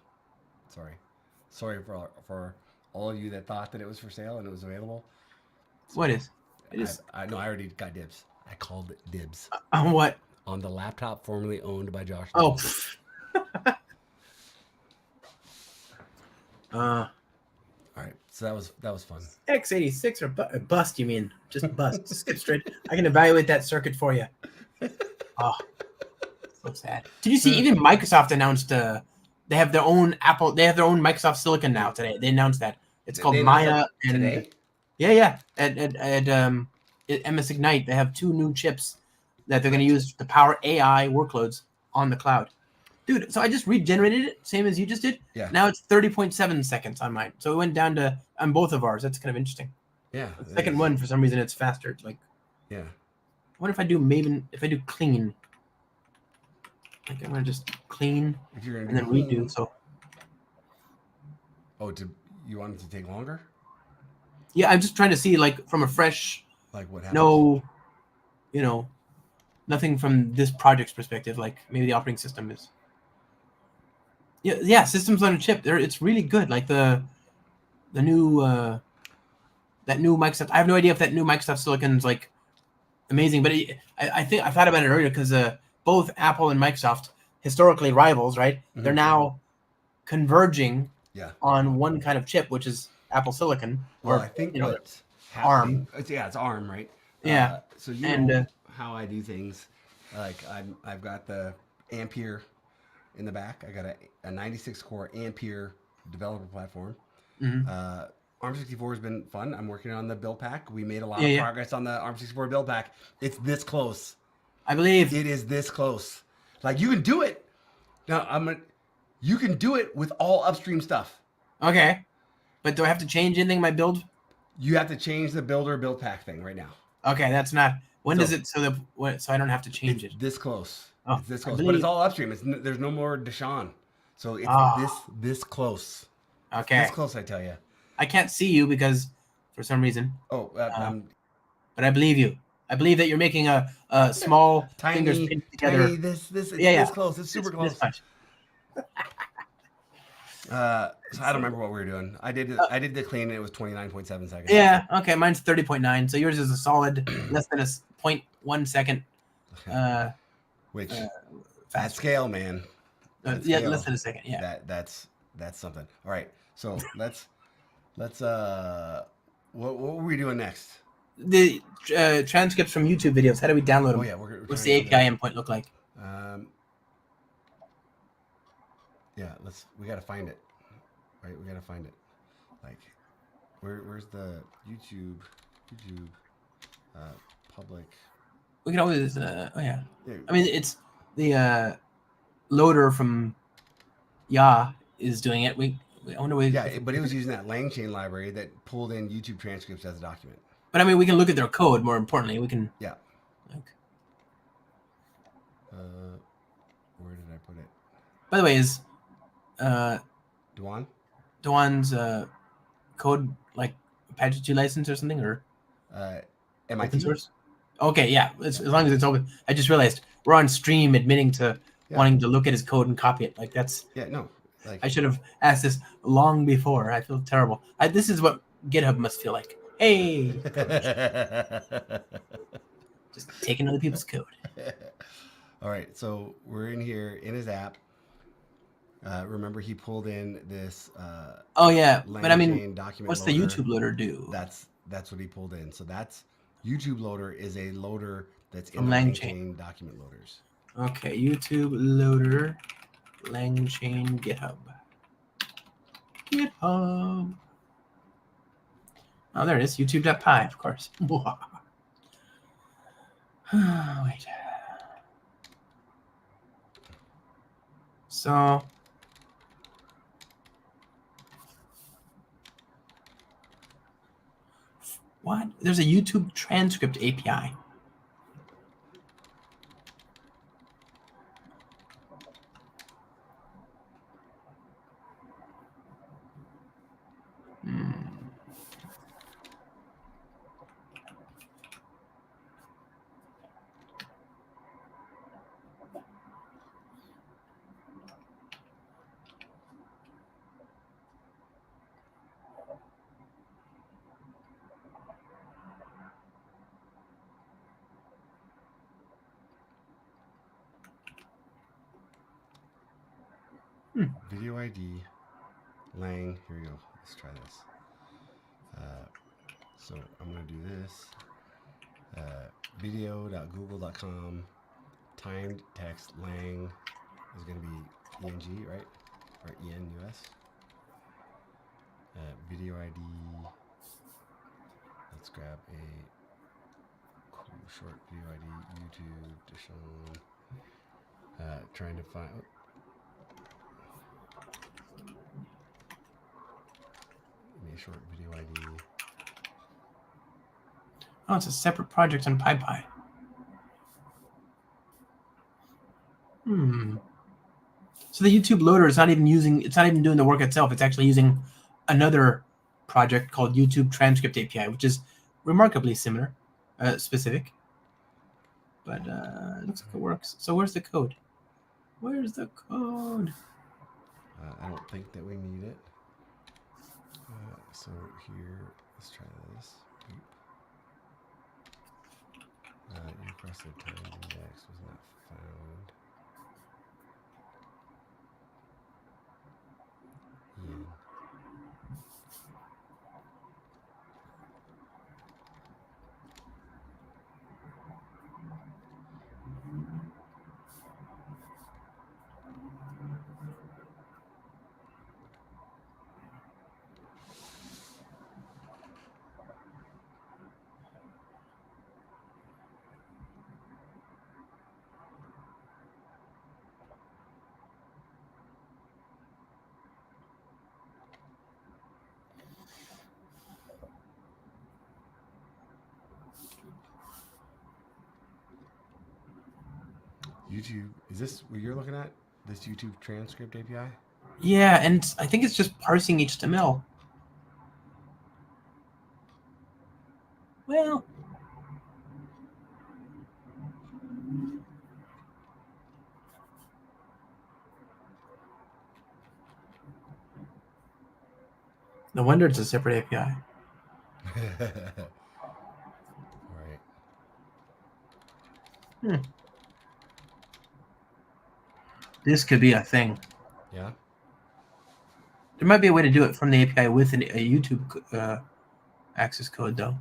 Sorry for all of you that thought that it was for sale and it was available. What is? I already got dibs. I called it dibs. On what? on the laptop formerly owned by Josh. Oh. All right, so that was fun. X86 or bust? You mean just bust? Skip straight. I can evaluate that circuit for you. Oh, so sad. Did you see? Even Microsoft announced they have their own Apple. They have their own Microsoft Silicon now today. They announced that it's called They announced Maya that and today. yeah. At MS Ignite, they have 2 new chips that they're going to use to power AI workloads on the cloud. Dude, so I just regenerated it, same as you just did. Yeah. Now it's 30.7 seconds on mine. So it went down to on both of ours. That's kind of interesting. Yeah. The second one, for some reason, it's faster. It's like, Yeah. I wonder if I do if I do clean. Like I'm gonna just clean If you're gonna and then clean- redo. So Oh, you want it to take longer? yeah, I'm just trying to see like from a fresh, Like what happens? no, nothing from this project's perspective. Like maybe the operating system is. Yeah, systems on a chip. It's really good. Like the new that new Microsoft. I have no idea if that new Microsoft Silicon's like amazing, but I think I thought about it earlier because both Apple and Microsoft, historically rivals, right? Mhm. They're now converging Yeah. on one kind of chip, which is Apple Silicon. Well, or, I think you know, what's ARM. happening. It's ARM, right? Yeah. So you And, know how I do things. Like I've got the Ampere in the back. I got a 96 core Ampere developer platform. Mhm. ARM64 has been fun. I'm working on the build pack. We made a lot Yeah, of yeah. progress on the ARM64 build pack. It's this close. I believe. It is this close. Like you can do it. Now you can do it with all upstream stuff. Okay. But do I have to change anything in my build? You have to change the build pack thing right now. Okay, that's not. When So- does it? So I don't have to change It's it. this close. Oh, It's this I close, but believe- it's all upstream. There's no more Deshaun, so it's Ah. this close. Okay. This close, I tell you. I can't see you because for some reason, Oh, but I believe you. I believe that you're making a small fingers tiny, pinned together. tiny. It's Yeah. this close. It's super close. This much. So I don't remember what we were doing. I did the clean, and it was 29.7 seconds. Yeah. Okay. Mine's 30.9. So yours is a solid less than a 0.1 second. Which at Fast. scale, man. At Yeah, scale, less than a second. Yeah. That's something. All right. So let's what were we doing next? The transcripts from YouTube videos. How do we download them? Oh yeah, we're What's trying the to do API endpoint look like? that. Yeah, we gotta find it. Right, we gotta find it. Like, where's the YouTube public? We can always. Oh yeah. Yeah, I mean, it's the loader from is doing it. I wonder. but it was using that LangChain library that pulled in YouTube transcripts as a document. But I mean, we can look at their code. More importantly, we can. Yeah. Like, Where did I put it? by the way, is Duan? Duan's code like Apache 2 license or something, or MIT? open source? Okay, yeah. As long as it's open. I just realized we're on stream admitting to wanting to look at his code and copy it. Like that's. Yeah, no. Like I should have asked this long before. I feel terrible. This is what GitHub must feel like. Hey, just taking other people's code. All right, so we're in here in his app. Remember, he pulled in this. Oh yeah, but I mean, LangChain document what's loader. the YouTube loader do? That's what he pulled in. So that's YouTube loader is a loader that's in From the LangChain. LangChain document loaders. Okay, YouTube loader, LangChain, GitHub. GitHub. Oh, there it is. YouTube.py, of course. Wait. So. What? There's a YouTube transcript API. Video ID. Lang. Here we go. Let's try this. So I'm going to do this. Video.google.com. Timed text lang is going to be ENG, right? Or ENUS. Video ID. Let's grab a cool short video ID. YouTube. Deshaun. Trying to find. Give me a short video ID. Oh, it's a separate project on PyPy. So the YouTube loader is not even doing the work itself. It's actually using another project called YouTube Transcript API, which is remarkably similar, specific. But it looks like it works. So where's the code? Where's the code? I don't think that we need it. So here, let's try this. You requested time index was not found. Ian. YouTube, is this what you're looking at? This YouTube transcript API? Yeah, and I think it's just parsing HTML. Well, no wonder it's a separate API. All right. This could be a thing. Yeah. There might be a way to do it from the API with a YouTube access code, though.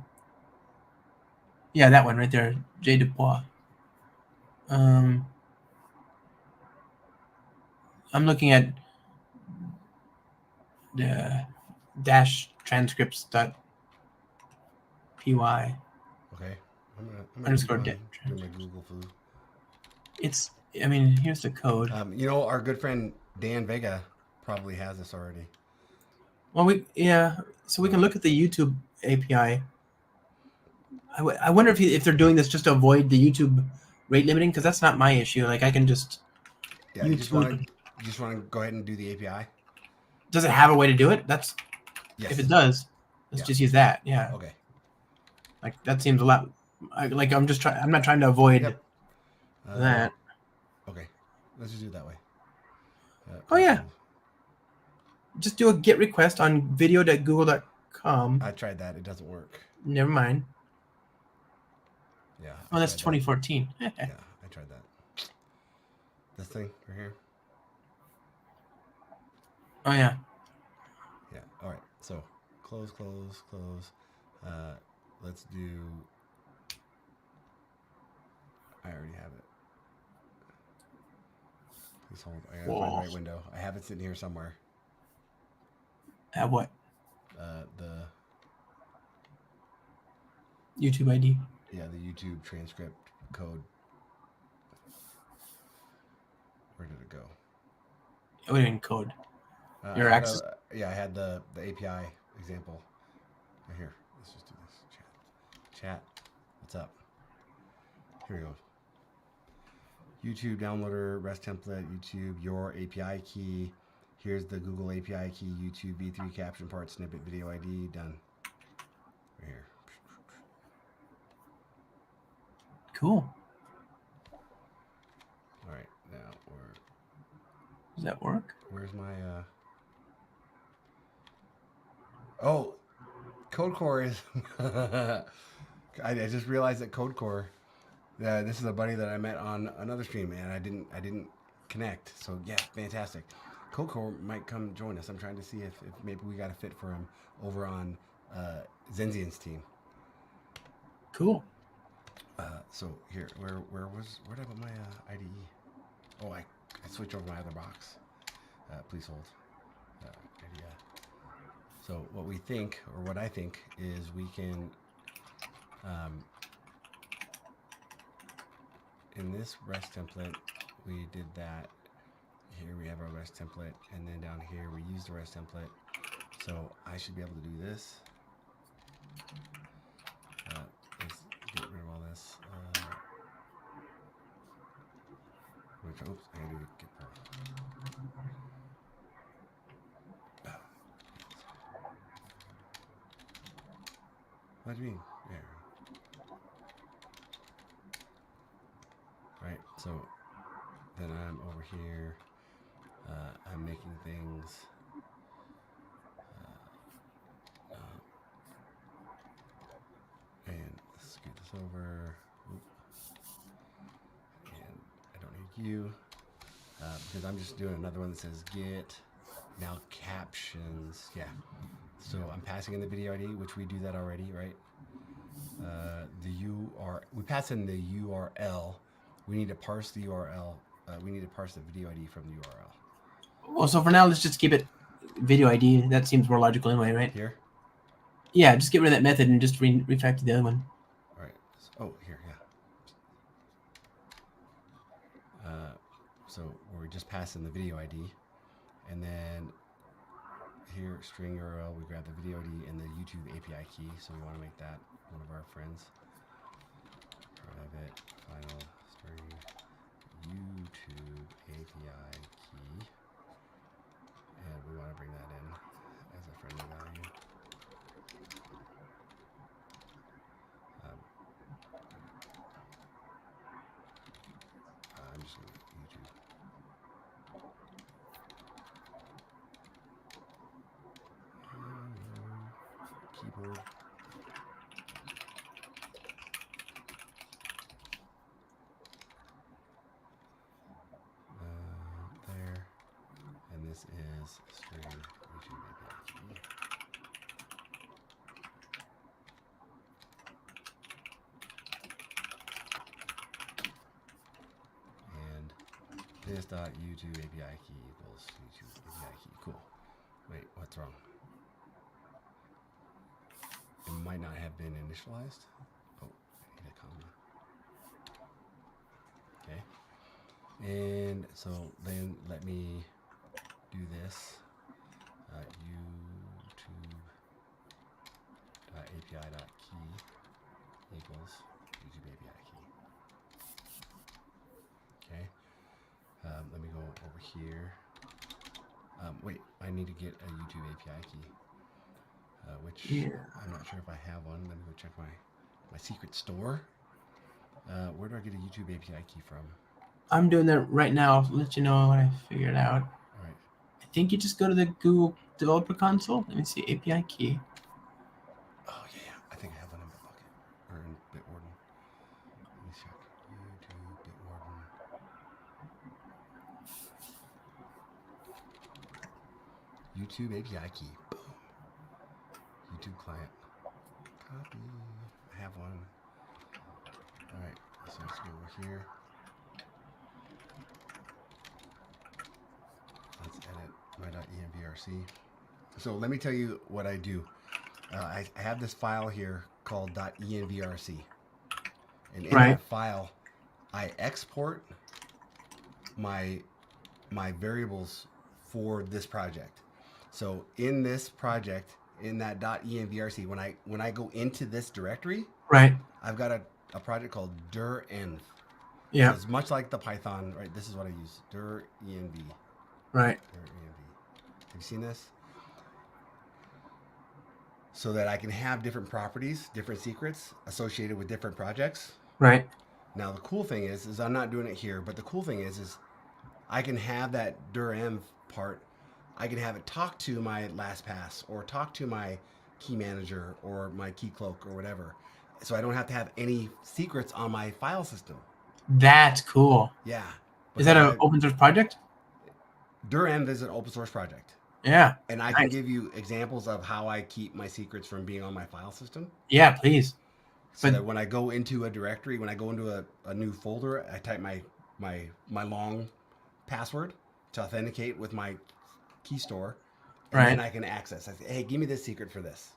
Yeah, that one right there, J. Dubois. I'm looking at the dash transcripts.py. Okay. I'm gonna Underscore do dash. my Google foo. It's. I mean, here's the code. You know, our good friend Dan Vega probably has this already. Well, so we can look at the YouTube API. I wonder if they're doing this just to avoid the YouTube rate limiting, because that's not my issue. Like I can just. Yeah. You just want to go ahead and do the API. Does it have a way to do it? That's. Yes. If it does, let's just use that. Yeah. Okay. Like that seems a lot. I'm not trying to avoid that. Okay. Let's just do it that way. Oh yeah. Just do a GET request on video.google.com. I tried that. It doesn't work. Never mind. Yeah. Oh, that's 2014. Yeah, I tried that. This thing right here. Oh yeah. Yeah. All right. So close. Let's do. I already have it. Please hold. I gotta find the right window. I have it sitting here somewhere. At what? The YouTube ID. Yeah, the YouTube transcript code. Where did it go? Oh, it didn't code. Your access. I had the API example right here. Let's just do this. Chat. What's up? Here we go. YouTube downloader, REST template, YouTube, your API key. Here's the Google API key, YouTube v3 caption part, snippet, video ID, done. Right here. Cool. All right, now Does that work? where's my Oh, CodeCore is I just realized that CodeCore this is a buddy that I met on another stream and I didn't connect. So yeah, fantastic. Coco might come join us. I'm trying to see if maybe we got a fit for him over on Zenzian's team. Cool. So here, where did I put my IDE? Oh, I switched over my other box. Please hold. IDE. So what we think, or what I think, is we can, in this REST template, we did that. Here we have our REST template, and then down here we use the REST template. So I should be able to do this. Let's get rid of all this. Oops, I gotta get Pearl. What do you mean? There. Right, so then I'm over here. I'm making things. And let's scoot this over. Oop. And I don't need you because I'm just doing another one that says get now captions. Yeah. So I'm passing in the video ID, which we do that already, right? We pass in the URL. We need to parse the URL. We need to parse the video ID from the URL. Well, so for now, let's just keep it video ID. That seems more logical anyway, right? Here? Yeah, just get rid of that method and just refactor the other one. All right. Oh, here, yeah. So we're just passing the video ID, and then here, string URL, we grab the video ID and the YouTube API key. So we want to make that one of our friends. Private final string YouTube API key, and we want to bring that in as a friendly value. I'm just going to YouTube. Keyboard. There. And this is string YouTube API key. And this dot YouTube API key equals YouTube API key. Cool. Wait, what's wrong? It might not have been initialized. Oh, I need a comma. Okay. And so then let me do this. YouTube.api.key equals YouTube API key. Okay. Let me go over here. Wait, I need to get a YouTube API key. Which I'm not sure if I have one. Let me go check my secret store. Where do I get a YouTube API key from? I'm doing that right now. I'll let you know when I figure it out. All right. I think you just go to the Google Developer Console. Let me see, API key. Oh yeah, I think I have one in Bitbucket or in Bitwarden. Let me check. YouTube Bitwarden. YouTube API key. Boom. YouTube client. Copy. I have one. All right. So let's go over here. Let's edit my.envrc. So let me tell you what I do. I have this file here called .envrc. And in that file, I export my variables for this project. So in this project, in that .envrc, when I go into this directory, I've got a project called dir.env. Yeah. So it's much like the Python, right? This is what I use, dir.env. Right. Have you seen this? So that I can have different properties, different secrets associated with different projects. Right. Now the cool thing is I'm not doing it here, but the cool thing is I can have that dir.env part. I can have it talk to my LastPass or talk to my key manager or my key cloak or whatever. So I don't have to have any secrets on my file system. That's cool. Yeah. Is that an open source project? DurEnv is an open source project. Yeah. And I can give you examples of how I keep my secrets from being on my file system. Yeah, please. So that when I go into a directory, when I go into a new folder, I type my long password to authenticate with my key store, and then I can access. I say, hey, give me this secret for this.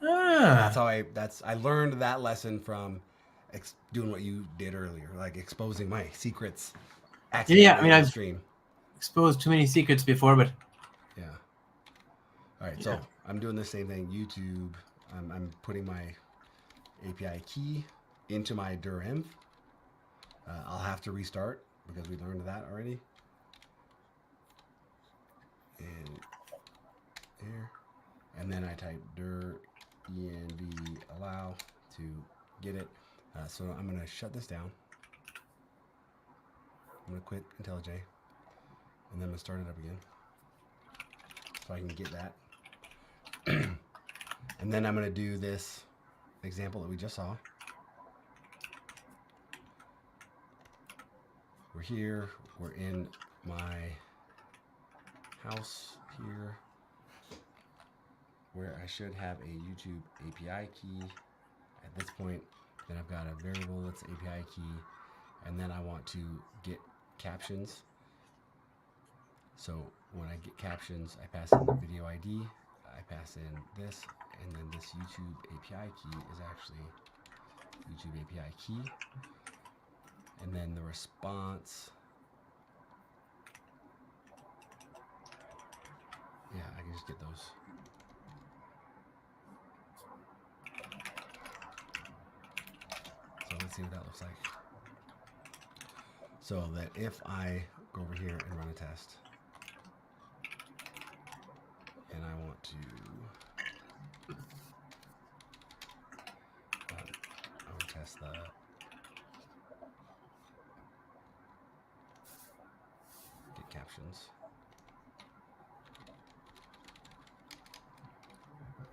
That's how I learned that lesson from doing what you did earlier, like exposing my secrets. Yeah, I mean, I've stream. exposed too many secrets before, but yeah. All right, so I'm doing the same thing. YouTube. I'm putting my API key into my DurEnv. I'll have to restart because we learned that already. And here, and then I type dir env allow to get it. So I'm gonna shut this down. I'm gonna quit IntelliJ, and then I'm gonna start it up again, so I can get that. And then I'm gonna do this example that we just saw. We're here. We're in my house here, where I should have a YouTube API key at this point. Then I've got a variable that's API key, and then I want to get captions. So when I get captions, I pass in the video ID, I pass in this, and then this YouTube API key is actually YouTube API key. And then the response, yeah, I can just get those. So let's see what that looks like. So that if I go over here and run a test, and I want to test the get captions,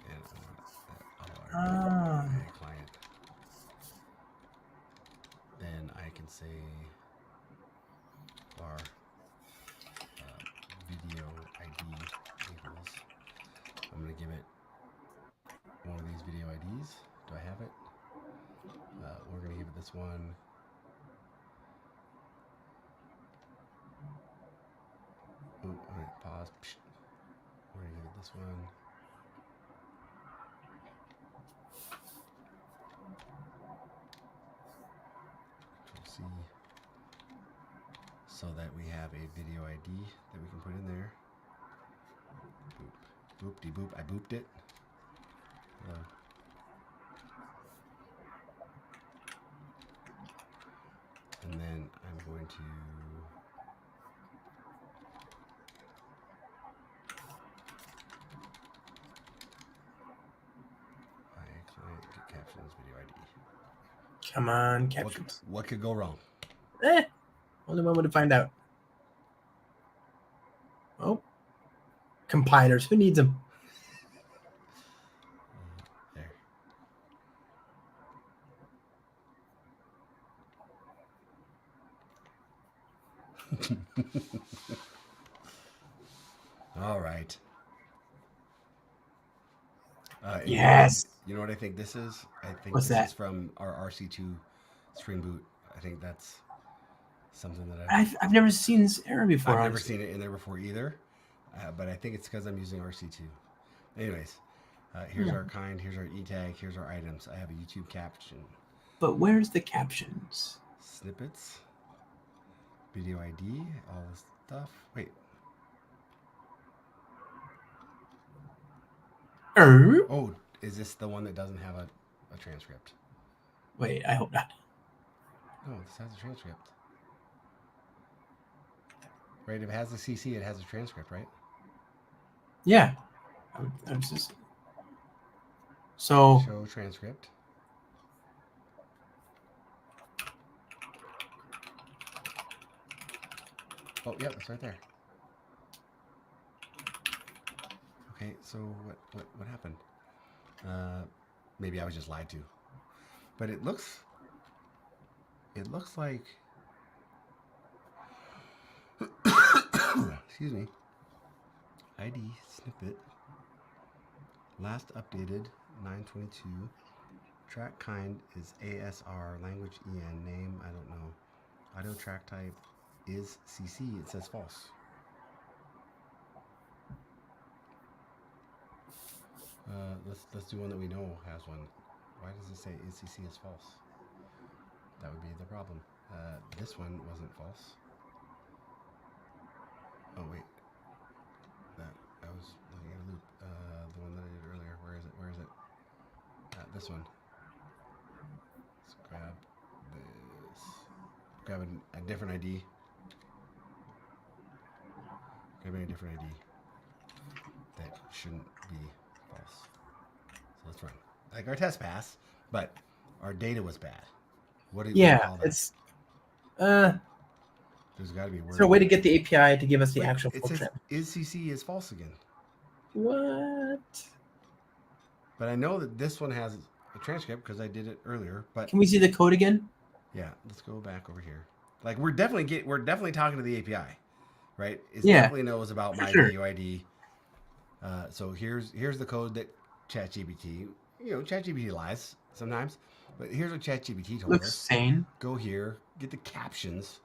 and I want that client, then I can say var video ID equals, I'm going to give it one of these video IDs. Do I have it? We're going to give it this one. Oh, all right, pause. We're going to give it this one. Control C. So that we have a video ID that we can put in there. Boop. Boop-de-boop. I booped it. Hello. And then I'm going to client get captions video ID. Come on, captions. What could go wrong? Only one way to find out. Oh, compilers. Who needs them? There. All right. Yes. You know what I think this is? I think What's this that? is from our RC2 Spring Boot. I think that's something that I've never seen this error before. I've never seen it in there before either. But I think it's because I'm using RC2. Anyways, here's our kind, here's our E tag, here's our items. I have a YouTube caption. But where's the captions? Snippets, video ID, all this stuff. Wait. Oh, is this the one that doesn't have a transcript? Wait, I hope not. No, this has a transcript. Right, if it has a CC, it has a transcript, right? Yeah. I'm just... So... Show transcript. Oh, yeah, it's right there. Okay, so what happened? Maybe I was just lied to. But it looks like excuse me. ID snippet. Last updated 922. Track kind is ASR. Language EN. Name I don't know. Audio track type is CC. It says false. Let's do one that we know has one. Why does it say is CC is false? That would be the problem. This one wasn't false. Oh wait, I was looking at a loop. The one that I did earlier. Where is it? Where is it? This one. Let's grab this. Grab a different ID. Grabbing a different ID that shouldn't be false. So let's run. Like our test passed, but our data was bad. What do you call that? It's There's got to be a word. is there a way to get the API to give us the Wait, actual it full says trend? is CC is false again. What? But I know that this one has a transcript because I did it earlier. But Can we see the code again? yeah, let's go back over here. Like we're definitely talking to the API, right? It Yeah, definitely knows about my sure. video ID. So here's the code that ChatGPT. ChatGPT lies sometimes, but here's what ChatGPT told Looks us. sane. Go here, get the captions.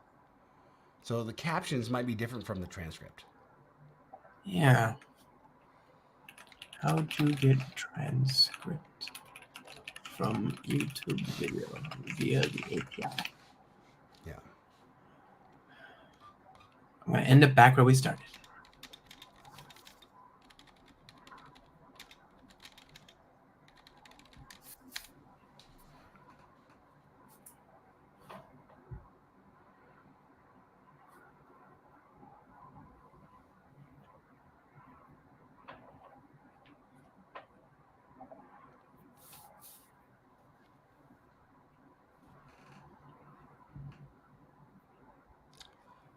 So the captions might be different from the transcript. Yeah. How to get transcript from YouTube video via the API. Yeah. I'm going to end up back where we started.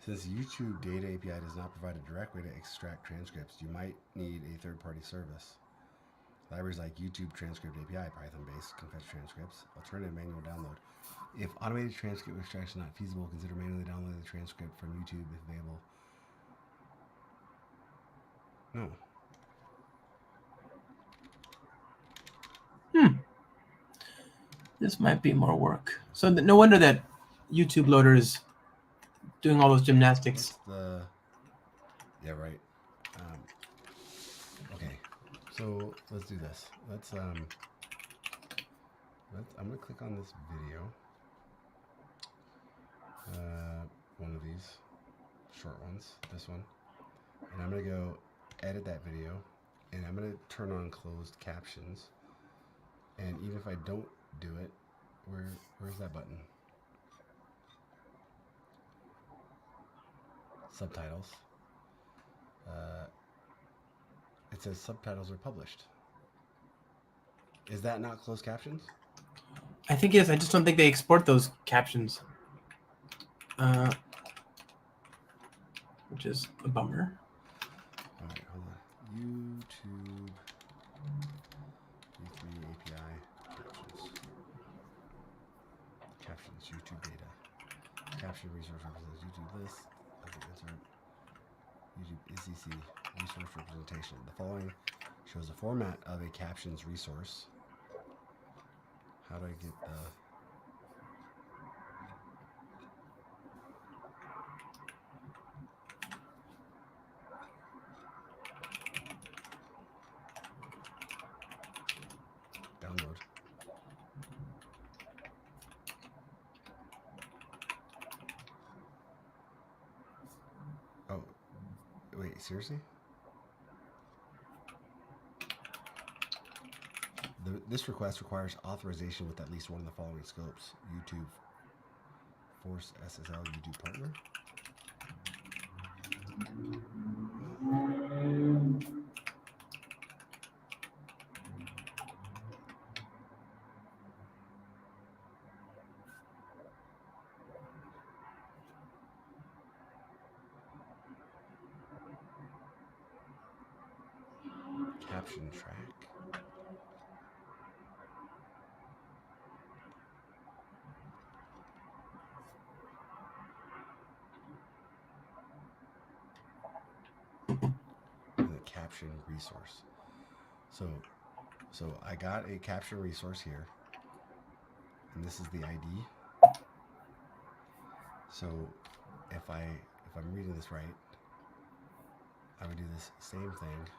Since YouTube Data API does not provide a direct way to extract transcripts, you might need a third-party service. Libraries like YouTube Transcript API, Python-based, can fetch transcripts. Alternative manual download. If automated transcript extraction is not feasible, consider manually downloading the transcript from YouTube if available. No. This might be more work. So no wonder that YouTube loader is doing all those gymnastics. Yeah, right. Okay, so let's do this. I'm gonna click on this video. One of these short ones, this one, and I'm gonna go edit that video, and I'm gonna turn on closed captions. And even if I don't do it, where's that button? Subtitles. It says subtitles are published. Is that not closed captions? I think it is. I just don't think they export those captions. Which is a bummer. All right, hold on. YouTube V3 API captions. YouTube data. Caption resource represents YouTube list. Insert YouTube ECC resource representation. The following shows the format of a captions resource. How do I get the... download? Oh, wait, seriously? This request requires authorization with at least one of the following scopes. YouTube Force SSL YouTube partner. Caption track. caption resource. So I got a caption resource here, and this is the ID. So if I'm reading this right, I would do this same thing.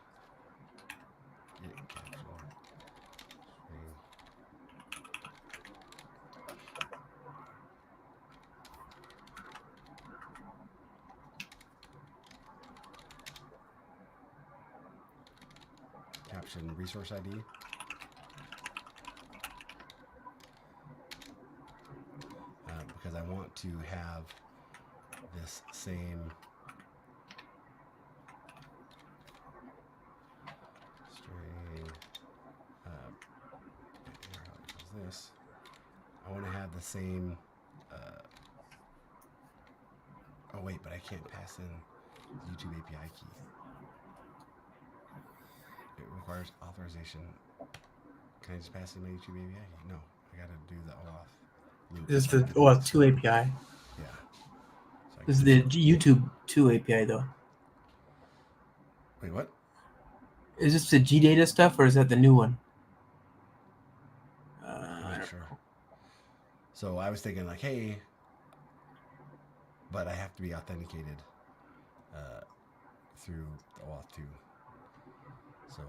Get caption. Caption resource ID. Because I want to have this same string. This. I want to have the same. Oh wait, but I can't pass in the YouTube API key. It requires authorization. Can I just pass in my YouTube API key? No, I got to do the OAuth loop. This is the OAuth 2 API. Yeah. So This is the YouTube 2 API though. Wait, what? Is this the GData stuff or is that the new one? I'm not sure. So I was thinking like, hey, but I have to be authenticated through the OAuth 2. So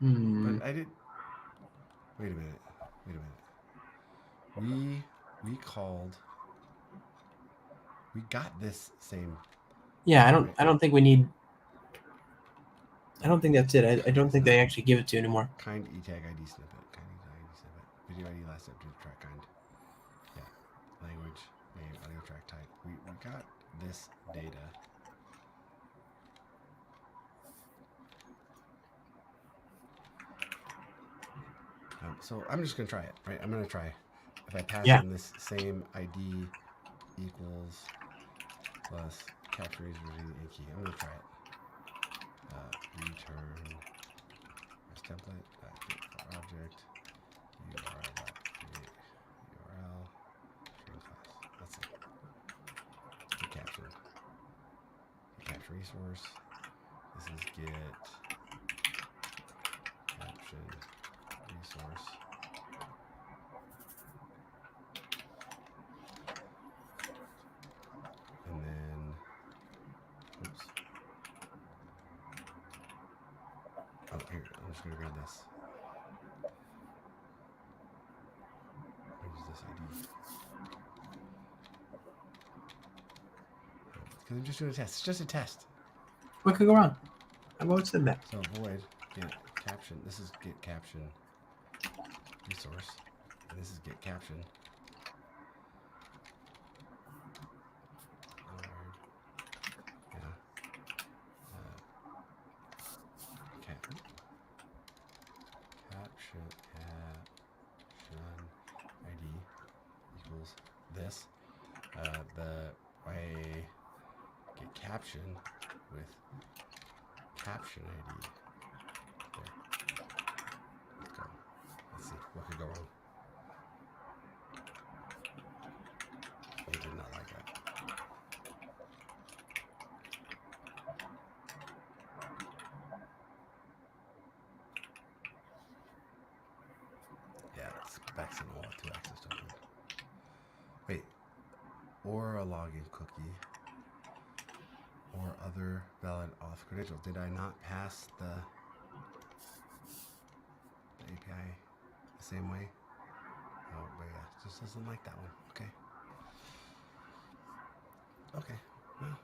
overview. But I did. Wait a minute. We called. We got this same. Yeah, I don't think we need. I don't think that's it. I don't think they actually give it to you anymore. Kind etag ID snippet. Video ID last updated track kind. Yeah. Language, name, audio track type. We got this data. So I'm just gonna try it, right? I'm gonna try. If I pass in this same ID equals plus capture reason a key, I'm gonna try it. Return as template get for object URL create URL string class. That's it. Get caption. Get caption resource. This is get caption resource. And then, oops. Oh, here, I'm just going to grab this. Use this ID. Because I'm just doing a test. It's just a test. What could go wrong? I've always said that. So void get caption. This is get caption resource. And this is get caption. Yeah. Caption ID equals this. I get caption with caption ID. There. Let's go. Let's see what could go wrong. They did not like that. Yeah, it's back to all 2 access token. Wait, or a login cookie, or other valid auth credentials. Did I not pass the API the same way? Oh, but yeah, just doesn't like that one. Okay. Okay. Well,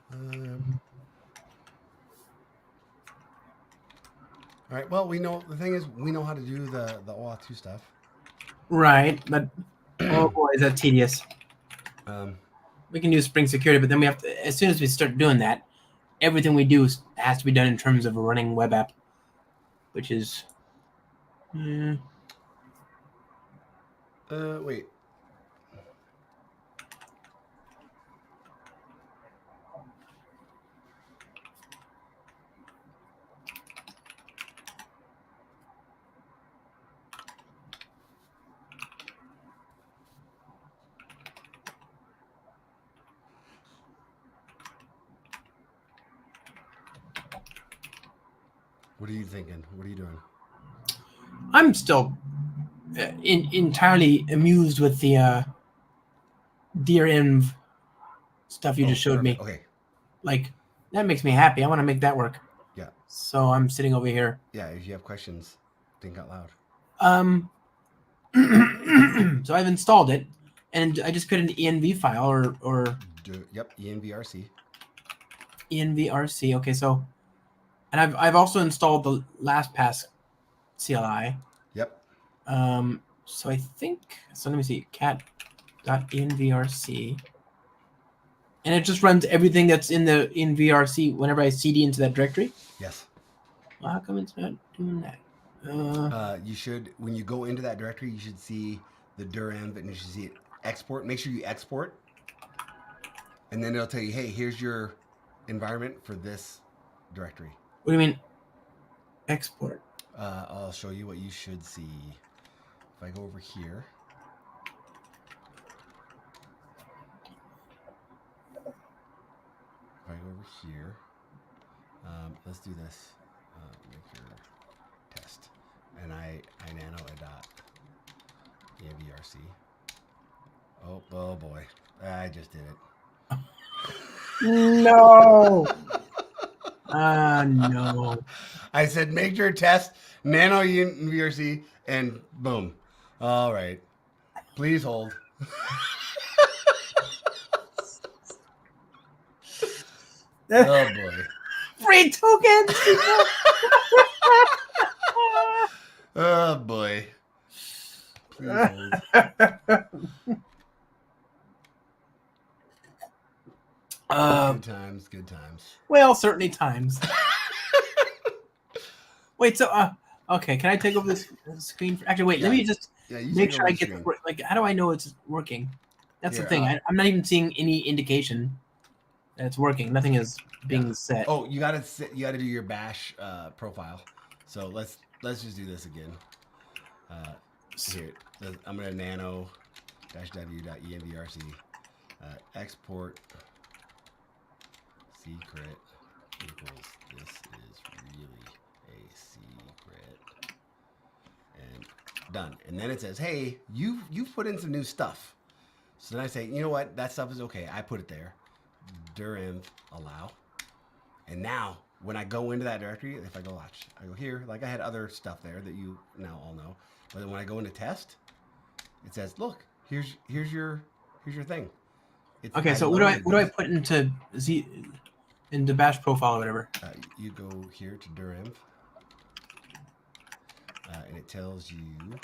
all right. Well, we know the thing is we know how to do the OAuth 2 stuff. Right, but oh boy, is that tedious. We can do Spring Security, but then we have to. As soon as we start doing that, everything we do has to be done in terms of a running web app, which is. Wait. What are you thinking? What are you doing? I'm still entirely amused with the dear env stuff you just showed perfect. me. Okay. Like, that makes me happy. I want to make that work. Yeah. So I'm sitting over here. Yeah. If you have questions, think out loud. So I've installed it, and I just created an env file or Yep. envrc. envrc. Okay, so, and I've also installed the LastPass CLI. Yep. So I think, so let me see, cat.envrc, and it just runs everything that's in the envrc whenever I cd into that directory. Yes. Well, how come it's not doing that? You should, when you go into that directory, you should see the dir-env and you should see it export. Make sure you export, and then it'll tell you, hey, here's your environment for this directory. What do you mean export? I'll show you what you should see. If I go over here, let's do this. Make your test, and I nano envrc. Oh boy, I just did it. No. No. I said make your test nano envrc, and boom. All right, please hold. Oh boy. Free tokens. Oh boy. Please hold. Good times, good times. Well, certainly times. Wait, so okay, can I take over this screen? Actually, wait. Yeah. Let me just You make take sure over I the get screen. like. How do I know it's working? That's Here, the thing. I'm not even seeing any indication that it's working. Nothing is being set. Oh, you gotta do your bash profile. So let's just do this again. Here, I'm gonna nano-w.envrc export secret equals this is really a secret, and done. And then it says, hey, you've put in some new stuff. So then I say, you know what, that stuff is okay. I put it there. dir-env allow. And now when I go into that directory, if I go watch, I go here, like I had other stuff there that you now all know. But then when I go into test, it says, look, here's your thing. Okay, so what do I put into into bash profile or whatever? You go here to dir-env, and it tells you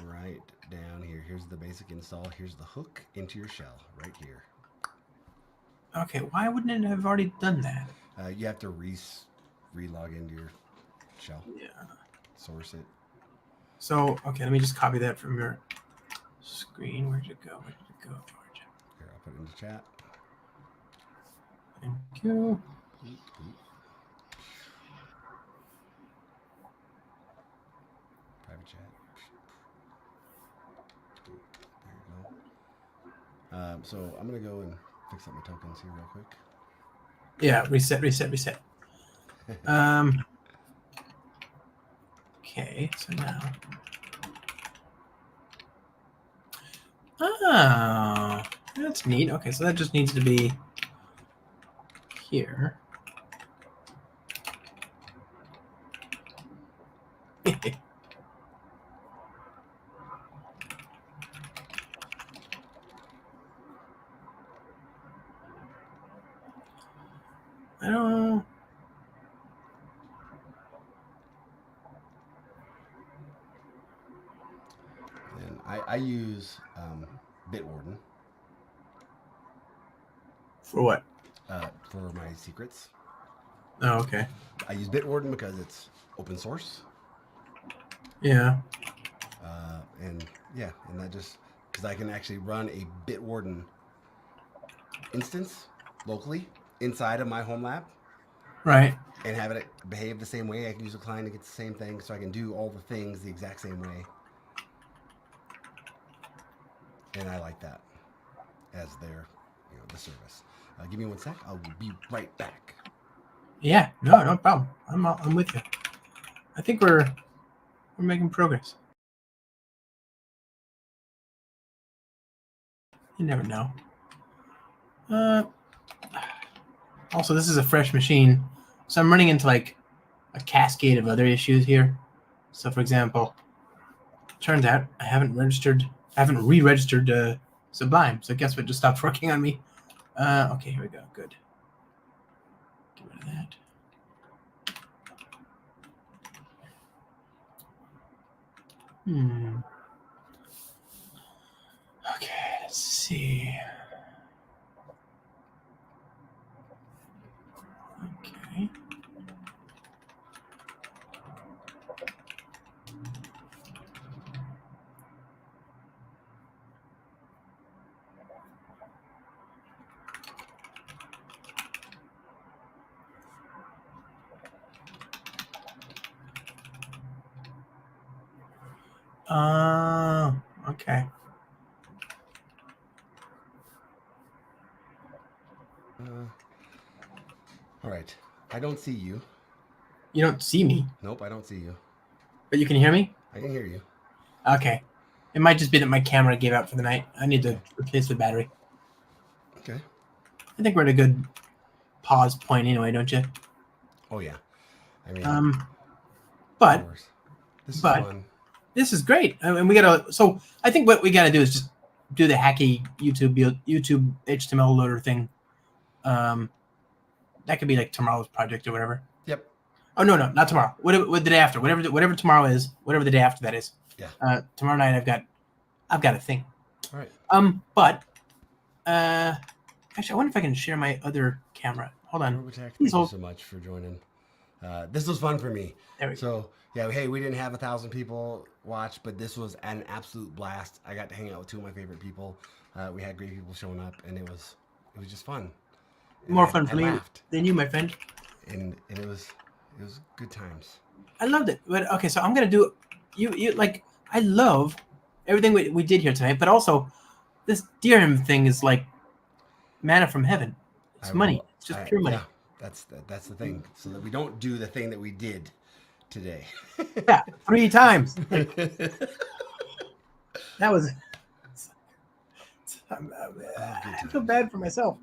right down here. Here's the basic install. Here's the hook into your shell right here. Okay, why wouldn't it have already done that? You have to re-log into your shell. Yeah. Source it. So okay, let me just copy that from your screen. Where'd it go? Here, I'll put it in the chat. Thank you. Private chat. There you go. So I'm gonna go and fix up my tokens here real quick. Yeah, reset. Okay, so now. Oh, that's neat. Okay, so that just needs to be here. I don't. And I use Bitwarden For what? for my secrets. Oh, okay. I use Bitwarden because it's open source. Yeah. And that just because I can actually run a Bitwarden instance locally inside of my home lab. Right. And have it behave the same way. I can use a client to get the same thing, so I can do all the things the exact same way. And I like that as their, the service. Give me 1 sec. I will be right back. Yeah, no problem. I'm with you. I think we're making progress. You never know. Also, this is a fresh machine, so I'm running into like a cascade of other issues here. So, for example, turns out I haven't re-registered Sublime. So guess what? Just stopped working on me. Okay, here we go. Good. Get rid of that. Okay, let's see. Okay. Okay. All right. I don't see you. You don't see me, Nope, I don't see you. but you can hear me? I can hear you. Okay. It might just be that my camera gave out for the night. I need to Okay. replace the battery. Okay. I think we're at a good pause point anyway, don't you? Oh yeah. I mean, of But course. This is but- fun. this is great. And we gotta. So I think what we gotta do is just do the hacky YouTube HTML loader thing. That could be like tomorrow's project or whatever. Yep. Oh no, not tomorrow. What the day after? Whatever tomorrow is. Whatever the day after that is. Yeah. Tomorrow night I've got a thing. All right. But actually, I wonder if I can share my other camera. Hold on. Robotech, thank Please you hold. so much for joining. This was fun for me. There we go. So yeah, hey, we didn't have 1,000 people watch, but this was an absolute blast. I got to hang out with two of my favorite people. We had great people showing up, and it was just fun. And More I- fun I for me laughed, than you, my friend. and it was good times. I loved it. But okay, so I'm gonna do you like. I love everything we did here tonight, but also this dirham thing is like manna from heaven. It's I money. will- It's just pure money. Yeah, that's the thing. So that we don't do the thing that we did today. Yeah, 3 times. Like, that was. I feel bad for myself.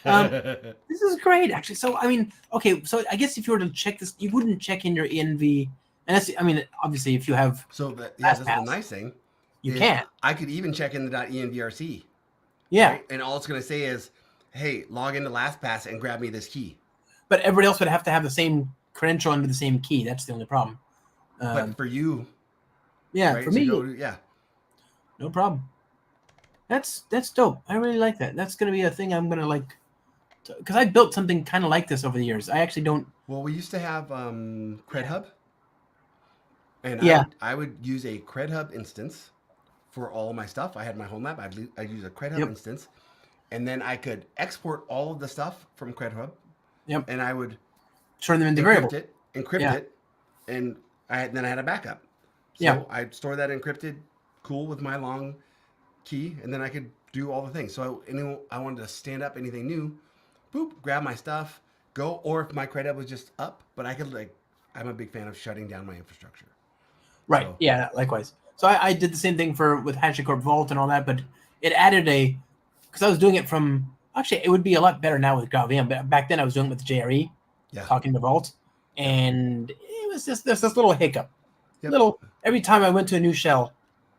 This is great, actually. So, I mean, okay. So, I guess if you were to check this, you wouldn't check in your ENV. And that's, I mean, obviously, if you have, So that's the LastPass. nice thing. you is can't. I could even check in the .envrc. Yeah, Right? And all it's going to say is, hey, log into LastPass and grab me this key. but everybody else would have to have the same credential under the same key. That's the only problem. But for you, Yeah, right, for to me, go to- yeah. no problem. That's dope. I really like that. That's gonna be a thing I'm gonna like, because I built something kind of like this over the years. I actually don't. Well, we used to have CredHub, and Yeah. I would use a CredHub instance for all my stuff. I had my home lab. I'd use a CredHub Yep. instance, and then I could export all of the stuff from CredHub. Yep. And I would Turn them into variables. encrypt Yeah. it, and then I had a backup. So Yeah. I'd store that encrypted, cool with my long key, and then I could do all the things. So I wanted to stand up anything new, boop, grab my stuff, go. Or if my credit was just up, but I could I'm a big fan of shutting down my infrastructure. Right. So- Yeah. Likewise. So I did the same thing with HashiCorp Vault and all that, but it added because I was doing it from. Actually, it would be a lot better now with GraalVM, but back then I was doing it with JRE, Yeah. talking to Vault, and it was just this little hiccup. Yep. Every time I went to a new shell,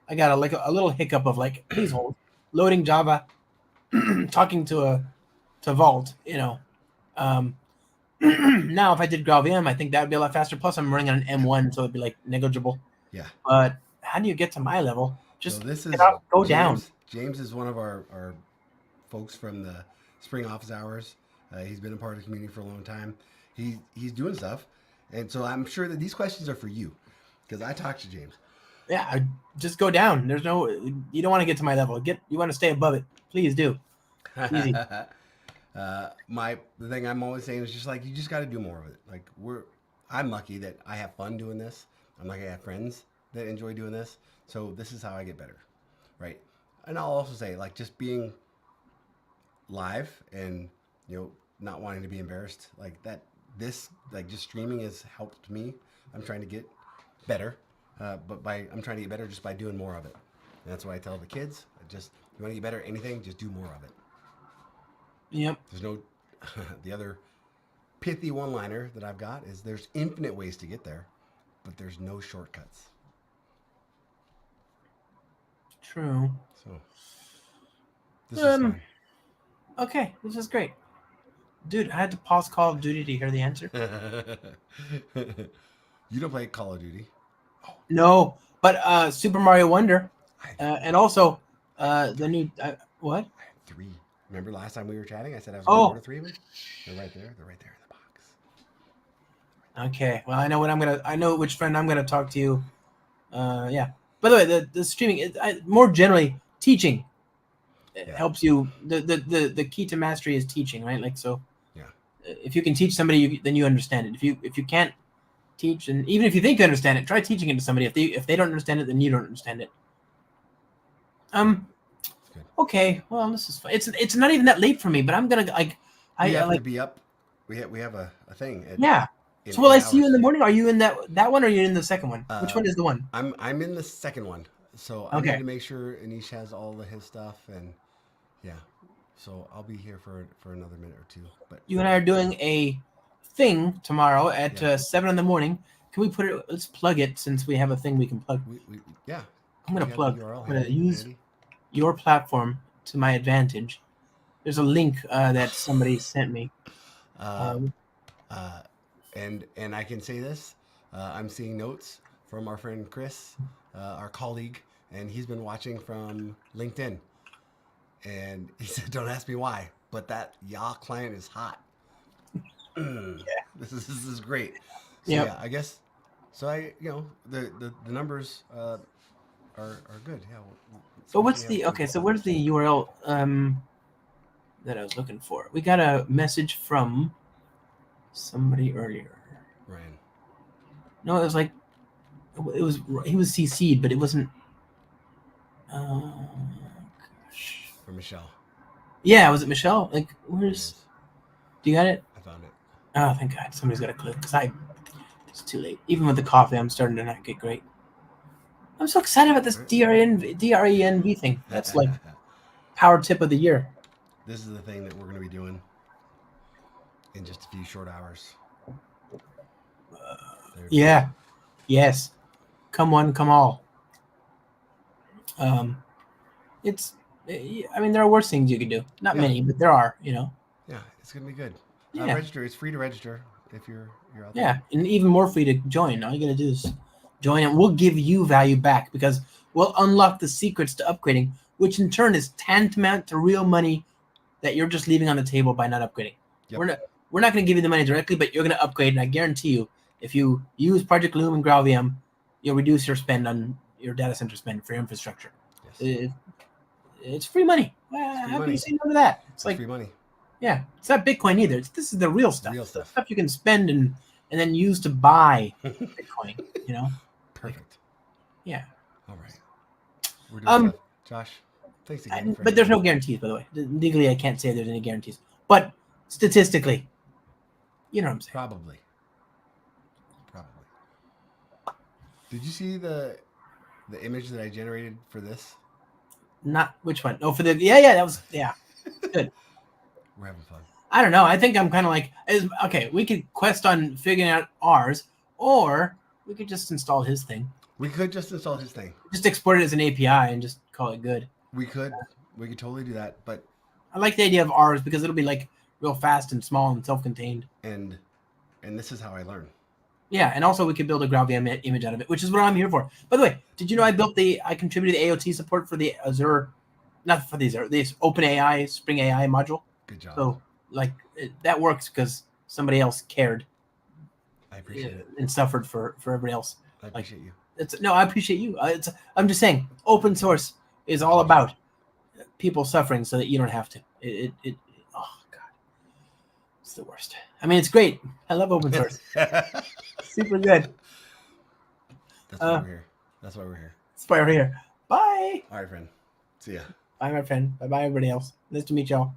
I got a little hiccup of like, please hold, loading Java, talking to Vault. Now if I did GraalVM, I think that would be a lot faster. Plus, I'm running on an M1, so it'd be like negligible. Yeah. But how do you get to my level? Just So this is get out, go down. James is one of our folks from the Spring Office Hours. He's been a part of the community for a long time. He's doing stuff, and so I'm sure that these questions are for you, because I talked to James. Yeah, just go down. You don't want to get to my level. You want to stay above it. Please do. Easy. The thing I'm always saying is just like, you just got to do more of it. Like I'm lucky that I have fun doing this. I'm lucky I have friends that enjoy doing this. So this is how I get better, right? And I'll also say, like, just being live and not wanting to be embarrassed, like this, like just streaming, has helped me. I'm trying to get better, I'm trying to get better just by doing more of it. And that's what I tell the kids. Just, you want to get better at anything, just do more of it. Yep. There's no, the other pithy one-liner that I've got is there's infinite ways to get there, but there's no shortcuts. True. So this is fun. Okay, this is great. Dude, I had to pause Call of Duty to hear the answer. You don't play Call of Duty. No, but Super Mario Wonder, and also the new what? I have 3. Remember last time we were chatting? I said I was going to order 3 of them. They're right there. They're right there in the box. Okay. Well, I know which friend I'm gonna talk to you. Yeah. By the way, the streaming, more generally, teaching helps you. The key to mastery is teaching, right? Like so. Yeah. If you can teach somebody, then you understand it. If you can't teach, and even if you think you understand it, try teaching it to somebody. If they don't understand it, then you don't understand it. Okay. Well, this is fun. It's not even that late for me, but I'm gonna We have to be up. We have a thing. So will I see you in the morning? Are you in that one, or are you in the second one? Which one is the one? I'm in the second one. So I need to make sure Anish has all of his stuff, and so I'll be here for another minute or two. But you and I are doing a thing tomorrow at 7 in the morning. Can we put it? Let's plug it since we have a thing we can plug. I'm gonna plug. I'm gonna use your platform to my advantage. There's a link that somebody sent me. And I can say this. I'm seeing notes from our friend Chris, our colleague, and he's been watching from LinkedIn. And he said, "Don't ask me why, but that Yah client is hot." This is great. So yeah, I guess. So the numbers are good. Yeah. So what's the So where's the URL that I was looking for? We got a message from somebody earlier. Ryan. No, it was he was CC'd, but it wasn't. Gosh. For Michelle. Yeah, was it Michelle? Like, where's? Do you got it? I found it. Oh, thank God! Somebody's got to click because it's too late. Even with the coffee, I'm starting to not get great. I'm so excited about this DRENV thing. That's like power tip of the year. This is the thing that we're going to be doing in just a few short hours. Yeah. Yes. Come one, come all. It's. I mean, there are worse things you could do. Not many, but there are. Yeah, it's going to be good. Register. It's free to register if you're out there. Yeah, and even more free to join. All you got to do is join, and we'll give you value back because we'll unlock the secrets to upgrading, which in turn is tantamount to real money that you're just leaving on the table by not upgrading. Yep. We're not going to give you the money directly, but you're going to upgrade, and I guarantee you, if you use Project Loom and GraalVM, you'll reduce your spend on your data center spend for your infrastructure. Yes. It's free money. How can you say no to that? It's like free money. Yeah, it's not Bitcoin either. This is the real stuff. The stuff you can spend and then use to buy Bitcoin. Perfect. Yeah. All right. We're doing stuff. Josh, thanks again. But there's no guarantees, by the way. Legally, I can't say there's any guarantees. But statistically, you know what I'm saying. Probably. Did you see the image that I generated for this? Not which one? Oh, for the that was good. We're having fun. I don't know. I think I'm kind of like okay. We could quest on figuring out ours, or we could just install his thing. We could just install his thing. Just export it as an API and just call it good. We could totally do that, but I like the idea of ours because it'll be like real fast and small and self-contained. And this is how I learn. Yeah, and also we could build a GraalVM image out of it, which is what I'm here for. By the way, did you know I contributed the AOT support for the Azure, not for the Azure, this OpenAI Spring AI module. Good job. So that works because somebody else cared. I appreciate it. And suffered for everybody else. I appreciate you. I appreciate you. I'm just saying, open source is all about people suffering so that you don't have to. Oh God, it's the worst. I mean, it's great. I love open source. Super good. That's why we're here. That's why we're here. Bye. All right, friend. See ya. Bye, my friend. Bye, everybody else. Nice to meet y'all.